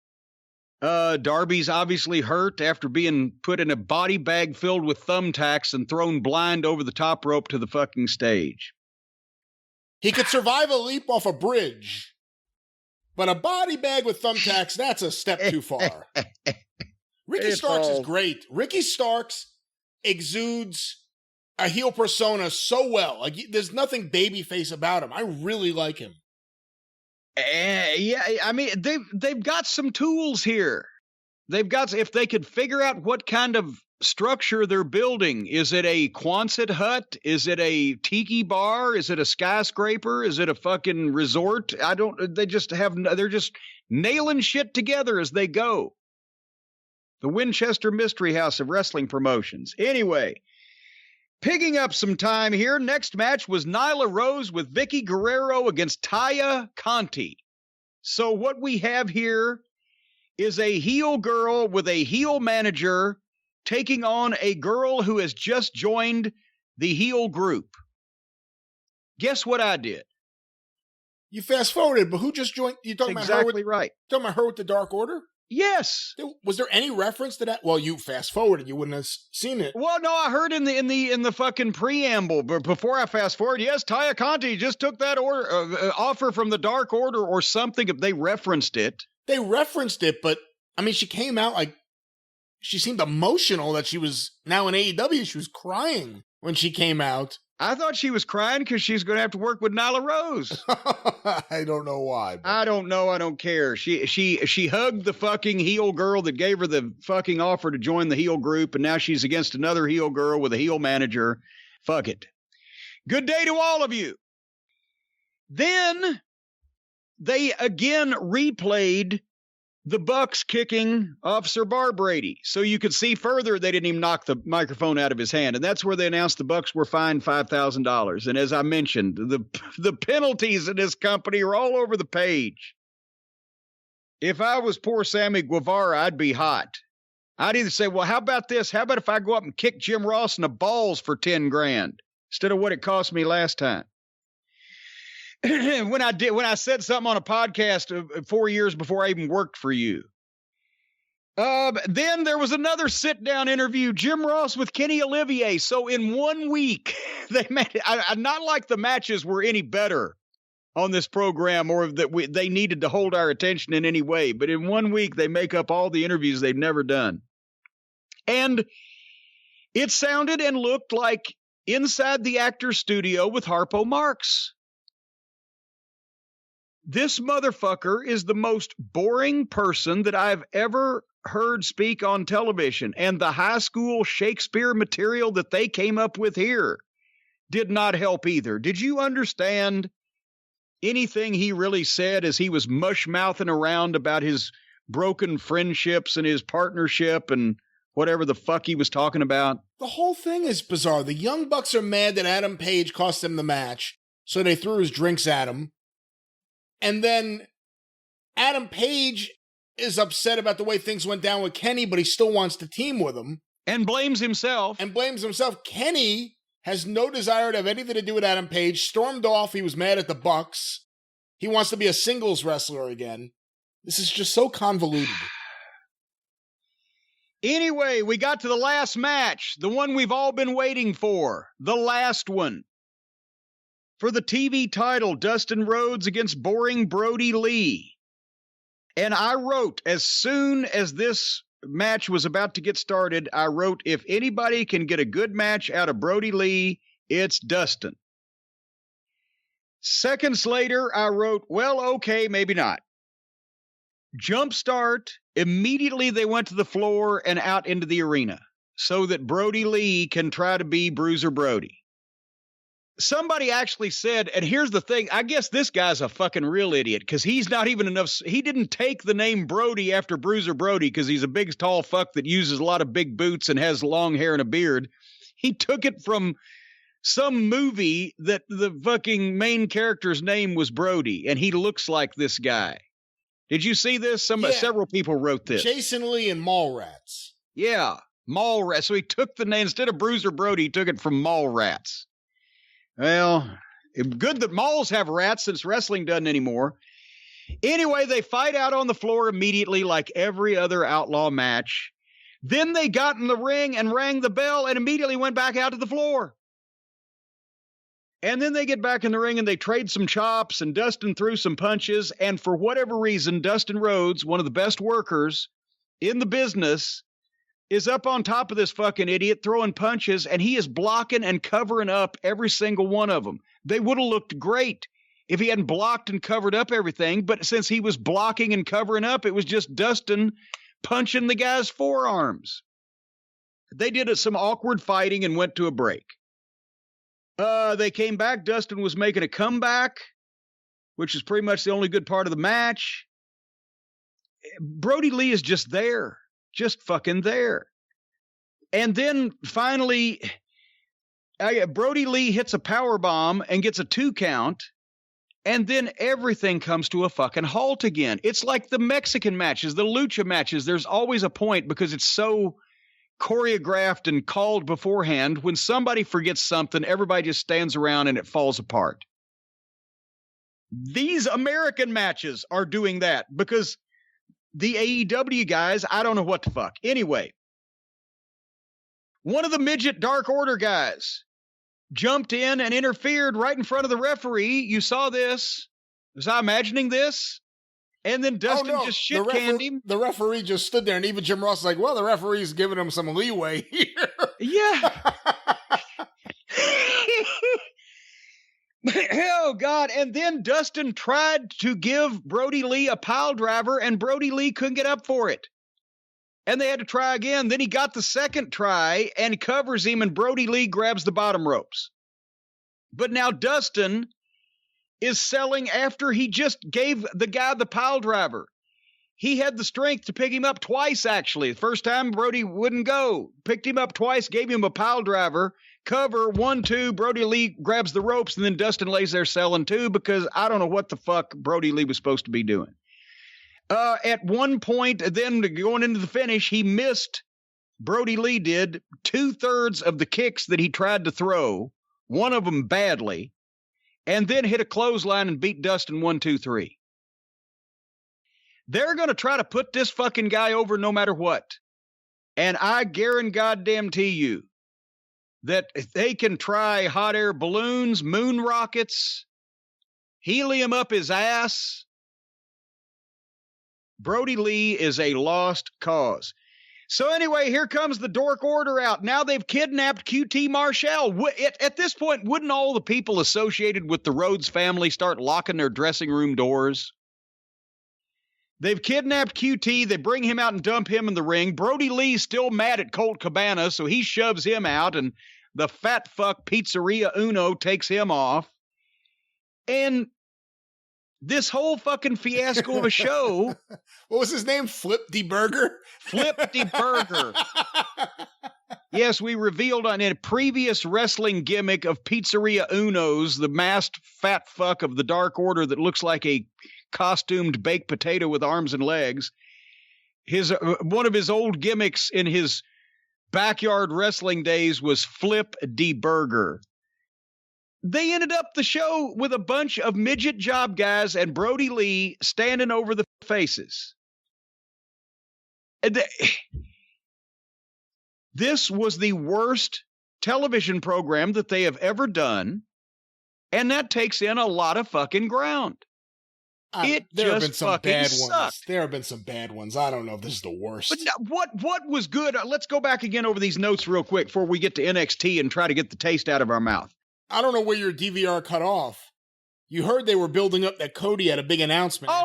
Darby's obviously hurt after being put in a body bag filled with thumbtacks and thrown blind over the top rope to the fucking stage. He could survive a leap off a bridge, but a body bag with thumbtacks, that's a step too far. Ricky Starks is great. Ricky Starks exudes a heel persona so well. Like, there's nothing babyface about him. I really like him. Yeah, I mean, they've got some tools here. If they could figure out what kind of structure they're building. Is it a Quonset hut? Is it a tiki bar? Is it a skyscraper? Is it a fucking resort? They're just nailing shit together as they go. The Winchester Mystery House of Wrestling Promotions. Anyway, picking up some time here, next match was Nyla Rose with Vicky Guerrero against Taya Conti. So what we have here is a heel girl with a heel manager taking on a girl who has just joined the heel group. Guess what I did? You fast forwarded, but who just joined? You talking about her? Exactly right. Talking about her with the Dark Order? Yes. Was there any reference to that? Well, you fast forwarded, you wouldn't have seen it. Well, no, I heard in the fucking preamble, but before I fast forward, yes, Taya Conti just took that offer from the Dark Order or something. If they referenced it, but I mean, she came out like she seemed emotional that she was now in AEW. She was crying when she came out. I thought she was crying because she's going to have to work with Nyla Rose. I don't know why. I don't know. I don't care. She hugged the fucking heel girl that gave her the fucking offer to join the heel group, and now she's against another heel girl with a heel manager. Fuck it. Good day to all of you. Then they again replayed the Bucks kicking Officer Barbrady. So you could see further they didn't even knock the microphone out of his hand. And that's where they announced the Bucks were fined $5,000. And as I mentioned, the penalties in this company are all over the page. If I was poor Sammy Guevara, I'd be hot. I'd either say, well, how about this? How about if I go up and kick Jim Ross in the balls for $10,000 instead of what it cost me last time? when I said something on a podcast 4 years before I even worked for you. Then there was another sit-down interview, Jim Ross with Kenny Olivier. So in 1 week, they made it. Not like the matches were any better on this program or that they needed to hold our attention in any way. But in 1 week, they make up all the interviews they've never done. And it sounded and looked like inside the actor's studio with Harpo Marx. This motherfucker is the most boring person that I've ever heard speak on television. And the high school Shakespeare material that they came up with here did not help either. Did you understand anything he really said as he was mush-mouthing around about his broken friendships and his partnership and whatever the fuck he was talking about? The whole thing is bizarre. The Young Bucks are mad that Adam Page cost them the match, so they threw his drinks at him. And then Adam Page is upset about the way things went down with Kenny, but he still wants to team with him. And blames himself. Kenny has no desire to have anything to do with Adam Page. Stormed off. He was mad at the Bucks. He wants to be a singles wrestler again. This is just so convoluted. Anyway, we got to the last match, the one we've all been waiting for, the last one. For the TV title, Dustin Rhodes against boring Brody Lee. And I wrote, as soon as this match was about to get started, I wrote, if anybody can get a good match out of Brody Lee, it's Dustin. Seconds later, I wrote, well, okay, maybe not. Jumpstart, immediately they went to the floor and out into the arena so that Brody Lee can try to be Bruiser Brody. Somebody actually said, and here's the thing, I guess this guy's a fucking real idiot because he's not even enough. He didn't take the name Brody after Bruiser Brody because he's a big, tall fuck that uses a lot of big boots and has long hair and a beard. He took it from some movie that the fucking main character's name was Brody, and he looks like this guy. Did you see this? Several people wrote this. Jason Lee and Mallrats. Yeah, Mallrats. So he took the name, instead of Bruiser Brody, he took it from Mallrats. Well, good that malls have rats since wrestling doesn't anymore. Anyway, they fight out on the floor immediately like every other outlaw match. Then they got in the ring and rang the bell and immediately went back out to the floor. And then they get back in the ring and they trade some chops and Dustin threw some punches. And for whatever reason, Dustin Rhodes, one of the best workers in the business, is up on top of this fucking idiot throwing punches, and he is blocking and covering up every single one of them. They would have looked great if he hadn't blocked and covered up everything, but since he was blocking and covering up, it was just Dustin punching the guy's forearms. They did some awkward fighting and went to a break. They came back. Dustin was making a comeback, which is pretty much the only good part of the match. Brody Lee is just there. Just fucking there. And then finally, Brody Lee hits a power bomb and gets a 2 count. And then everything comes to a fucking halt again. It's like the Mexican matches, the lucha matches. There's always a point because it's so choreographed and called beforehand. When somebody forgets something, everybody just stands around and it falls apart. These American matches are doing that because the AEW guys, I don't know what the fuck. Anyway, one of the midget Dark Order guys jumped in and interfered right in front of the referee. You saw this. Was I imagining this? And then Dustin just shit-canned him. The referee just stood there, and even Jim Ross was like, well, the referee's giving him some leeway here. Yeah. Oh, God. And then Dustin tried to give Brody Lee a pile driver, and Brody Lee couldn't get up for it. And they had to try again. Then he got the second try and covers him, and Brody Lee grabs the bottom ropes. But now Dustin is selling after he just gave the guy the pile driver. He had the strength to pick him up twice, actually. The first time, Brody wouldn't go. Picked him up twice, gave him a pile driver. Cover, 1, 2, Brody Lee grabs the ropes, and then Dustin lays there selling too, because I don't know what the fuck Brody Lee was supposed to be doing. At one point, then going into the finish, he missed, Brody Lee did, 2/3 of the kicks that he tried to throw, one of them badly, and then hit a clothesline and beat Dustin 1, 2, 3. They're going to try to put this fucking guy over no matter what. And I guarantee you that they can try hot air balloons, moon rockets, helium up his ass. Brody Lee is a lost cause. So anyway, here comes the Dork Order out. Now they've kidnapped QT Marshall. At this point, wouldn't all the people associated with the Rhodes family start locking their dressing room doors? They've kidnapped QT. They bring him out and dump him in the ring. Brody Lee's still mad at Colt Cabana, so he shoves him out, and the fat fuck Pizzeria Uno takes him off. And this whole fucking fiasco of a show. What was his name? Flip de Burger? Flip de Burger. Yes, we revealed on a previous wrestling gimmick of Pizzeria Uno's, the masked fat fuck of the Dark Order that looks like a costumed baked potato with arms and legs. One of his old gimmicks in his backyard wrestling days was Flip de Burger. They ended up the show with a bunch of midget job guys and Brody Lee standing over the faces. This was the worst television program that they have ever done, and that takes in a lot of fucking ground. There have been some bad sucked. ones. There have been some bad ones. I don't know if this is the worst. But what was good? Let's go back again over these notes real quick before we get to NXT and try to get the taste out of our mouth. I don't know where your DVR cut off. You heard they were building up that Cody had a big announcement. I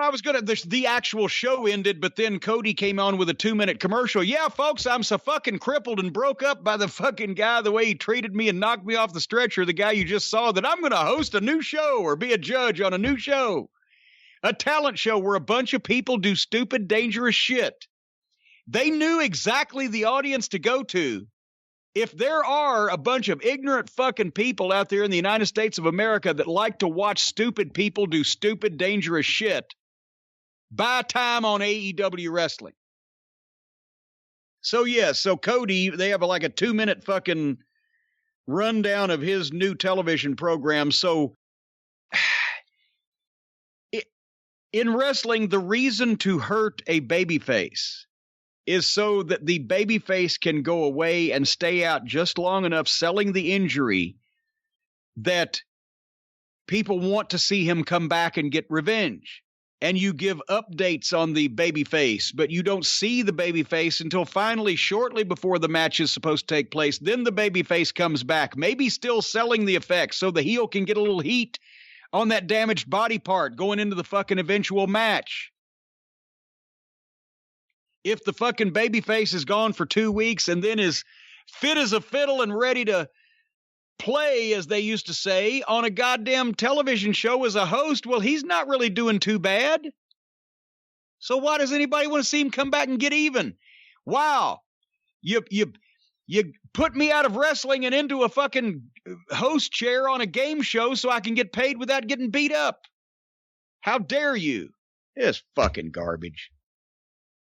was going to, the actual show ended, but then Cody came on with a 2-minute commercial. Yeah, folks, I'm so fucking crippled and broke up by the fucking guy, the way he treated me and knocked me off the stretcher, the guy you just saw, that I'm going to host a new show or be a judge on a new show. A talent show where a bunch of people do stupid, dangerous shit. They knew exactly the audience to go to. If there are a bunch of ignorant fucking people out there in the United States of America that like to watch stupid people do stupid, dangerous shit, buy time on AEW wrestling. So, yes, so Cody, they have like a 2-minute fucking rundown of his new television program. So, in wrestling, the reason to hurt a babyface is so that the babyface can go away and stay out just long enough selling the injury that people want to see him come back and get revenge. And you give updates on the babyface, but you don't see the babyface until finally, shortly before the match is supposed to take place. Then the babyface comes back, maybe still selling the effects so the heel can get a little heat on that damaged body part going into the fucking eventual match. If the fucking babyface is gone for 2 weeks and then is fit as a fiddle and ready to play, as they used to say, on a goddamn television show as a host, well, he's not really doing too bad. So why does anybody want to see him come back and get even? Wow. You put me out of wrestling and into a fucking host chair on a game show so I can get paid without getting beat up. How dare you? It's fucking garbage.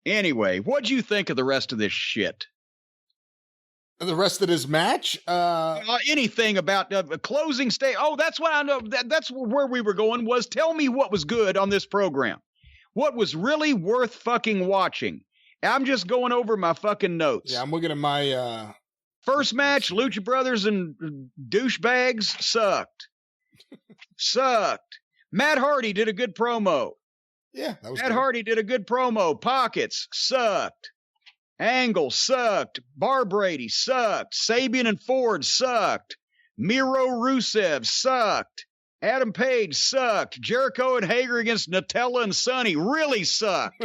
Anyway, what'd you think of the rest of this shit? The rest of his match? Anything about a closing state. Oh, that's what I know. That's where we were going, was tell me what was good on this program. What was really worth fucking watching. I'm just going over my fucking notes. Yeah, I'm looking at my... First match, Lucha Brothers and douchebags sucked. Sucked. Matt Hardy did a good promo. Yeah, that was Matt good. Hardy did a good promo. Pockets sucked. Angle sucked. Bar Brady sucked. Sabian and Ford sucked. Miro Rusev sucked. Adam Page sucked. Jericho and Hager against Nutella and Sonny really sucked.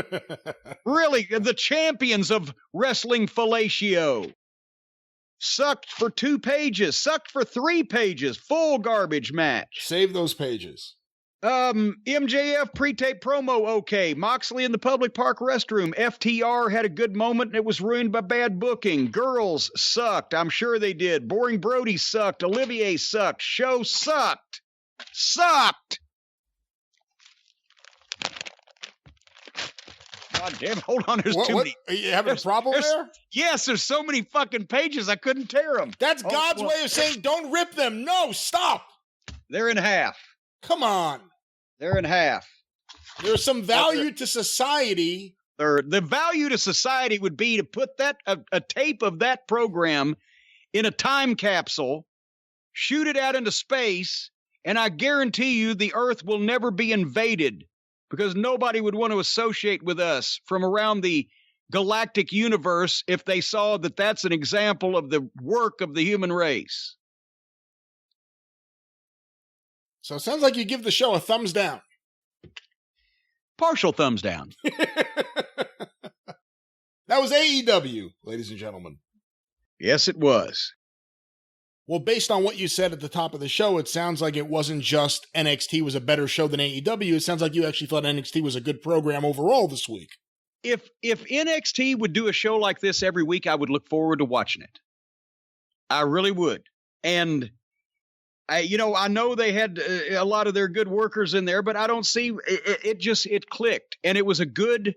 Really, the champions of wrestling fellatio. Sucked for 2 pages. Sucked for 3 pages. Full garbage match. Save those pages. MJF pre-tape promo, okay. Moxley in the public park restroom. FTR had a good moment and it was ruined by bad booking. Girls sucked. I'm sure they did. Boring Brody sucked. Olivier sucked. Show sucked. Sucked. God damn it. Hold on. There's too many. Are you having a problem there? Yes, there's so many fucking pages I couldn't tear them. That's God's way of saying don't rip them. No, stop. They're in half. Come on. They're in half. There's some value to society. The value to society would be to put that a tape of that program in a time capsule, shoot it out into space, and I guarantee you the Earth will never be invaded because nobody would want to associate with us from around the galactic universe if they saw that that's an example of the work of the human race. So it sounds like you give the show a thumbs down. Partial thumbs down. That was AEW, ladies and gentlemen. Yes, it was. Well, based on what you said at the top of the show, it sounds like it wasn't just NXT was a better show than AEW. It sounds like you actually thought NXT was a good program overall this week. If NXT would do a show like this every week, I would look forward to watching it. I really would. And I know they had a lot of their good workers in there, but I don't see it clicked. And it was a good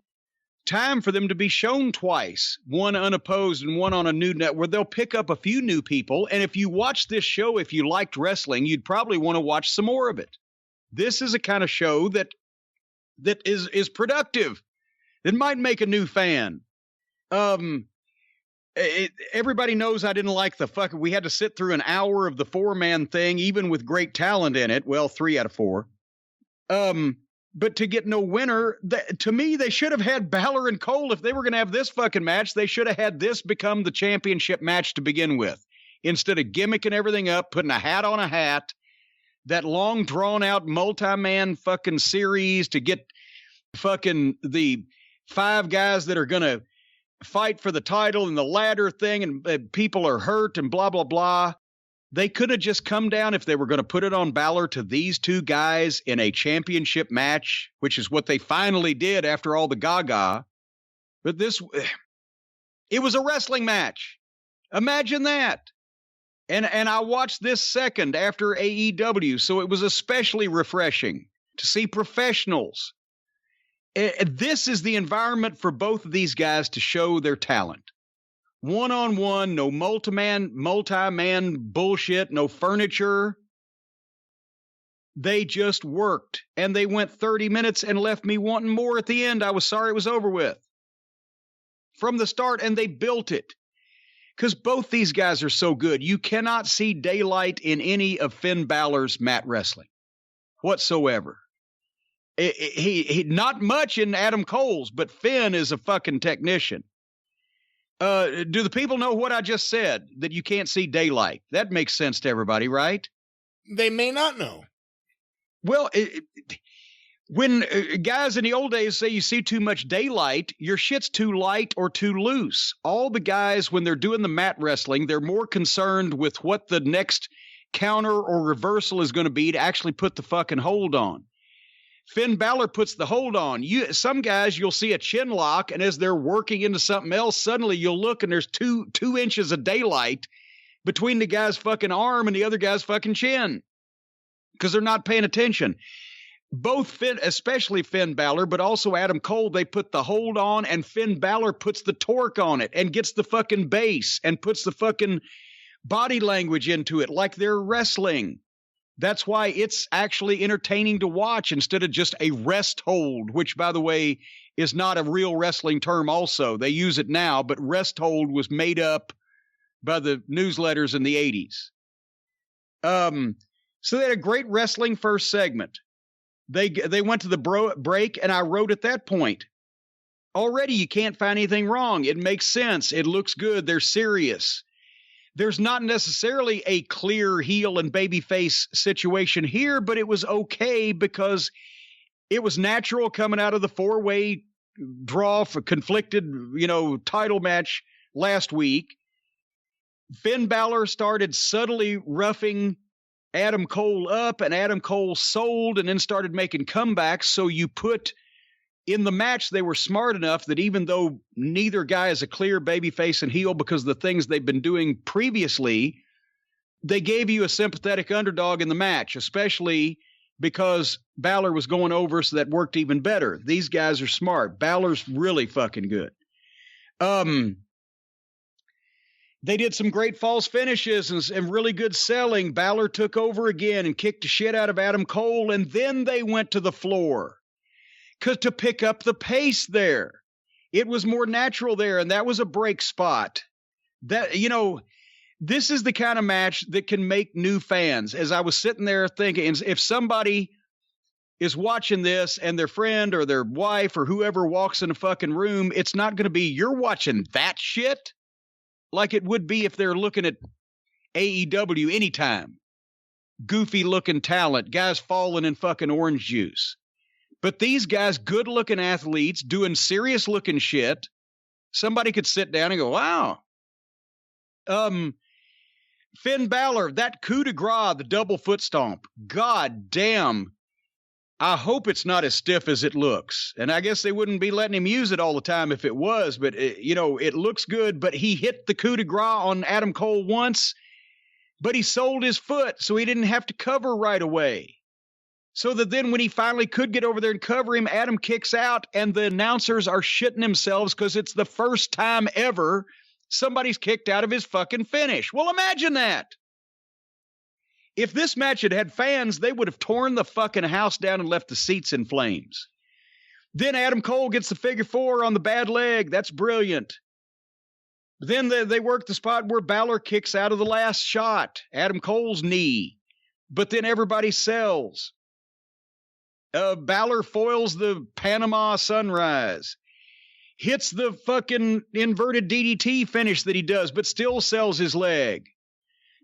time for them to be shown twice, one unopposed and one on a new net where they'll pick up a few new people. And if you watch this show, if you liked wrestling, you'd probably want to watch some more of it. This is a kind of show that is productive, that might make a new fan. Everybody knows I didn't like we had to sit through an hour of the 4-man thing, even with great talent in it. Well, 3 out of 4. But to get no winner, to me, they should have had Balor and Cole. If they were going to have this fucking match, they should have had this become the championship match to begin with. Instead of gimmicking everything up, putting a hat on a hat, that long drawn out multi-man fucking series to get fucking the 5 guys that are going to fight for the title and the ladder thing, and people are hurt and blah, blah, blah. They could have just come down, if they were going to put it on Balor, to these 2 guys in a championship match, which is what they finally did after all the gaga. But it was a wrestling match. Imagine that. And I watched this second after AEW, so it was especially refreshing to see professionals. This is the environment for both of these guys to show their talent. One-on-one, no multi-man bullshit, no furniture. They just worked, and they went 30 minutes and left me wanting more at the end. I was sorry it was over with. From the start, and they built it. Because both these guys are so good. You cannot see daylight in any of Finn Balor's mat wrestling whatsoever. He not much in Adam Cole's, but Finn is a fucking technician. Do the people know what I just said? That you can't see daylight. That makes sense to everybody, right? They may not know. Well, when guys in the old days say you see too much daylight, your shit's too light or too loose. All the guys, when they're doing the mat wrestling, they're more concerned with what the next counter or reversal is going to be to actually put the fucking hold on. Finn Balor puts the hold on. Some guys, you'll see a chin lock, and as they're working into something else, suddenly you'll look and there's two inches of daylight between the guy's fucking arm and the other guy's fucking chin because they're not paying attention. both Finn, especially Finn Balor, but also Adam Cole, they put the hold on, and Finn Balor puts the torque on it and gets the fucking base and puts the fucking body language into it like they're wrestling. That's why it's actually entertaining to watch instead of just a rest hold, which, by the way, is not a real wrestling term also. They use it now, but rest hold was made up by the newsletters in the 80s. So they had a great wrestling first segment. They went to the break, and I wrote at that point, already you can't find anything wrong. It makes sense. It looks good. They're serious. There's not necessarily a clear heel and babyface situation here, but it was okay because it was natural coming out of the four-way draw for conflicted, title match last week. Finn Balor started subtly roughing Adam Cole up, and Adam Cole sold and then started making comebacks. So you put in the match, they were smart enough that even though neither guy is a clear babyface and heel because of the things they've been doing previously, they gave you a sympathetic underdog in the match, especially because Balor was going over, so that worked even better. These guys are smart. Balor's really fucking good. They did some great false finishes and really good selling. Balor took over again and kicked the shit out of Adam Cole, and then they went to the floor to pick up the pace there. It was more natural there, and that was a break spot. This is the kind of match that can make new fans. As I was sitting there thinking, if somebody is watching this and their friend or their wife or whoever walks in the fucking room, it's not going to be, you're watching that shit? Like it would be if they're looking at AEW anytime. Goofy looking talent, guys falling in fucking orange juice. But these guys, good looking athletes doing serious looking shit. Somebody could sit down and go, wow. Finn Balor, that coup de grace, the double foot stomp. God damn. I hope it's not as stiff as it looks. And I guess they wouldn't be letting him use it all the time if it was, but it looks good. But he hit the coup de grace on Adam Cole once, but he sold his foot, so he didn't have to cover right away. So that then when he finally could get over there and cover him, Adam kicks out, and the announcers are shitting themselves because it's the first time ever somebody's kicked out of his fucking finish. Well, imagine that. If this match had had fans, they would have torn the fucking house down and left the seats in flames. Then Adam Cole gets the figure four on the bad leg. That's brilliant. Then they work the spot where Balor kicks out of the last shot, Adam Cole's knee. But then everybody sells. Balor foils the Panama Sunrise. Hits the fucking inverted DDT finish that he does, but still sells his leg.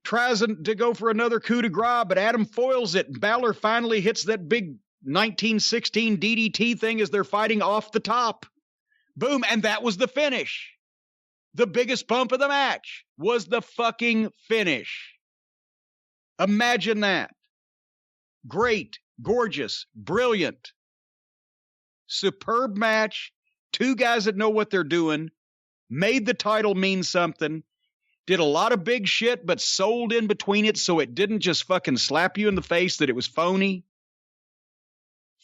Tries to go for another coup de grace, but Adam foils it. Balor finally hits that big 1916 DDT thing as they're fighting off the top. Boom, and that was the finish. The biggest bump of the match was the fucking finish. Imagine that. Great, gorgeous, brilliant. Superb match. Two guys that know what they're doing. Made the title mean something. Did a lot of big shit, but sold in between it so it didn't just fucking slap you in the face that it was phony.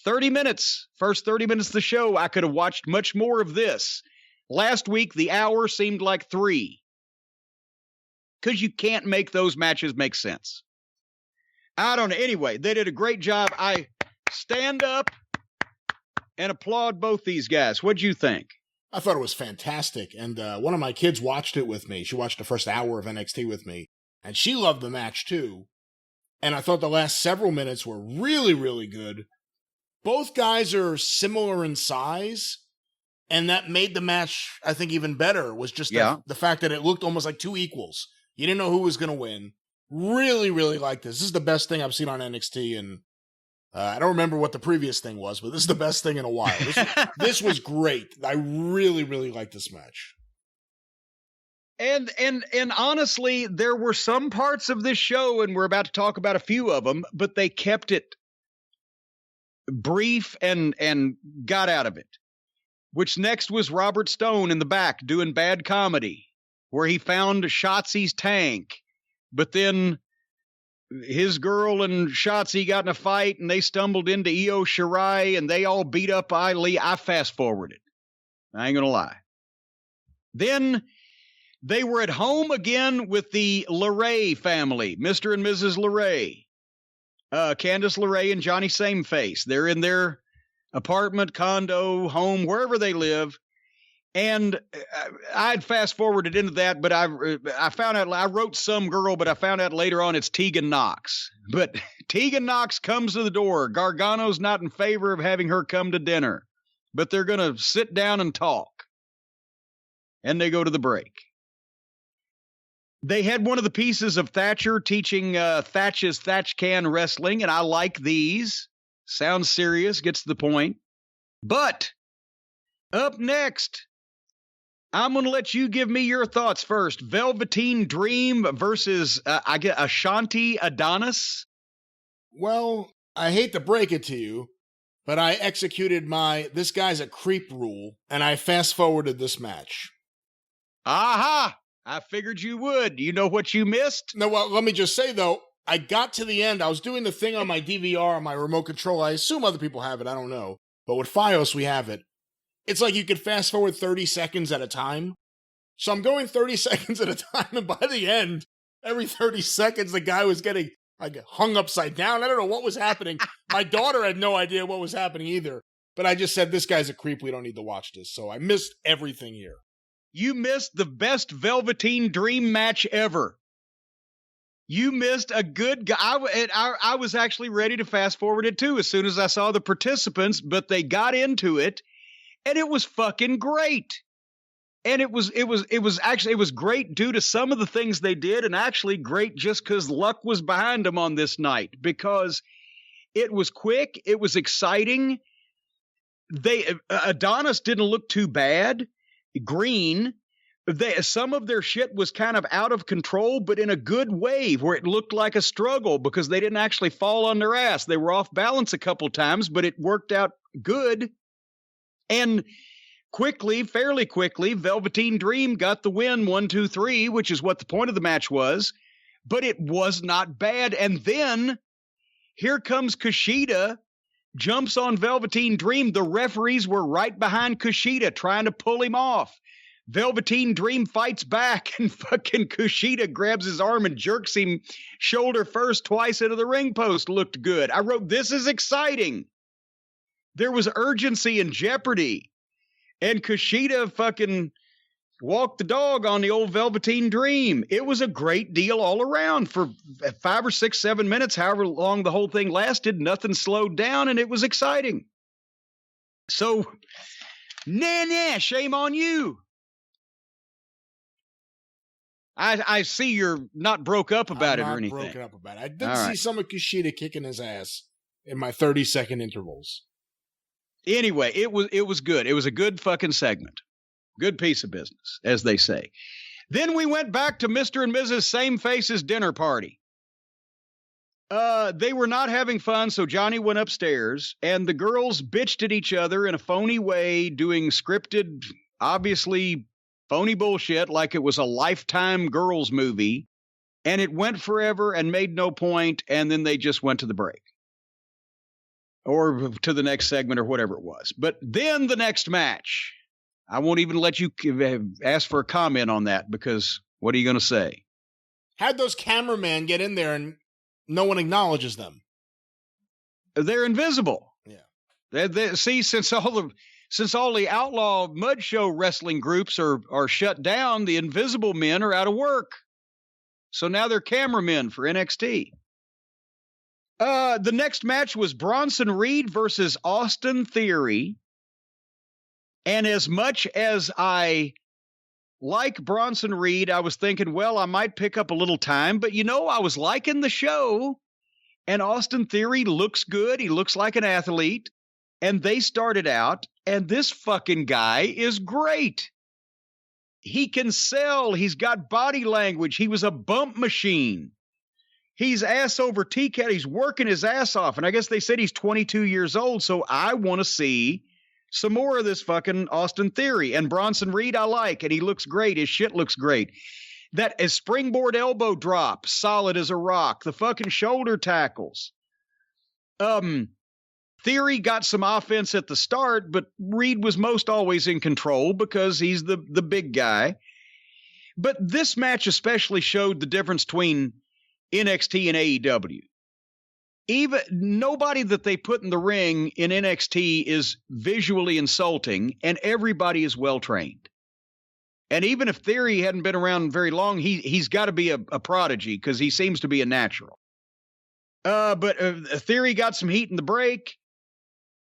30 minutes. First 30 minutes of the show, I could have watched much more of this. Last week, the hour seemed like 3. Because you can't make those matches make sense. I don't know. Anyway, they did a great job. I stand up and applaud both these guys. What'd you think? I thought it was fantastic, and one of my kids watched it with me. She watched the first hour of NXT with me, and she loved the match too. And I thought the last several minutes were really, really good. Both guys are similar in size, and that made the match, I think, even better, was just the fact that it looked almost like two equals. You didn't know who was going to win. Really, really like this. This is the best thing I've seen on NXT, and I don't remember what the previous thing was, but this is the best thing in a while. This was great. I really, really like this match. And honestly, there were some parts of this show, and we're about to talk about a few of them, but they kept it brief and got out of it. Which next was Robert Stone in the back doing bad comedy, where he found Shotzi's tank, but then his girl and Shotzi got in a fight, and they stumbled into Io Shirai, and they all beat up Ali. I fast-forwarded. I ain't going to lie. Then they were at home again with the LeRae family, Mr. and Mrs. LeRae. Candice LeRae and Johnny Sameface. They're in their apartment, condo, home, wherever they live. And I'd fast-forwarded into that, but I found out, I wrote some girl, but I found out later on it's Tegan Knox. But Tegan Knox comes to the door. Gargano's not in favor of having her come to dinner, but they're going to sit down and talk. And they go to the break. They had one of the pieces of Thatcher teaching Thatch's Thatch Can Wrestling, and I like these. Sounds serious, gets to the point. But up next, I'm going to let you give me your thoughts first. Velveteen Dream versus, Ashanti Adonis. Well, I hate to break it to you, but I executed my this guy's a creep rule, and I fast-forwarded this match. Aha! I figured you would. You know what you missed? No, well, let me just say, though, I got to the end. I was doing the thing on my DVR, on my remote control. I assume other people have it. I don't know. But with Fios, we have it. It's like you could fast forward 30 seconds at a time. So I'm going 30 seconds at a time, and by the end, every 30 seconds, the guy was getting hung upside down. I don't know what was happening. My daughter had no idea what was happening either. But I just said, this guy's a creep. We don't need to watch this. So I missed everything here. You missed the best Velveteen Dream match ever. You missed a good guy. I was actually ready to fast forward it too as soon as I saw the participants, but they got into it, and it was fucking great. And it was great due to some of the things they did, and actually great just because luck was behind them on this night, because it was quick, it was exciting. Adonis didn't look too bad. Green, some of their shit was kind of out of control, but in a good way, where it looked like a struggle because they didn't actually fall on their ass. They were off balance a couple times, but it worked out good. And fairly quickly, Velveteen Dream got the win 1-2-3, which is what the point of the match was, but it was not bad. And then here comes Kushida, jumps on Velveteen Dream. The referees were right behind Kushida trying to pull him off. Velveteen Dream fights back, and fucking Kushida grabs his arm and jerks him shoulder first twice into the ring post. Looked good. I wrote, this is exciting. There was urgency and jeopardy. And Kushida fucking walked the dog on the old Velveteen Dream. It was a great deal all around for 5 or 6, 7 minutes, however long the whole thing lasted. Nothing slowed down, and it was exciting. So, shame on you. I see you're not broke up about it or anything. I'm not broken up about it. I did see some of Kushida kicking his ass in my 30-second intervals. Anyway, it was good. It was a good fucking segment. Good piece of business, as they say. Then we went back to Mr. and Mrs. Sameface's dinner party. They were not having fun, so Johnny went upstairs, and the girls bitched at each other in a phony way, doing scripted, obviously phony bullshit like it was a Lifetime girls movie, and it went forever and made no point, and then they just went to the break. Or to the next segment or whatever it was. But then the next match. I won't even let you ask for a comment on that, because what are you going to say? How'd those cameramen get in there and no one acknowledges them? They're invisible. Yeah. See, since all the outlaw mud show wrestling groups are shut down, the invisible men are out of work. So now they're cameramen for NXT. The next match was Bronson Reed versus Austin Theory. And as much as I like Bronson Reed, I was thinking, well, I might pick up a little time. But, I was liking the show. And Austin Theory looks good. He looks like an athlete. And they started out, and this fucking guy is great. He can sell. He's got body language. He was a bump machine. He's ass over tea-cat. He's working his ass off. And I guess they said he's 22 years old, so I want to see some more of this fucking Austin Theory. And Bronson Reed I like, and he looks great. His shit looks great. That is springboard elbow drop, solid as a rock. The fucking shoulder tackles. Theory got some offense at the start, but Reed was most always in control because he's the big guy. But this match especially showed the difference between NXT and AEW. Even nobody that they put in the ring in NXT is visually insulting, and everybody is well trained. And even if Theory hadn't been around very long, he's got to be a prodigy because he seems to be a natural. But Theory got some heat in the break,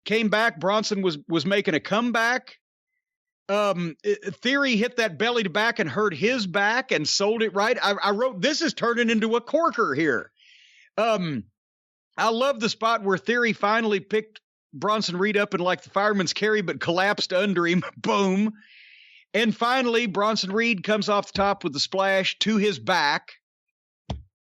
came back. Bronson was making a comeback. Theory hit that belly to back and hurt his back and sold it right. I wrote, this is turning into a corker here. I love the spot where Theory finally picked Bronson Reed up in like the fireman's carry, but collapsed under him. Boom. And finally, Bronson Reed comes off the top with the splash to his back.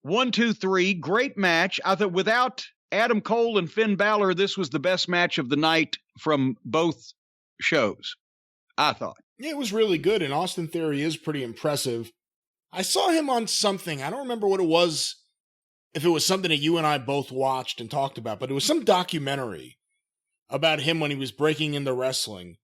1, 2, 3. Great match. I thought without Adam Cole and Finn Balor, this was the best match of the night from both shows, I thought. Yeah, it was really good, and Austin Theory is pretty impressive. I saw him on something. I don't remember what it was, if it was something that you and I both watched and talked about, but it was some documentary about him when he was breaking into wrestling.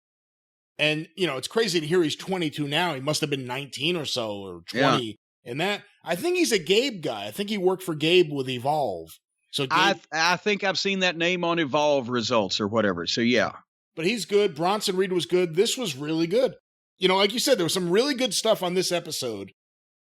And, you know, it's crazy to hear he's 22 now. He must have been 19 or so, or 20. Yeah. And that, I think he's a Gabe guy. I think he worked for Gabe with Evolve. So Gabe, I think I've seen that name on Evolve results or whatever. So, yeah. But he's good. Bronson Reed was good. This was really good. You know, like you said, there was some really good stuff on this episode.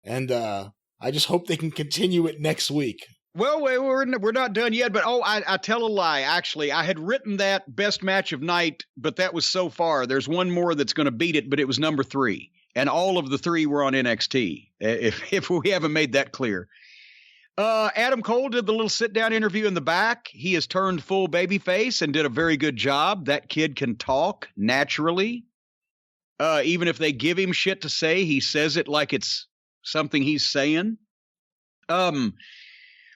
And I just hope they can continue it next week. Well, we're not done yet, but I tell a lie. Actually, I had written that best match of night, but that was so far. There's one more that's going to beat it, but it was number 3. And all of the 3 were on NXT, if we haven't made that clear. Adam Cole did the little sit-down interview in the back. He has turned full babyface and did a very good job. That kid can talk naturally. Even if they give him shit to say, he says it like it's something he's saying.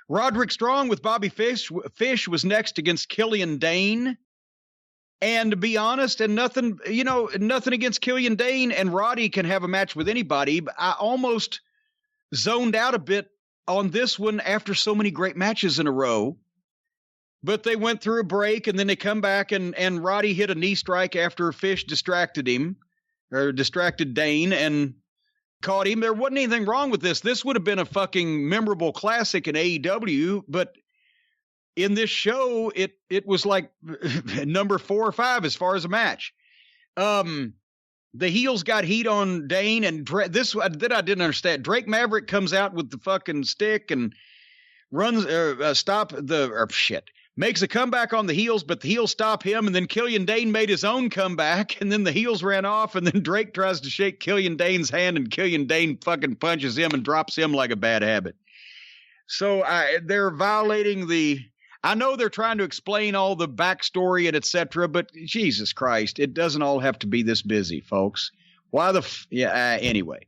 Roderick Strong with Bobby Fish was next against Killian Dane. And to be honest, and nothing against Killian Dane, and Roddy can have a match with anybody, but I almost zoned out a bit on this one after so many great matches in a row. But they went through a break, and then they come back, and Roddy hit a knee strike after Fish distracted Dane, and caught him. There wasn't anything wrong with this. This would have been a fucking memorable classic in AEW, but in this show, it was like number 4 or 5 as far as a match. The heels got heat on Dane, and this I didn't understand. Drake Maverick comes out with the fucking stick and runs, makes a comeback on the heels, but the heels stop him, and then Killian Dane made his own comeback, and then the heels ran off, and then Drake tries to shake Killian Dane's hand, and Killian Dane fucking punches him and drops him like a bad habit. So they're violating I know they're trying to explain all the backstory and etc., but Jesus Christ, it doesn't all have to be this busy, folks. Why anyway.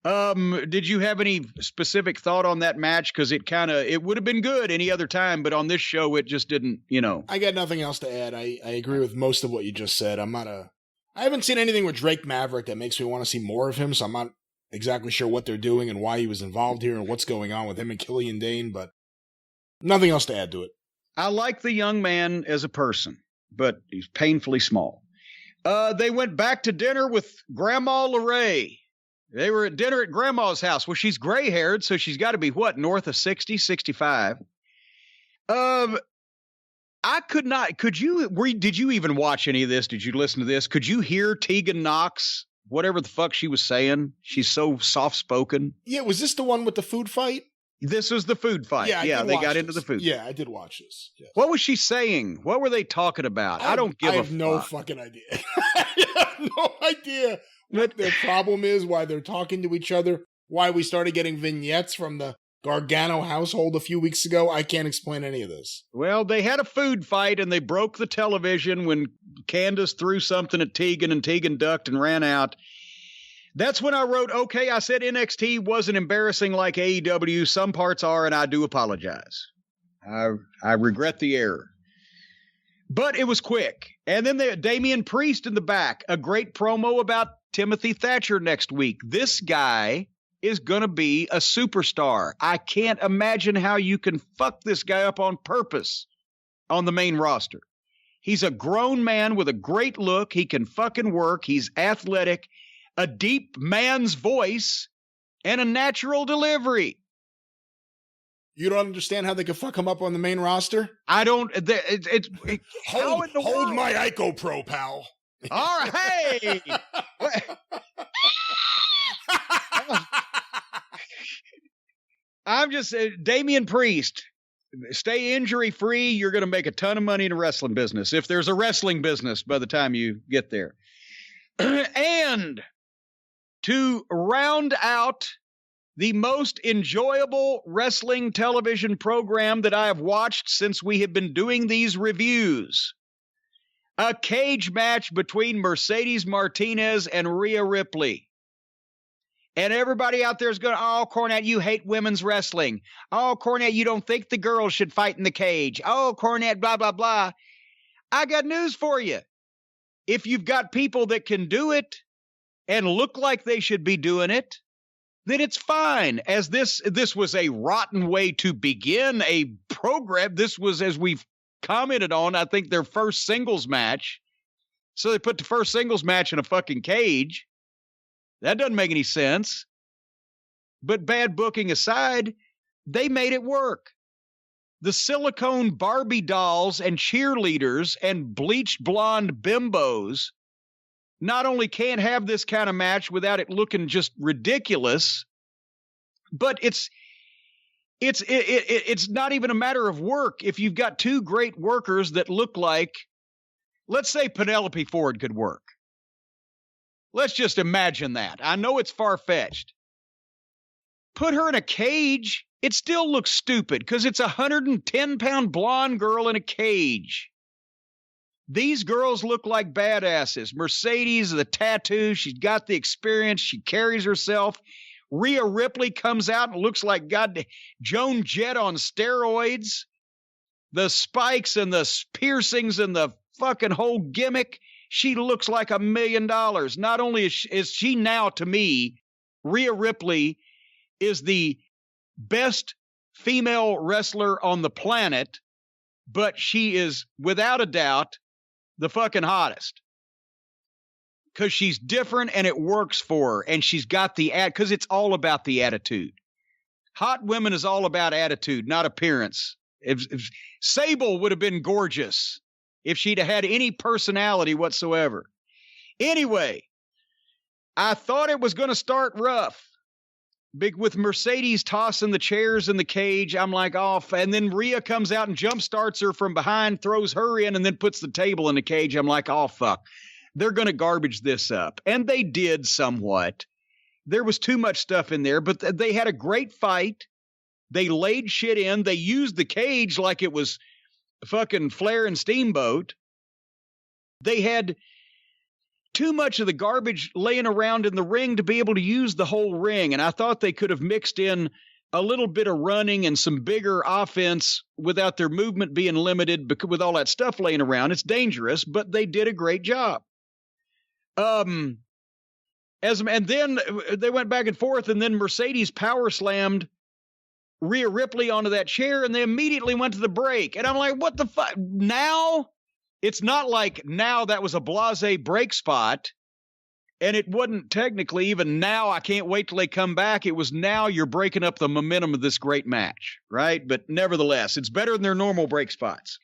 Did you have any specific thought on that match? Because it would have been good any other time, but on this show, it just didn't, I got nothing else to add. I agree with most of what you just said. I haven't seen anything with Drake Maverick that makes me want to see more of him, so I'm not exactly sure what they're doing and why he was involved here and what's going on with him and Killian Dane, but nothing else to add to it. I like the young man as a person, but he's painfully small. They went back to dinner with Grandma LeRae. They were at dinner at Grandma's house. Well, she's gray-haired, so she's got to be, north of 60, 65. I could not, did you even watch any of this? Did you listen to this? Could you hear Tegan Knox, whatever the fuck she was saying? She's so soft-spoken. Yeah, was this the one with the food fight? This was the food fight. Yeah, they got into the food. Yeah, I did watch this. Yes. What was she saying? What were they talking about? I have no fucking idea. I have no idea what their problem is, why they're talking to each other, why we started getting vignettes from the Gargano household a few weeks ago. I can't explain any of this. Well, they had a food fight, and they broke the television when Candace threw something at Tegan, and Tegan ducked and ran out. That's when I wrote, okay, I said NXT wasn't embarrassing like AEW. Some parts are, and I do apologize. I regret the error. But it was quick. And then Damian Priest in the back, a great promo about Timothy Thatcher next week. This guy is going to be a superstar. I can't imagine how you can fuck this guy up on purpose on the main roster. He's a grown man with a great look. He can fucking work. He's athletic, a deep man's voice, and a natural delivery. You don't understand how they can fuck him up on the main roster? I don't. Hold my Ico Pro, pal. All right. Hey. I'm just Damian Priest. Stay injury free. You're going to make a ton of money in the wrestling business, if there's a wrestling business by the time you get there. And to round out the most enjoyable wrestling television program that I have watched since we have been doing these reviews, a cage match between Mercedes Martinez and Rhea Ripley. And everybody out there is going, oh, Cornette, you hate women's wrestling. Oh, Cornette, you don't think the girls should fight in the cage. Oh, Cornette, blah, blah, blah. I got news for you. If you've got people that can do it and look like they should be doing it, then it's fine. As this was a rotten way to begin a program. This was, as we've commented on, I think their first singles match. So they put the first singles match in a fucking cage. That doesn't make any sense. But bad booking aside, they made it work. The silicone Barbie dolls and cheerleaders and bleached blonde bimbos not only can't have this kind of match without it looking just ridiculous, but it's not even a matter of work. If you've got two great workers that look like, let's say Penelope Ford could work. Let's just imagine that. I know it's far-fetched. Put her in a cage, it still looks stupid because it's a 110-pound blonde girl in a cage. These girls look like badasses. Mercedes, the tattoo, she's got the experience, she carries herself. Rhea Ripley comes out and looks like Joan Jett on steroids. The spikes and the piercings and the fucking whole gimmick. She looks like $1 million. Not only is she now, to me, Rhea Ripley is the best female wrestler on the planet, but she is, without a doubt, the fucking hottest. Because she's different and it works for her. And she's got because it's all about the attitude. Hot women is all about attitude, not appearance. If Sable would have been gorgeous if she'd have had any personality whatsoever. Anyway, I thought it was going to start rough. Big with Mercedes tossing the chairs in the cage. I'm like, oh, and then Rhea comes out and jump starts her from behind, throws her in, and then puts the table in the cage. I'm like, oh, fuck. They're going to garbage this up. And they did somewhat. There was too much stuff in there, but they had a great fight. They laid shit in. They used the cage like it was fucking Flair and Steamboat. They had too much of the garbage laying around in the ring to be able to use the whole ring. And I thought they could have mixed in a little bit of running and some bigger offense without their movement being limited with all that stuff laying around. It's dangerous, but they did a great job. And then they went back and forth, and then Mercedes power slammed Rhea Ripley onto that chair, and they immediately went to the break. And I'm like, what the fuck? Now? It's not like now that was a blasé break spot, and it wasn't technically even now. I can't wait till they come back. It was now you're breaking up the momentum of this great match, right? But nevertheless, it's better than their normal break spots.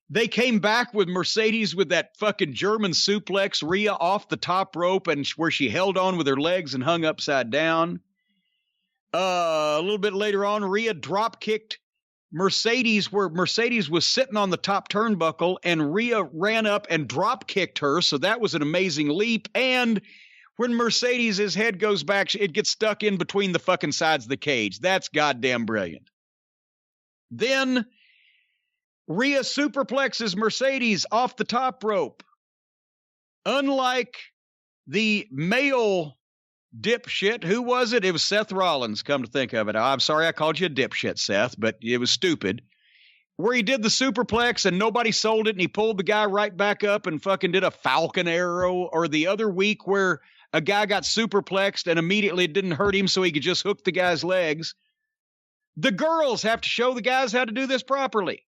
They came back with Mercedes with that fucking German suplex, Rhea off the top rope, and where she held on with her legs and hung upside down. A little bit later on, Rhea drop kicked Mercedes, where Mercedes was sitting on the top turnbuckle, and Rhea ran up and drop kicked her. So that was an amazing leap. And when Mercedes' head goes back, it gets stuck in between the fucking sides of the cage. That's goddamn brilliant. Then Rhea superplexes Mercedes off the top rope. Unlike the male dipshit, who was it? It was Seth Rollins, come to think of it. I'm sorry I called you a dipshit, Seth, but it was stupid. Where he did the superplex and nobody sold it, and he pulled the guy right back up and fucking did a Falcon Arrow. Or the other week where a guy got superplexed and immediately it didn't hurt him so he could just hook the guy's legs. The girls have to show the guys how to do this properly.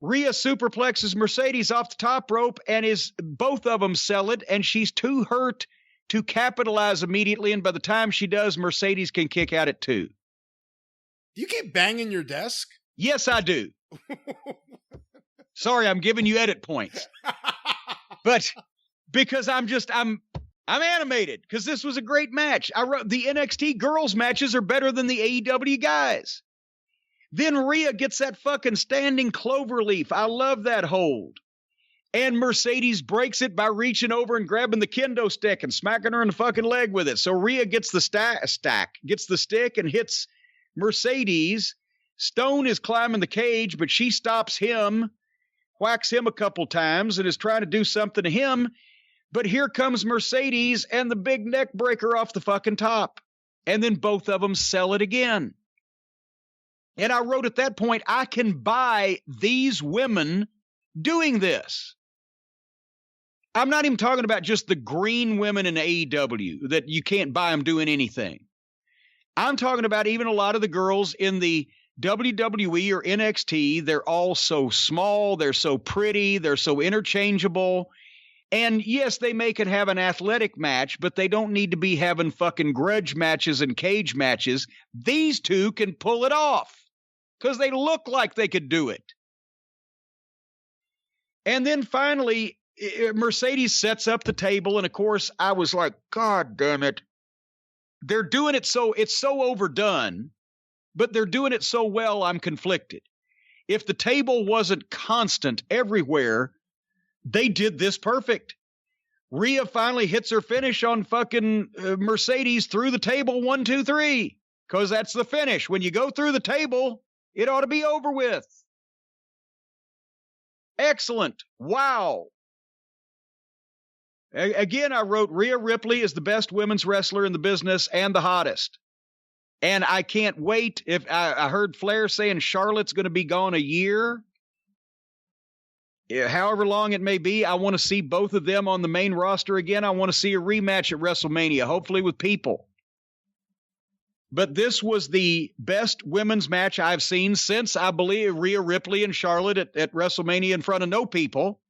Rhea superplexes Mercedes off the top rope and both of them sell it, and she's too hurt to capitalize immediately, and by the time she does, Mercedes can kick out at 2. Do you keep banging your desk? Yes, I do. Sorry, I'm giving you edit points. But because I'm animated because this was a great match. I wrote the NXT girls matches are better than the AEW guys. Then Rhea gets that fucking standing cloverleaf. I love that hold. And Mercedes breaks it by reaching over and grabbing the kendo stick and smacking her in the fucking leg with it. So Rhea gets the gets the stick and hits Mercedes. Stone is climbing the cage, but she stops him, whacks him a couple times, and is trying to do something to him. But here comes Mercedes and the big neck breaker off the fucking top. And then both of them sell it again. And I wrote at that point, I can buy these women doing this. I'm not even talking about just the green women in AEW that you can't buy them doing anything. I'm talking about even a lot of the girls in the WWE or NXT. They're all so small. They're so pretty. They're so interchangeable. And yes, they may could have an athletic match, but they don't need to be having fucking grudge matches and cage matches. These two can pull it off because they look like they could do it. And then finally, Mercedes sets up the table. And of course, I was like, God damn it. They're doing it so, it's so overdone, but they're doing it so well, I'm conflicted. If the table wasn't constant everywhere, they did this perfect. Rhea finally hits her finish on fucking Mercedes through the table 1, 2, 3. Because that's the finish. When you go through the table, it ought to be over with. Excellent. Wow. Again, I wrote Rhea Ripley is the best women's wrestler in the business and the hottest. And I can't wait. If I heard Flair saying Charlotte's going to be gone a year. However long it may be, I want to see both of them on the main roster again. I want to see a rematch at WrestleMania, hopefully with people. But this was the best women's match I've seen since, I believe, Rhea Ripley and Charlotte at WrestleMania in front of no people.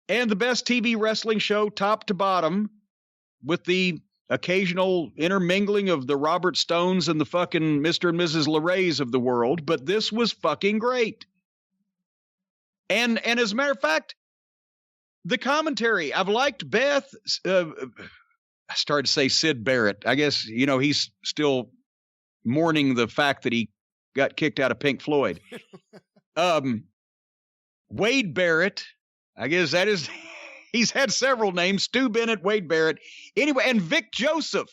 And the best TV wrestling show top to bottom with the occasional intermingling of the Robert Stones and the fucking Mr. and Mrs. LeRays of the world. But this was fucking great. And as a matter of fact, the commentary, I've liked Beth. I started to say Sid Barrett. I guess, he's still mourning the fact that he got kicked out of Pink Floyd. Wade Barrett, I guess that is, he's had several names. Stu Bennett, Wade Barrett. Anyway, and Vic Joseph,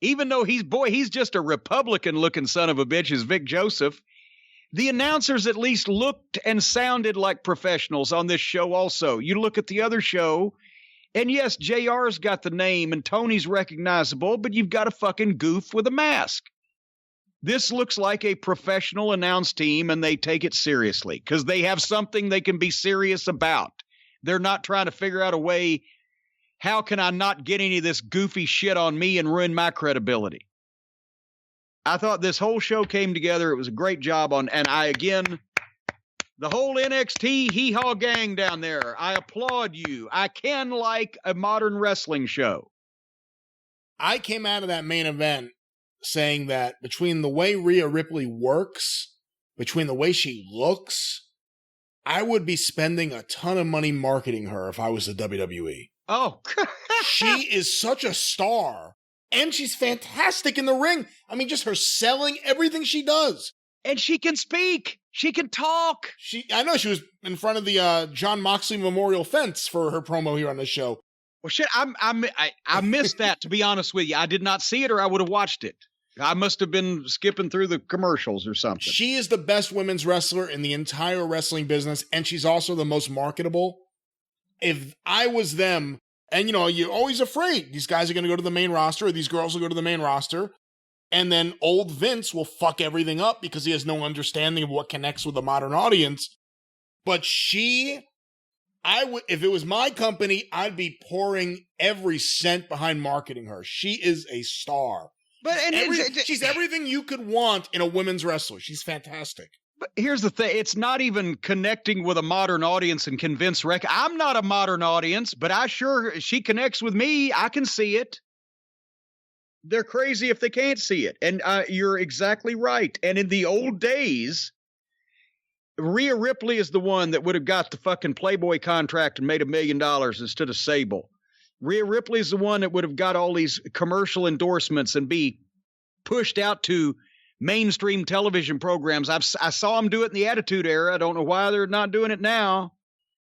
even though he's just a Republican looking son of a bitch, is Vic Joseph. The announcers at least looked and sounded like professionals on this show also. You look at the other show, and yes, JR's got the name and Tony's recognizable, but you've got a fucking goof with a mask. This looks like a professional announce team, and they take it seriously because they have something they can be serious about. They're not trying to figure out a way, how can I not get any of this goofy shit on me and ruin my credibility? I thought this whole show came together. It was a great job the whole NXT hee-haw gang down there, I applaud you. I can like a modern wrestling show. I came out of that main event saying that between the way Rhea Ripley works, between the way she looks, I would be spending a ton of money marketing her if I was the WWE. Oh. She is such a star. And she's fantastic in the ring. I mean, just her selling everything she does. And she can speak. She can talk. I know she was in front of the John Moxley Memorial Fence for her promo here on the show. Well, shit, I missed that, to be honest with you. I did not see it or I would have watched it. I must have been skipping through the commercials or something. She is the best women's wrestler in the entire wrestling business, and she's also the most marketable. If I was them, and you're always afraid these guys are going to go to the main roster, or these girls will go to the main roster, and then old Vince will fuck everything up because he has no understanding of what connects with the modern audience. But if it was my company, I'd be pouring every cent behind marketing her. She is a star. But She's everything you could want in a women's wrestler. She's fantastic. But here's the thing. It's not even connecting with a modern audience and convince I'm not a modern audience, but she connects with me. I can see it. They're crazy if they can't see it. And you're exactly right. And in the old days, Rhea Ripley is the one that would have got the fucking Playboy contract and made $1 million instead of Sable. Rhea Ripley is the one that would have got all these commercial endorsements and be pushed out to mainstream television programs. I saw them do it in the Attitude Era. I don't know why they're not doing it now.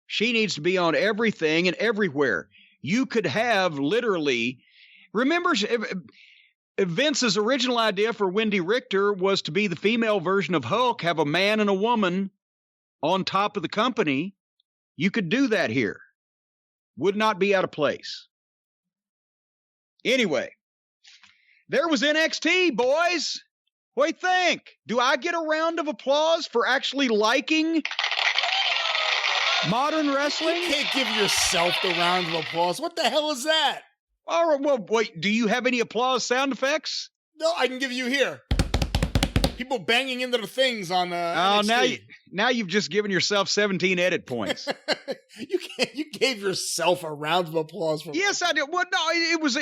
She needs to be on everything and everywhere. You could have literally, remember Vince's original idea for Wendy Richter was to be the female version of Hulk, have a man and a woman on top of the company. You could do that here. Would not be out of place. Anyway, there was NXT, boys. What do you think? Do I get a round of applause for actually liking modern wrestling? You can't give yourself the round of applause. What the hell is that? All right, well, wait, do you have any applause sound effects? No, I can give you here. People banging into the things on NXT. Now you've just given yourself 17 edit points. You gave yourself a round of applause for Yes, I did. Well, no, it was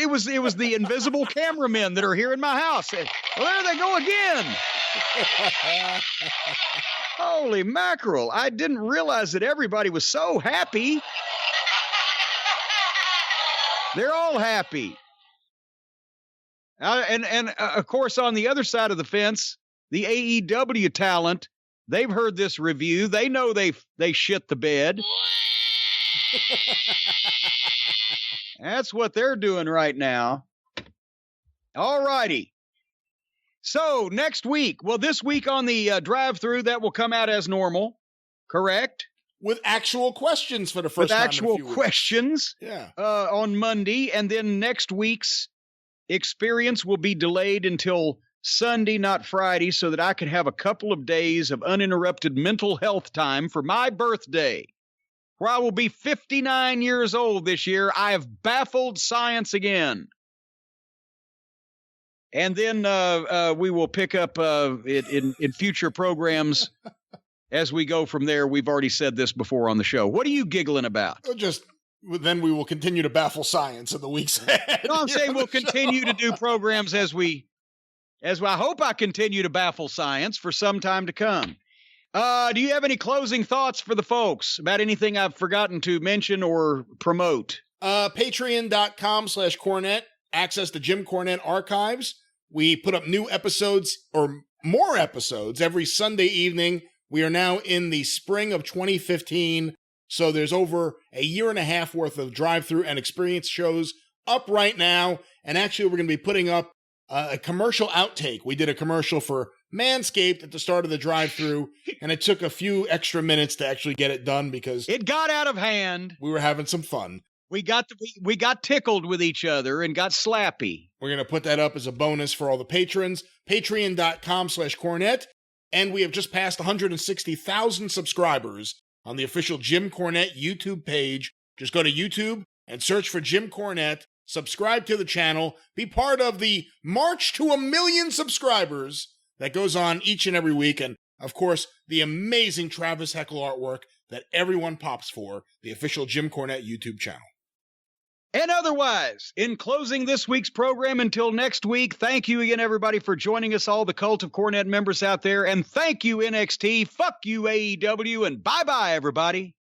the invisible cameramen that are here in my house. Well, there they go again. Holy mackerel. I didn't realize that everybody was so happy. They're all happy. And of course, on the other side of the fence, the AEW talent, they've heard this review. They know they shit the bed. That's what they're doing right now. All righty. So next week, this week on the drive-through, that will come out as normal, correct? With actual questions for the first time in a few weeks. With actual questions on Monday. And then next week's experience will be delayed until Sunday, not Friday, so that I can have a couple of days of uninterrupted mental health time for my birthday, where I will be 59 years old this year. I have baffled science again. And then we will pick up in future programs as we go from there. We've already said this before on the show. What are you giggling about? Then we will continue to baffle science in the weeks ahead. No, I'm saying we'll continue to do programs as I hope I continue to baffle science for some time to come. Do you have any closing thoughts for the folks about anything I've forgotten to mention or promote? Patreon.com/Cornette. Access the Jim Cornette archives. We put up new episodes or more episodes every Sunday evening. We are now in the spring of 2015. So there's over a year and a half worth of drive-through and experience shows up right now. And actually, we're going to be putting up a commercial outtake. We did a commercial for Manscaped at the start of the drive-through, and it took a few extra minutes to actually get it done because it got out of hand. We were having some fun. We got tickled with each other and got slappy. We're going to put that up as a bonus for all the patrons. Patreon.com/Cornette. And we have just passed 160,000 subscribers on the official Jim Cornette YouTube page. Just go to YouTube and search for Jim Cornette. Subscribe to the channel. Be part of the march to 1 million subscribers that goes on each and every week. And, of course, the amazing Travis Heckel artwork that everyone pops for, the official Jim Cornette YouTube channel. And otherwise, in closing this week's program until next week, thank you again, everybody, for joining us, all the Cult of Cornette members out there. And thank you, NXT. Fuck you, AEW. And bye-bye, everybody.